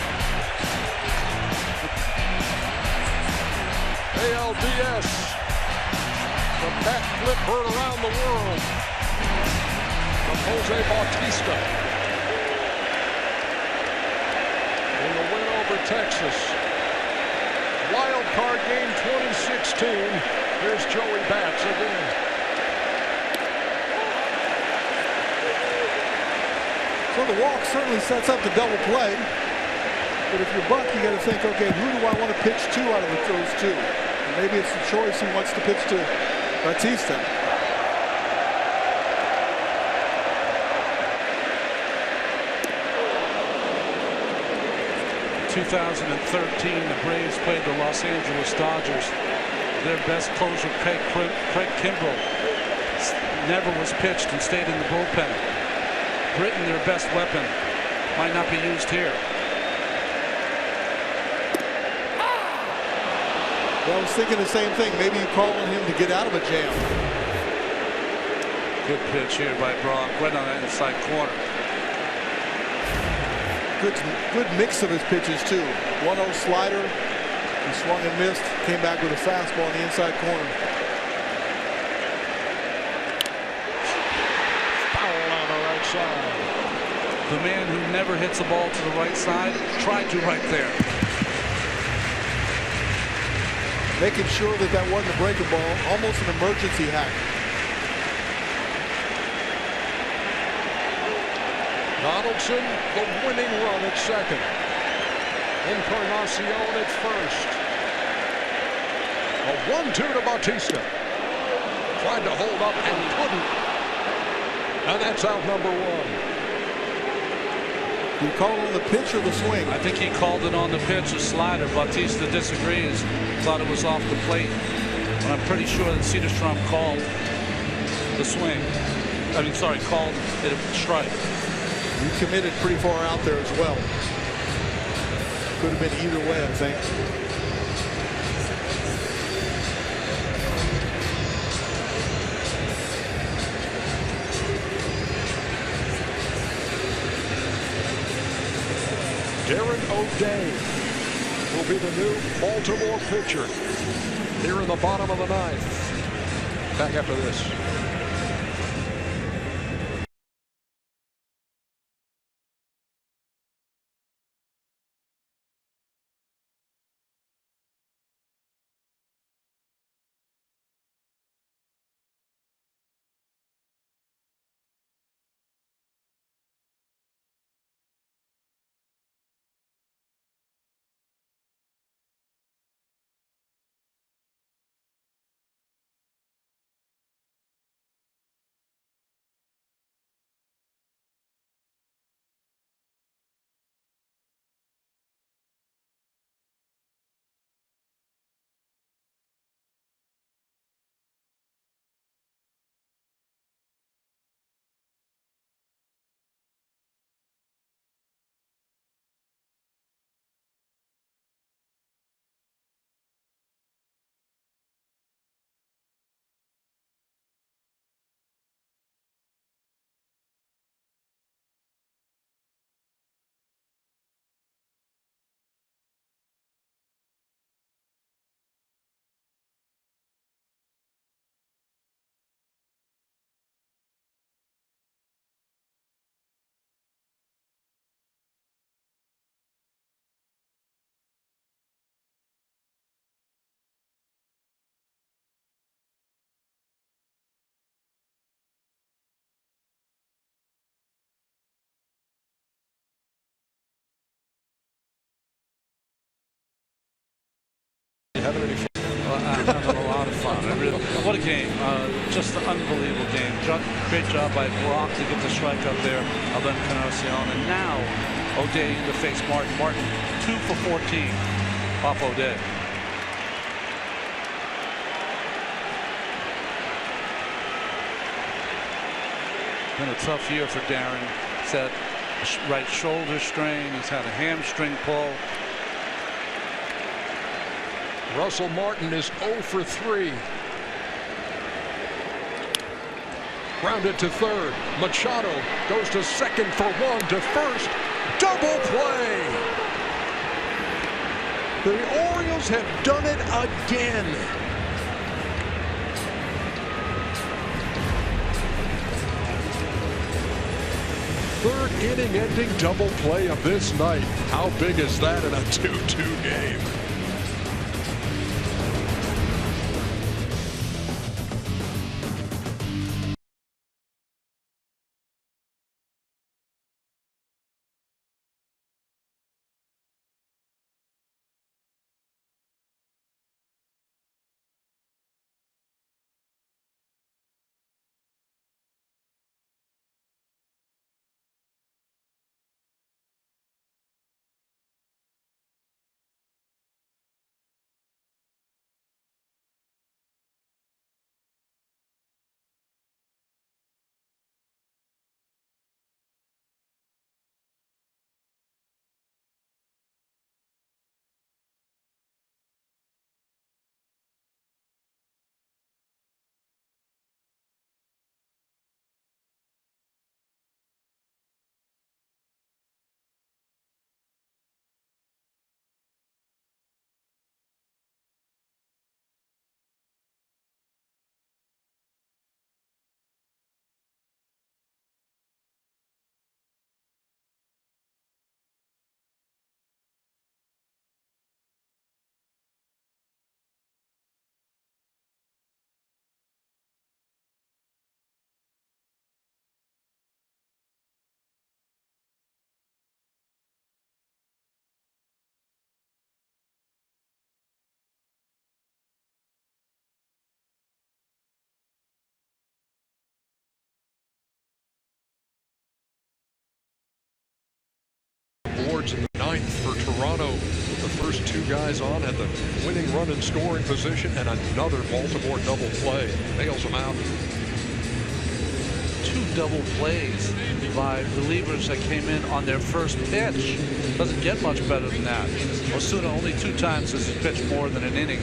ALDS, the bat flip heard around the world from Jose Bautista in the win over Texas. Wild card game 2016. Here's Joey Bats again. So the walk certainly sets up the double play. But if you're Buck, you got to think, okay, who do I want to pitch to out of those two? And maybe it's the choice he wants to pitch to Bautista. In 2013, the Braves played the Los Angeles Dodgers. Their best closer, Craig Kimbrell, never was pitched and stayed in the bullpen. Britain, their best weapon, might not be used here. Well, I was thinking the same thing. Maybe you call on him to get out of a jam. Good pitch here by Brock, right on that inside corner. Good mix of his pitches too. 1-0 slider. He swung and missed. Came back with a fastball on the inside corner. The man who never hits a ball to the right side tried to right there. Making sure that that wasn't a breaking ball. Almost an emergency hack. Donaldson, the winning run at second. Encarnacion at first. A 1-2 to Bautista. Tried to hold up and couldn't. And that's out number one. You call it on the pitch or the swing? I think he called it on the pitch, a slider. Bautista disagrees. Thought it was off the plate. But I'm pretty sure that Cedarstrom called the swing. I mean, sorry, called it a strike. You committed pretty far out there as well. Could have been either way, I think. Darren O'Day will be the new Baltimore pitcher here in the bottom of the ninth. Back after this. having any fun? Well, I'm having a lot of fun. What a game. Just an unbelievable game. Great job by Brock to get the strike up there of Encarnacion. And now O'Day to face Martin. Martin 2 for 14 off O'Day. Been a tough year for Darren. He's had right shoulder strain. He's had a hamstring pull. Russell Martin is 0 for 3. Grounded to third. Machado goes to second for 1 to first. Double play. The Orioles have done it again. Third inning ending double play of this night. How big is that in a 2-2 game? Boards in the 9th for Toronto. The first 2 guys on had the winning run in scoring position, and another Baltimore double play nails them out. 2 double plays by relievers that came in on their first pitch. Doesn't get much better than that. Osuna only 2 times has he pitched more than an inning.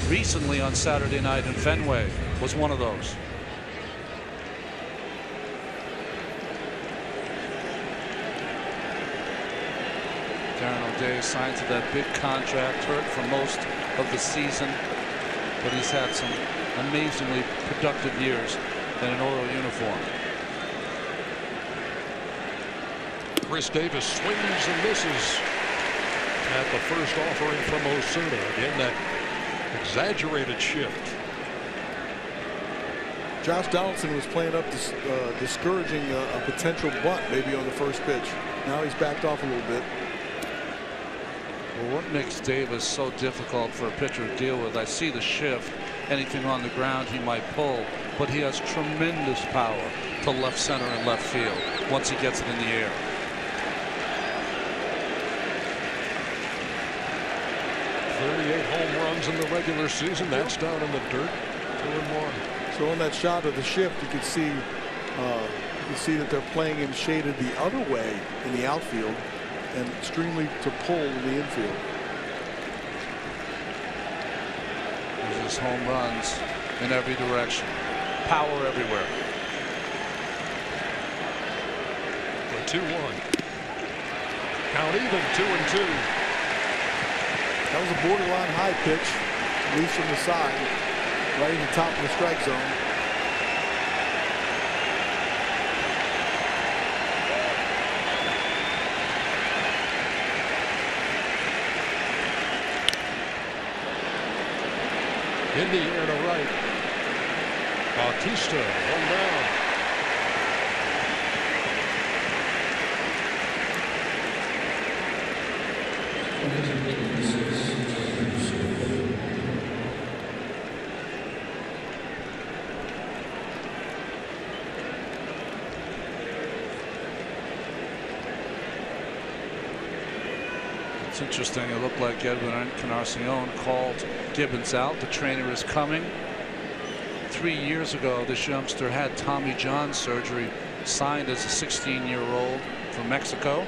Recently on Saturday night in Fenway was one of those. Darren O'Day signed to that big contract, hurt for most of the season, but he's had some amazingly productive years in an Oriole uniform. Chris Davis swings and misses at the first offering from Osuna. Again, that exaggerated shift. Josh Donaldson was playing up, discouraging a potential bunt maybe on the first pitch. Now he's backed off a little bit. Well, what makes Davis so difficult for a pitcher to deal with? I see the shift. Anything on the ground he might pull, but he has tremendous power to left center and left field once he gets it in the air. Home runs in the regular season. That's down in the dirt. 2-1. So on that shot of the shift, you can see that they're playing him shaded the other way in the outfield and extremely to pull in the infield. There's his home runs in every direction. Power everywhere. The 2-1. Count even, 2-2. That was a borderline high pitch, loose from the side, right in the top of the strike zone. In the air to right. Bautista, one down. It's interesting. It looked like Edwin Encarnacion called Gibbons out. The trainer is coming. 3 years ago, this youngster had Tommy John surgery, signed as a 16-year-old from Mexico.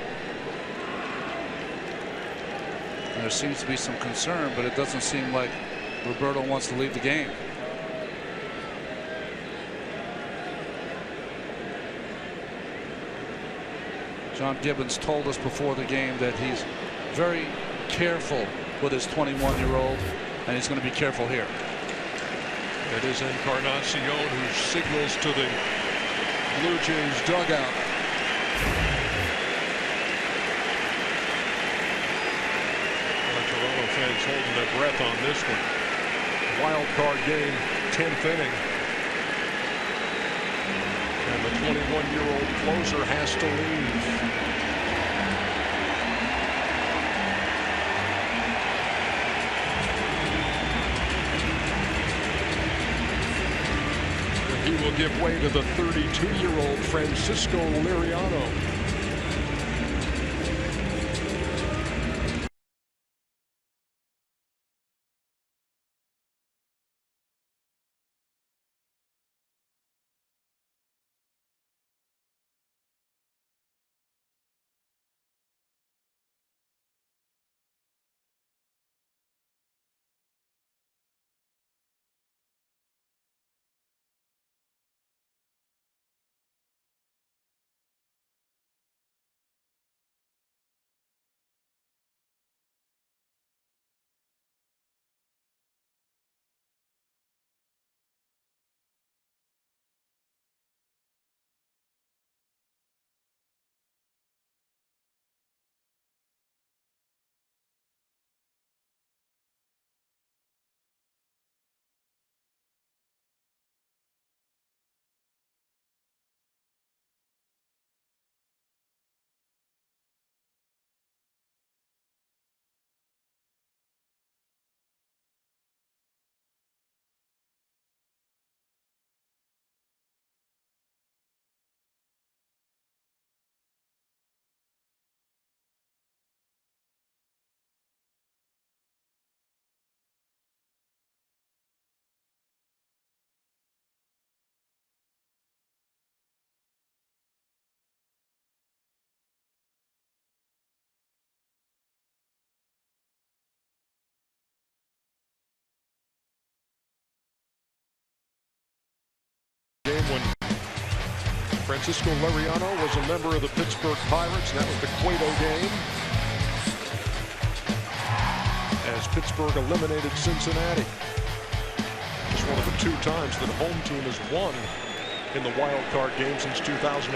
And there seems to be some concern, but it doesn't seem like Roberto wants to leave the game. John Gibbons told us before the game that he's very careful with his 21-year-old, and he's going to be careful here. It is Encarnacion who signals to the Blue Jays dugout. Toronto fans holding their breath on this one. Wild card game, 10th inning. And the 21-year-old closer has to leave. And he will give way to the 32-year-old Francisco Liriano. Game when Francisco Liriano was a member of the Pittsburgh Pirates. That was the Cueto game, as Pittsburgh eliminated Cincinnati. Just one of the 2 times that home team has won in the wild card game since 2012.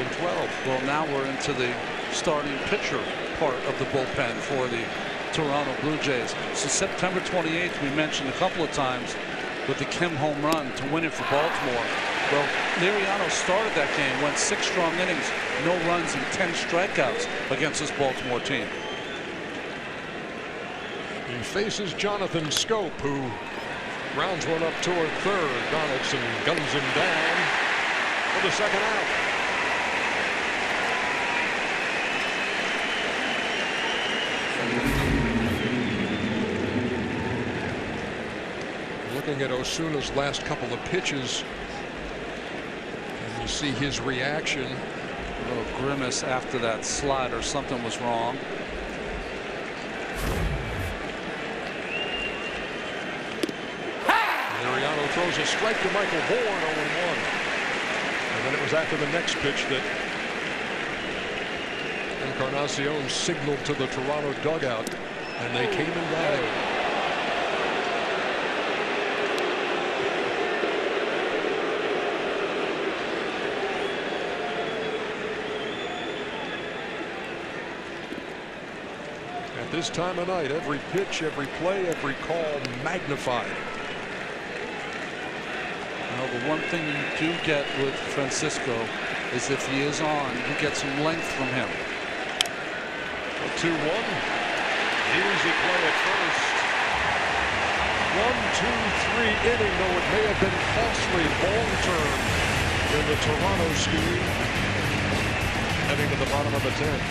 Well, now we're into the starting pitcher part of the bullpen for the Toronto Blue Jays. Since September 28th, we mentioned a couple of times with the Kim home run to win it for Baltimore. Well, Liriano started that game, went 6 strong innings, no runs and 10 strikeouts against this Baltimore team. He faces Jonathan Scope, who rounds one up toward third. Donaldson guns him down for the second out. Looking at Osuna's last couple of pitches, and you see his reaction. A little grimace after that slider. Something was wrong. Liriano throws a strike to Michael Bourne, 0-1. And then it was after the next pitch that Encarnacion signaled to the Toronto dugout, and they came and rallied. At this time of night, every pitch, every play, every call magnified. Well, the one thing you do get with Francisco is if he is on, you get some length from him. 2-1. Easy play at first. 1-2-3 inning, though it may have been costly long-term in the Toronto scheme. Heading to the bottom of the 10th.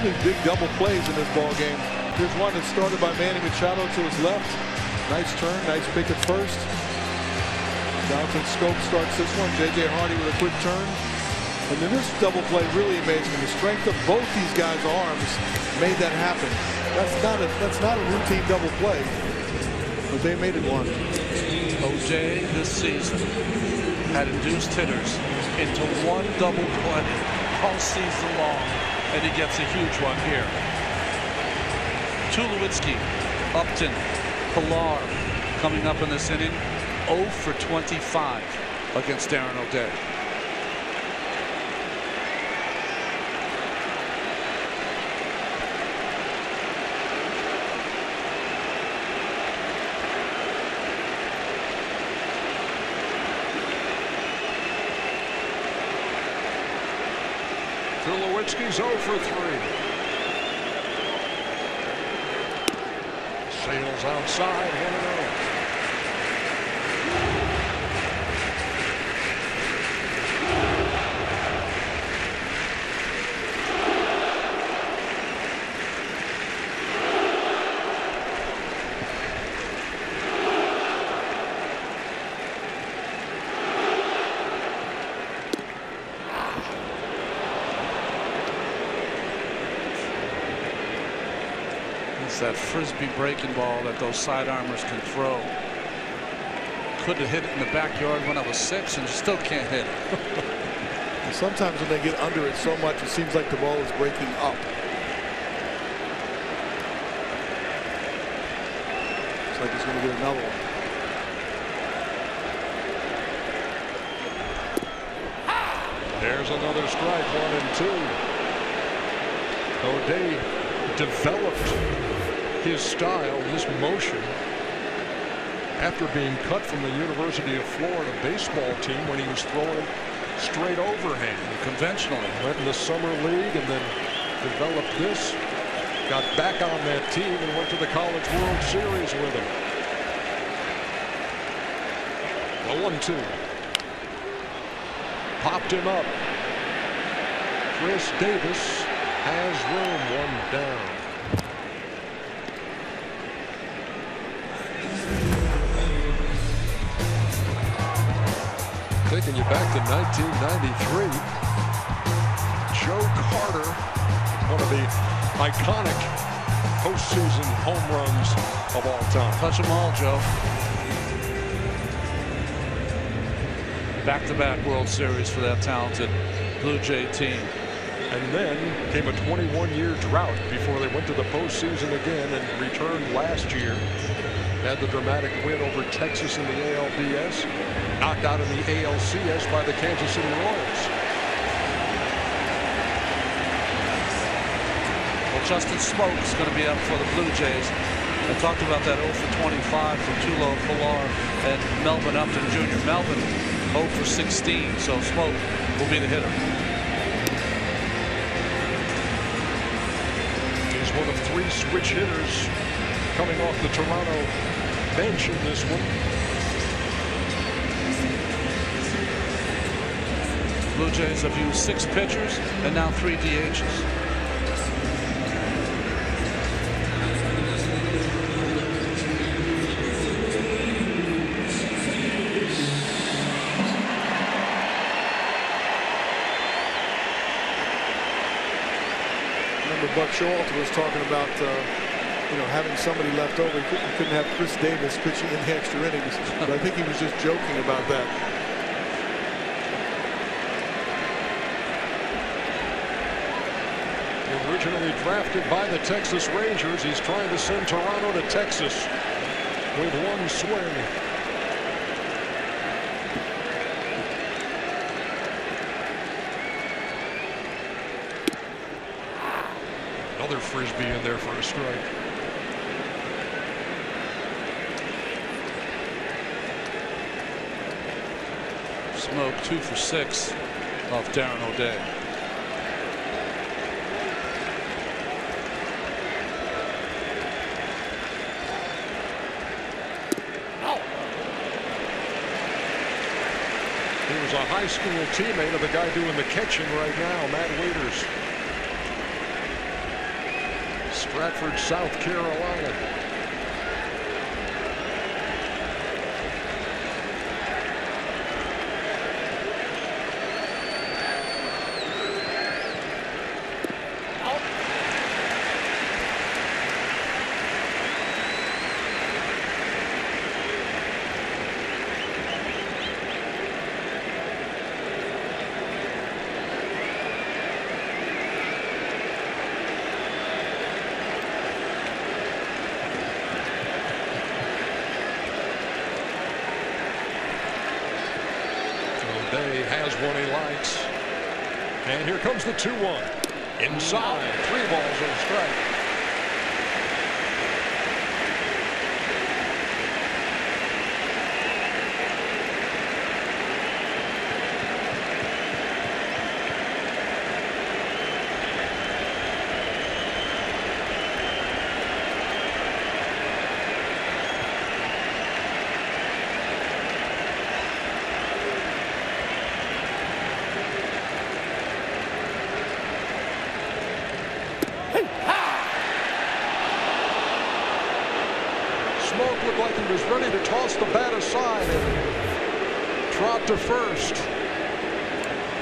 really big double plays in this ball game. Here's one that's started by Manny Machado to his left. Nice turn, nice pick at first. Jonathan Scope starts this one. J.J. Hardy with a quick turn. And then this double play really amazing. The strength of both these guys' arms made that happen. That's not a routine double play, but they made it one. OJ this season had induced hitters into one double play all season long, and he gets a huge one here. Tulowitzki, Upton, Pilar coming up in this inning, 0 for 25 against Darren O'Day. Tulowitzki's 0 for 3. Sails outside, 1-0. That frisbee breaking ball that those sidearmers can throw. Could have hit it in the backyard when I was 6 and still can't hit it. And sometimes when they get under it so much, it seems like the ball is breaking up. Looks like he's going to get another one. There's another strike, 1 and 2. O'Day developed his style, his motion, after being cut from the University of Florida baseball team when he was throwing straight overhand. Conventionally. Went in the summer league and then developed this. Got back on that team and went to the College World Series with him. 0-2. Popped him up. Chris Davis has room, 1 down. Taking you back to 1993. Joe Carter, one of the iconic postseason home runs of all time. Touch them all, Joe. Back-to-back World Series for that talented Blue Jay team. And then came a 21-year drought before they went to the postseason again and returned last year. Had the dramatic win over Texas in the ALDS, knocked out in the ALCS by the Kansas City Royals. Well, Justin Smoke's going to be up for the Blue Jays. I talked about that 0 for 25 from Tulo, Pilar, and Melvin Upton Jr. Melvin 0 for 16, so Smoke will be the hitter. He's one of 3 switch hitters coming off the Toronto bench in this one. Blue Jays have used 6 pitchers and now 3 DHs. Remember Buck Showalter was talking about having somebody left over. He couldn't have Chris Davis pitching in the extra innings. But I think he was just joking about that. Originally drafted by the Texas Rangers, he's trying to send Toronto to Texas with 1 swing. Another frisbee in there for a strike. Smoke 2 for 6 off Darren O'Day. He was a high school teammate of the guy doing the catching right now, Matt Waiters. Stratford, South Carolina. Has one he likes. And here comes the 2-1. Inside. 3 balls and a strike. Looked like he was ready to toss the bat aside and trot to first.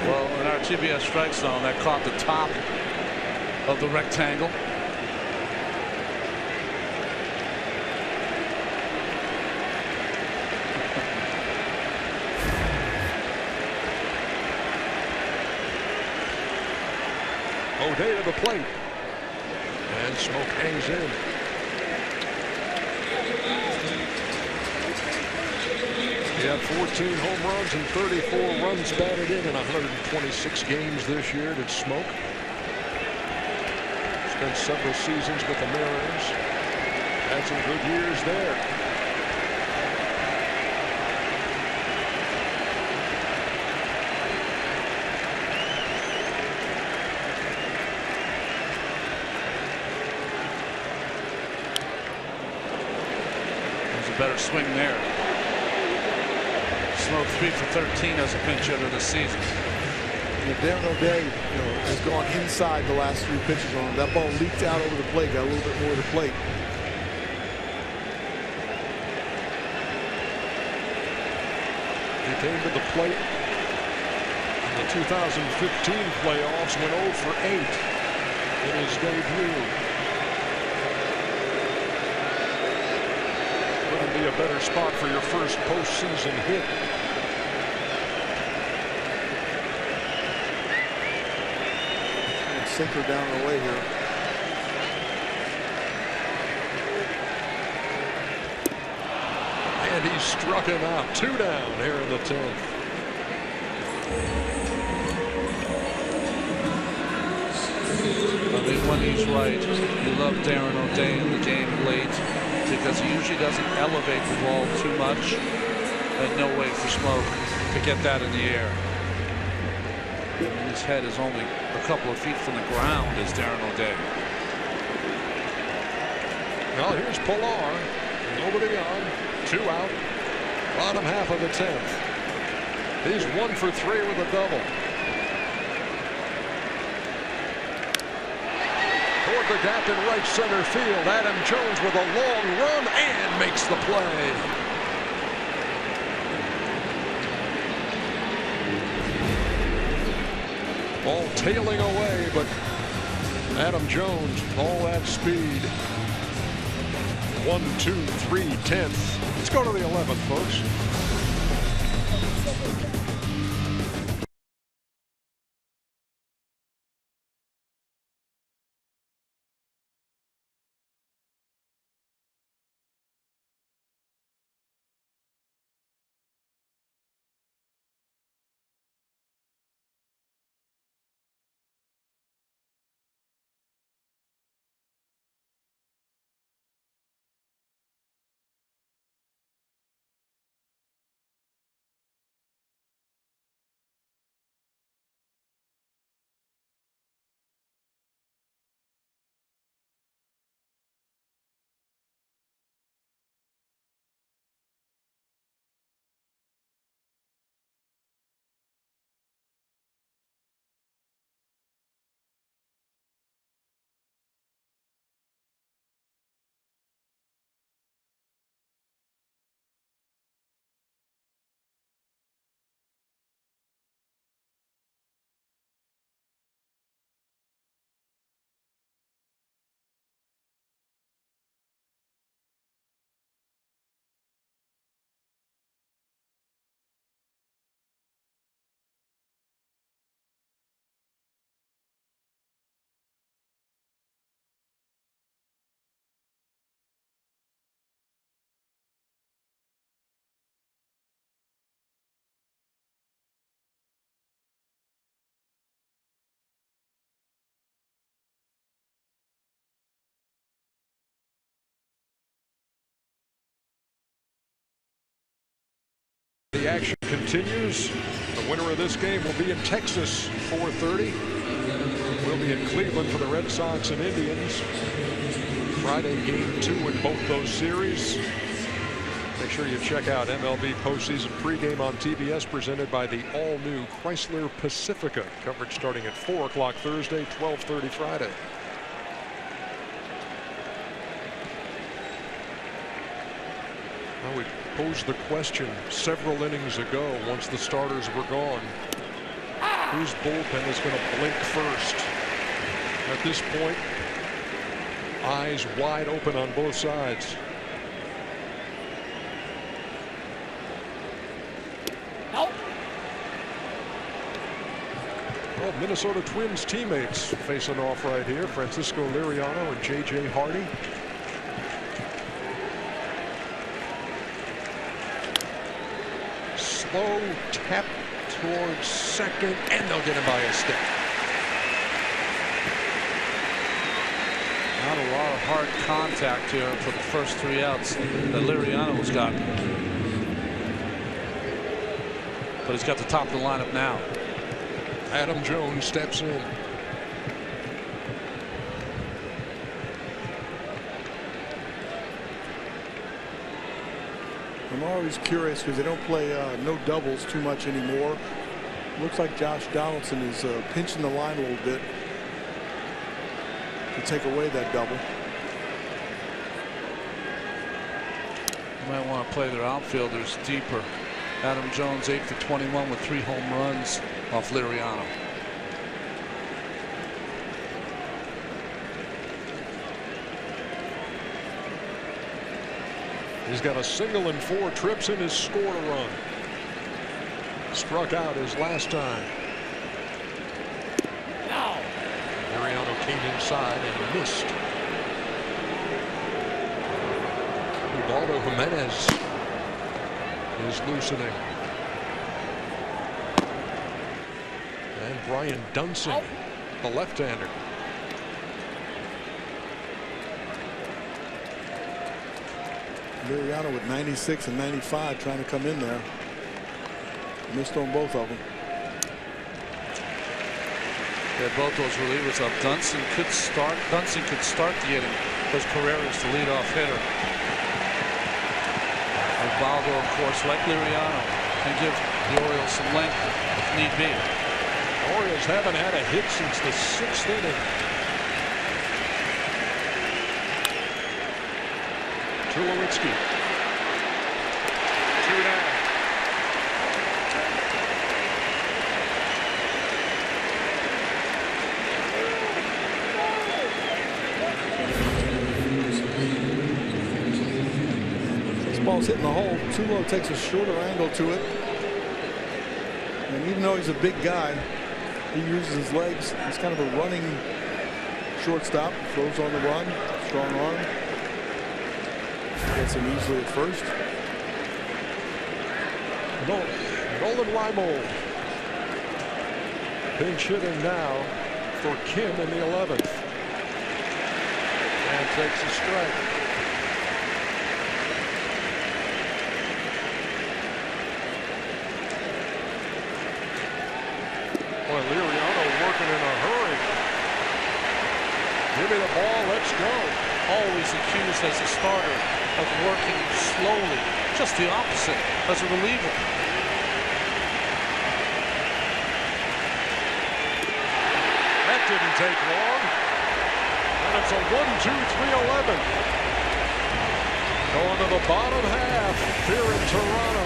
Well, in our TBS strike zone, that caught the top of the rectangle. O'Day to the plate. And Smoke hangs in. He had 14 home runs and 34 runs batted in 126 games this year. Did Smoke. Spent several seasons with the Mariners. Had some good years there. There's a better swing there. Smoke 3 for 13 as a pinch hitter this season. Darren O'Day, has gone inside the last 3 pitches on him. That ball leaked out over the plate, got a little bit more of the plate. He came to the plate in the 2015 playoffs, went 0 for 8 in his debut. Couldn't be a better spot for your first postseason hit. Sinker down the way here. And he struck him out. 2 down here in the 10th. I mean, when he's right, you love Darren O'Day in the game late because he usually doesn't elevate the ball too much. And no way for Smoke to get that in the air. And his head is only a couple of feet from the ground as Darren O'Day. Well, here's Pilar. Nobody on. 2 out. Bottom half of the 10th. He's 1 for 3 with a double. Toward the gap in right center field. Adam Jones with a long run and makes the play. Ball tailing away, but Adam Jones, all that speed. 1, 2, 3, 10th. Let's go to the 11th, folks. Continues. The winner of this game will be in Texas, 4:30. We'll be in Cleveland for the Red Sox and Indians. Friday, game 2 in both those series. Make sure you check out MLB postseason pregame on TBS, presented by the all-new Chrysler Pacifica. Coverage starting at 4 o'clock Thursday, 12:30 Friday. Now, we posed the question several innings ago, once the starters were gone, whose bullpen is going to blink first? At this point, eyes wide open on both sides. Well, Minnesota Twins teammates facing off right here. Francisco Liriano and J.J. Hardy. Slow tap towards second, and they'll get him by a step. Not a lot of hard contact here for the first 3 outs that Liriano's got. But he's got the top of the lineup now. Adam Jones steps in. I'm always curious because they don't play no doubles too much anymore. Looks like Josh Donaldson is pinching the line a little bit to take away that double. You might want to play their outfielders deeper. Adam Jones 8 for 21 with 3 home runs off Liriano. He's got a single and 4 trips in his score run. Struck out his last time. Now, Liriano came inside and missed. Ubaldo Jimenez is loosening. And Brian Dunson, the left-hander. Liriano with 96 and 95 trying to come in there. Missed on both of them. Yeah, both those relievers up. Dunson could start the inning because Carrera's the leadoff hitter. Ubaldo, of course, like Liriano, can give the Orioles some length if need be. Orioles haven't had a hit since the 6th inning. Tulowitzki. 2 down. This ball's hitting the hole. Tulo takes a shorter angle to it. And even though he's a big guy, he uses his legs. He's kind of a running shortstop. Throws on the run. Strong arm. Gets him easily at first. Nolan Reimold pinch hitting now for Kim in the 11th. And takes a strike. Boy, Liriano working in a hurry. Give me the ball, let's go. Always accused as a starter of working slowly. Just the opposite as a reliever. That didn't take long. And it's a 1-2-3-11. Going to the bottom half here in Toronto.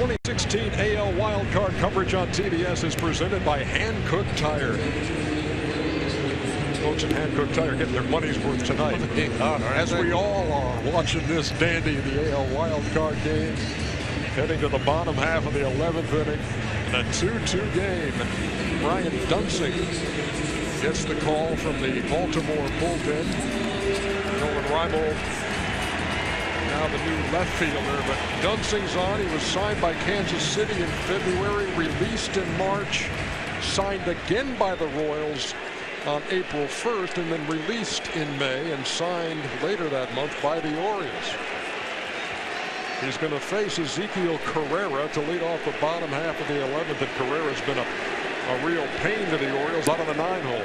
2016 AL wildcard coverage on TBS is presented by Hankook Tire. Folks at Hankook Tire getting their money's worth tonight, as we all are watching this dandy, the AL wildcard game, heading to the bottom half of the 11th inning in a 2-2 game. Brian Dunsing gets the call from the Baltimore bullpen. Nolan Reimold, now the new left fielder, but Dunsing's on. He was signed by Kansas City in February, released in March, signed again by the Royals on April 1st, and then released in May and signed later that month by the Orioles. He's going to face Ezekiel Carrera to lead off the bottom half of the 11th, and Carrera's been a real pain to the Orioles out on the 9-hole.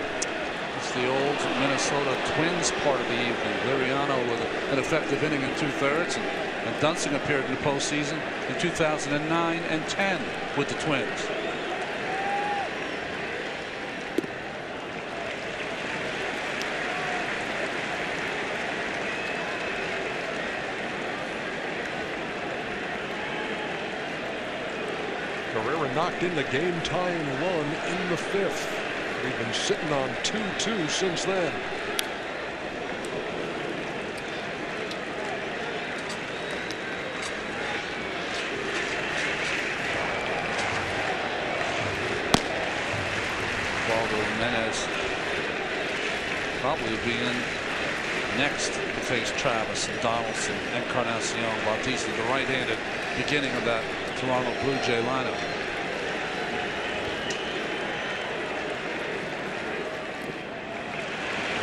It's the old Minnesota Twins part of the evening. Liriano with an effective inning in 2/3, and Dunsing appeared in the postseason in 2009 and 10 with the Twins. Carrera knocked in the game-tying run in the 5th. We've been sitting on 2-2 since then. Waldo Jimenez probably will be in next to face Travis and Donaldson, Encarnacion, Bautista, the right-handed beginning of that Toronto Blue Jay lineup.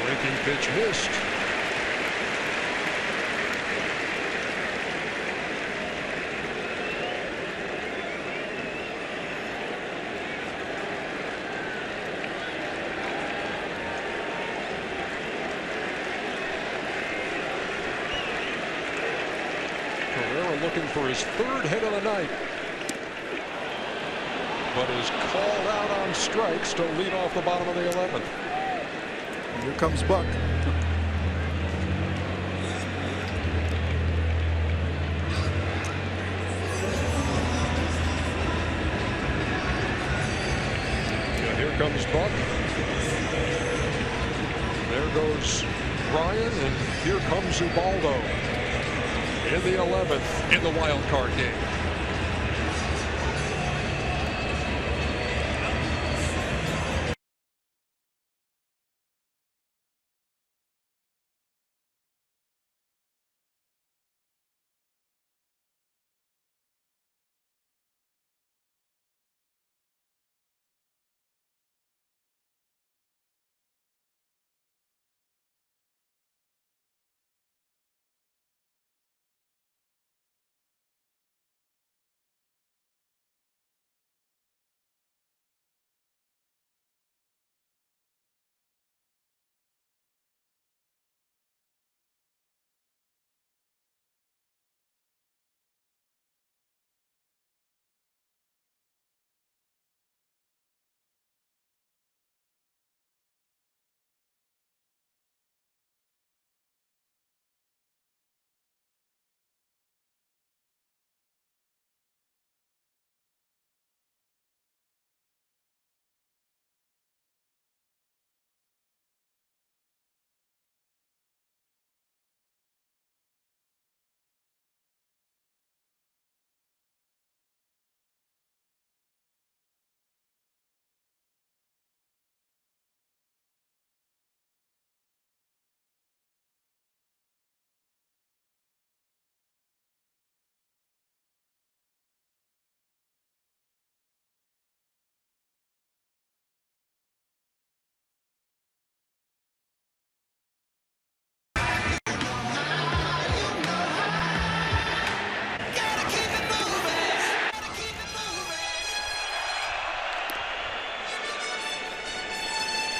Breaking pitch missed. Carrera looking for his 3rd hit of the night, but is called out on strikes to lead off the bottom of the 11th. Here comes Buck. Yeah, here comes Buck. There goes Ryan, and here comes Ubaldo in the 11th in the wild card game.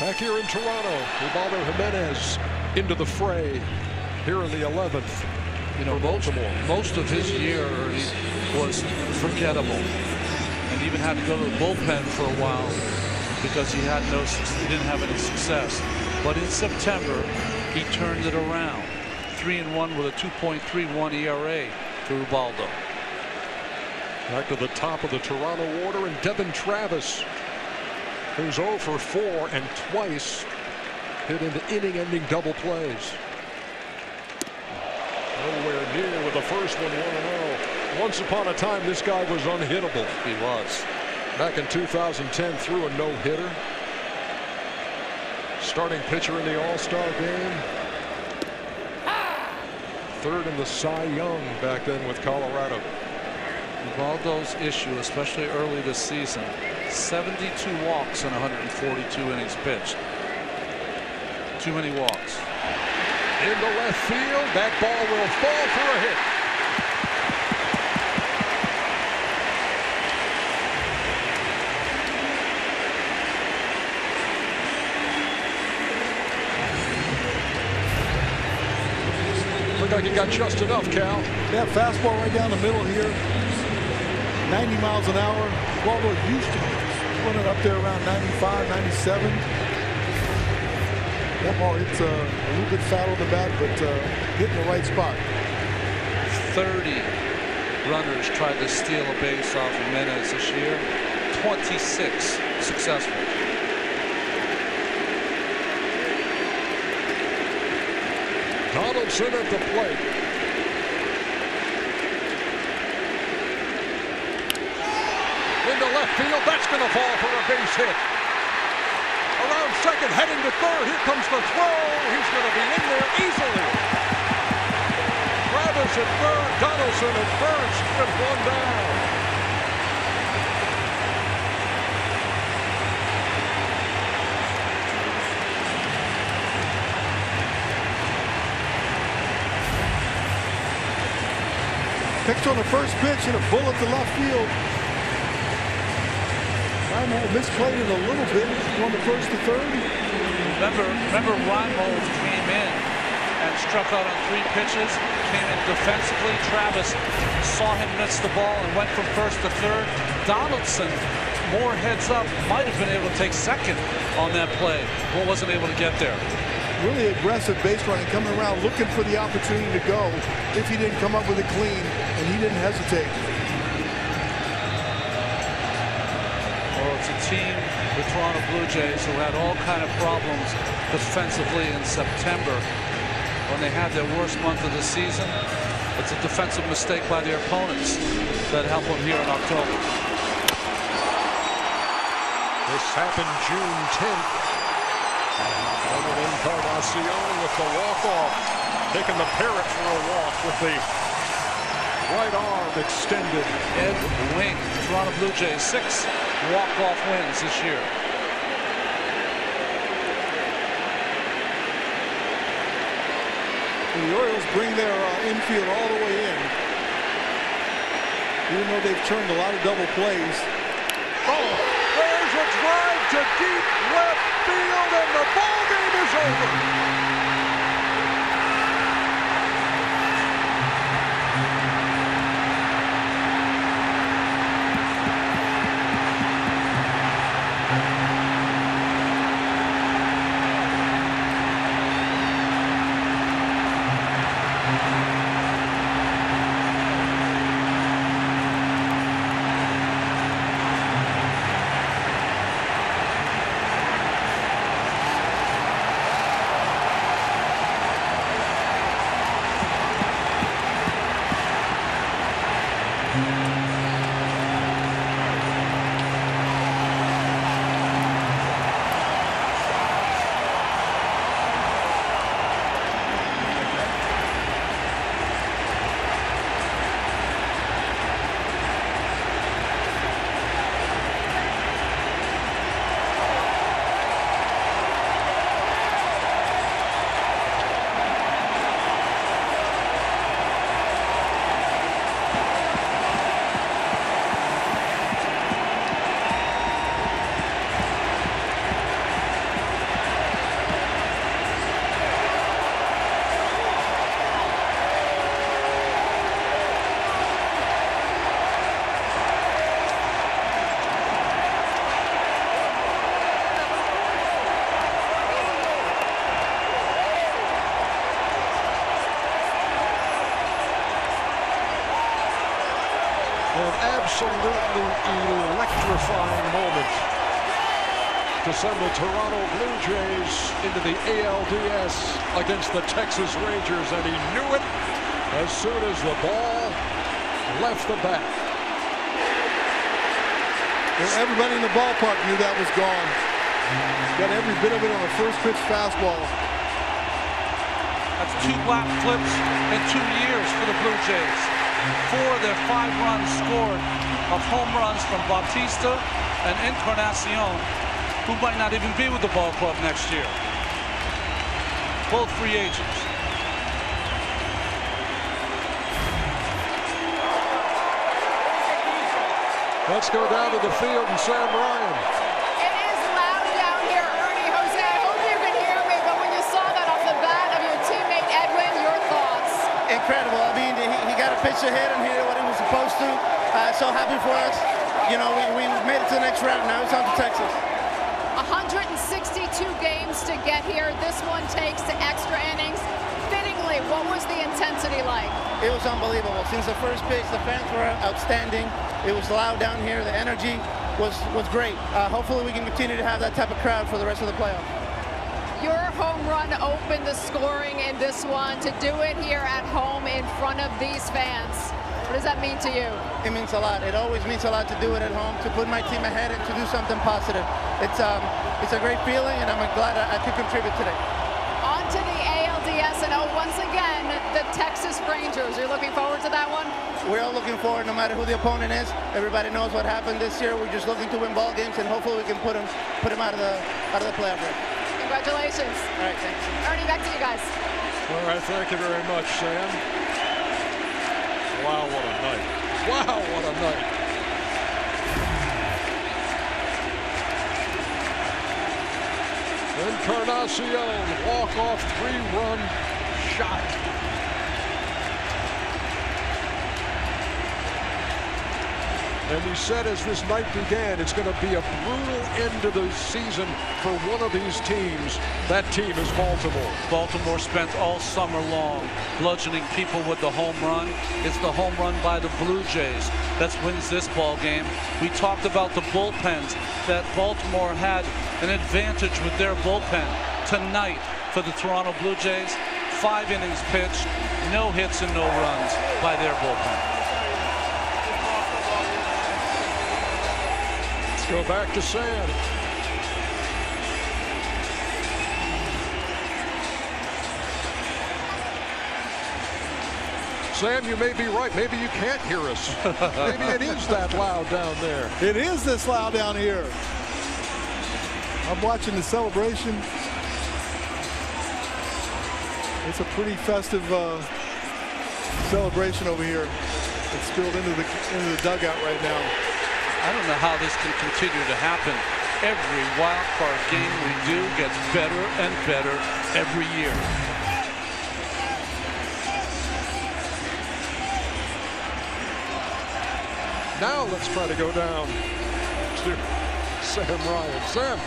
Back here in Toronto, Ubaldo Jimenez into the fray here in the 11th. You know, most of his year was forgettable, and even had to go to the bullpen for a while because he didn't have any success. But in September, he turned it around. 3-1 with a 2.31 ERA for Ubaldo. Back to the top of the Toronto order, and Devin Travis, who's 0 for 4 and twice hit into inning-ending double plays. Nowhere near with the first one, 1-0. Once upon a time, this guy was unhittable. He was. Back in 2010, threw a no-hitter. Starting pitcher in the All-Star game. Third in the Cy Young back then with Colorado. Ubaldo's issue, especially early this season, 72 walks in 142 innings pitched. Too many walks. Into left field, that ball will fall for a hit. Looked like he got just enough, Cal. Yeah, fastball right down the middle here. 90 miles an hour. Waldo used to running up there around 95, 97. That ball hits a little bit foul on the bat, but hitting the right spot. 30 runners tried to steal a base off of Jimenez this year. 26 successful. Donaldson at the plate. Into left field, that's going to fall for a base hit. Around second, heading to third. Here comes the throw. He's going to be in there easily. Travis at third, Donaldson at first, with one down. Pitched on the first pitch and a bullet to left field. Reinhold misplayed it a little bit on the first to third. Remember Reinhold came in and struck out on 3 pitches, came in defensively. Travis saw him miss the ball and went from first to third. Donaldson, more heads up, might have been able to take second on that play, but wasn't able to get there. Really aggressive base running, coming around looking for the opportunity to go if he didn't come up with it clean, and he didn't hesitate. Well, it's a team, the Toronto Blue Jays, who had all kind of problems defensively in September when they had their worst month of the season. It's a defensive mistake by their opponents that helped them here in October. This happened June 10th. Encarnacion with the walk-off, taking the Parrot for a walk with the right arm extended. Edwin, Toronto Blue Jays, 6 walk-off wins this year. And the Orioles bring their infield all the way in. Even though they've turned a lot of double plays. Oh, there's a drive to deep left field, and the ball game is over. absolutely electrifying moment to send the Toronto Blue Jays into the ALDS against the Texas Rangers, and he knew it as soon as the ball left the bat. Well, everybody in the ballpark knew that was gone. Got every bit of it on the first pitch fastball. That's 2 black flips in 2 years for the Blue Jays. 4 of their 5 runs scored of home runs from Bautista and Encarnacion, who might not even be with the ball club next year. Both free agents. Let's go down to the field and Sam Ryan. It is loud down here, Ernie. Jose, I hope you can hear me, but when you saw that off the bat of your teammate Edwin, your thoughts? Incredible. I mean, he got a pitch ahead and he did what he was supposed to. So happy for us. You know, we made it to the next round. Now it's on to Texas. 162 games to get here. This one takes extra innings. Fittingly, what was the intensity like? It was unbelievable. Since the first pitch, the fans were outstanding. It was loud down here. The energy was great. Hopefully we can continue to have that type of crowd for the rest of the playoffs. Your home run opened the scoring in this one. To do it here at home in front of these fans, what does that mean to you? It means a lot. It always means a lot to do it at home, to put my team ahead and to do something positive. It's a great feeling, and I'm glad I could contribute today. On to the ALDS, and once again, the Texas Rangers. You're looking forward to that one? We're all looking forward, no matter who the opponent is. Everybody knows what happened this year. We're just looking to win ball games, and hopefully we can put them out of the playoff race. Congratulations. All right, thanks. Ernie, back to you guys. All right, thank you very much, Sam. Wow, what a night. Wow, what a night. Encarnacion, walk-off 3-run shot. And he said as this night began, it's going to be a brutal end to the season for one of these teams. That team is Baltimore. Baltimore spent all summer long bludgeoning people with the home run. It's the home run by the Blue Jays that wins this ball game. We talked about the bullpens, that Baltimore had an advantage with their bullpen. Tonight for the Toronto Blue Jays, 5 innings pitched, no hits and no runs by their bullpen. Go back to Sam. Sam, you may be right. Maybe you can't hear us. Maybe it is that loud down there. It is this loud down here. I'm watching the celebration. It's a pretty festive celebration over here. It's spilled into the dugout right now. I don't know how this can continue to happen. Every wild card game we do gets better and better every year. Now let's try to go down to Sam Ryan. Sam.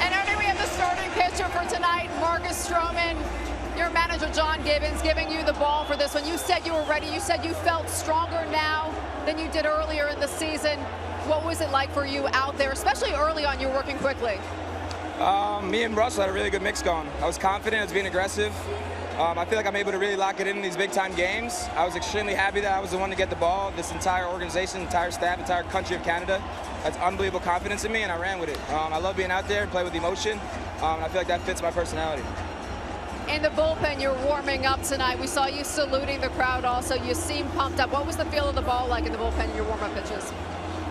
And Ernie, we have the starting pitcher for tonight, Marcus Stroman. Your manager, John Gibbons, giving you the ball for this one. You said you were ready. You said you felt stronger now than you did earlier in the season. What was it like for you out there, especially early on? You were working quickly. Me and Russell had a really good mix going. I was confident, I was being aggressive. I feel like I'm able to really lock it in these big-time games. I was extremely happy that I was the one to get the ball. This entire organization, entire staff, entire country of Canada has unbelievable confidence in me, and I ran with it. I love being out there and play with emotion, and I feel like that fits my personality. In the bullpen, you're warming up tonight. We saw you saluting the crowd also. You seem pumped up. What was the feel of the ball like in the bullpen in your warm-up pitches?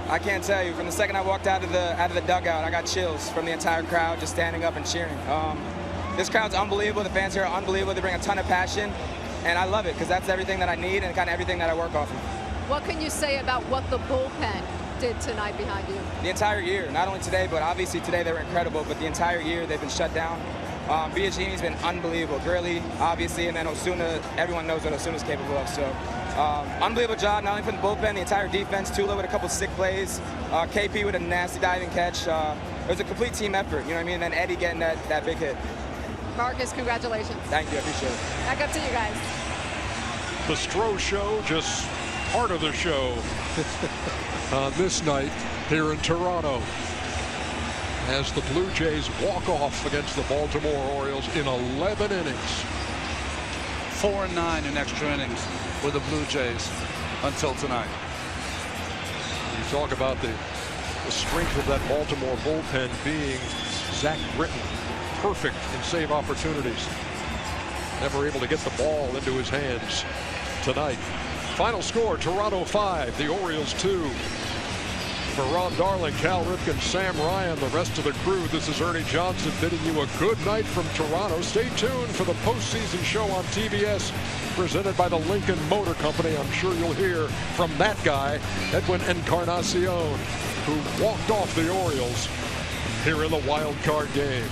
I can't tell you. From the second I walked out of the dugout, I got chills from the entire crowd just standing up and cheering. This crowd's unbelievable. The fans here are unbelievable. They bring a ton of passion, and I love it because that's everything that I need and kind of everything that I work off of. What can you say about what the bullpen did tonight behind you? The entire year, not only today, but obviously today they were incredible, but the entire year they've been shut down. Biagini's been unbelievable. Gurley, obviously, and then Osuna, everyone knows what Osuna's capable of. So, unbelievable job, not only from the bullpen, the entire defense. Tula with a couple sick plays. KP with a nasty diving catch. It was a complete team effort, you know what I mean? And then Eddie getting that big hit. Marcus, congratulations. Thank you, I appreciate it. Back up to you guys. The Stro Show just part of the show on this night here in Toronto, as the Blue Jays walk off against the Baltimore Orioles in 11 innings. 4-9 in extra innings for the Blue Jays until tonight. You talk about the strength of that Baltimore bullpen being Zach Britton, perfect in save opportunities. Never able to get the ball into his hands tonight. Final score, Toronto 5, the Orioles 2. For Ron Darling, Cal Ripken, Sam Ryan, the rest of the crew, this is Ernie Johnson bidding you a good night from Toronto. Stay tuned for the postseason show on TBS, presented by the Lincoln Motor Company. I'm sure you'll hear from that guy, Edwin Encarnacion, who walked off the Orioles here in the wild card game.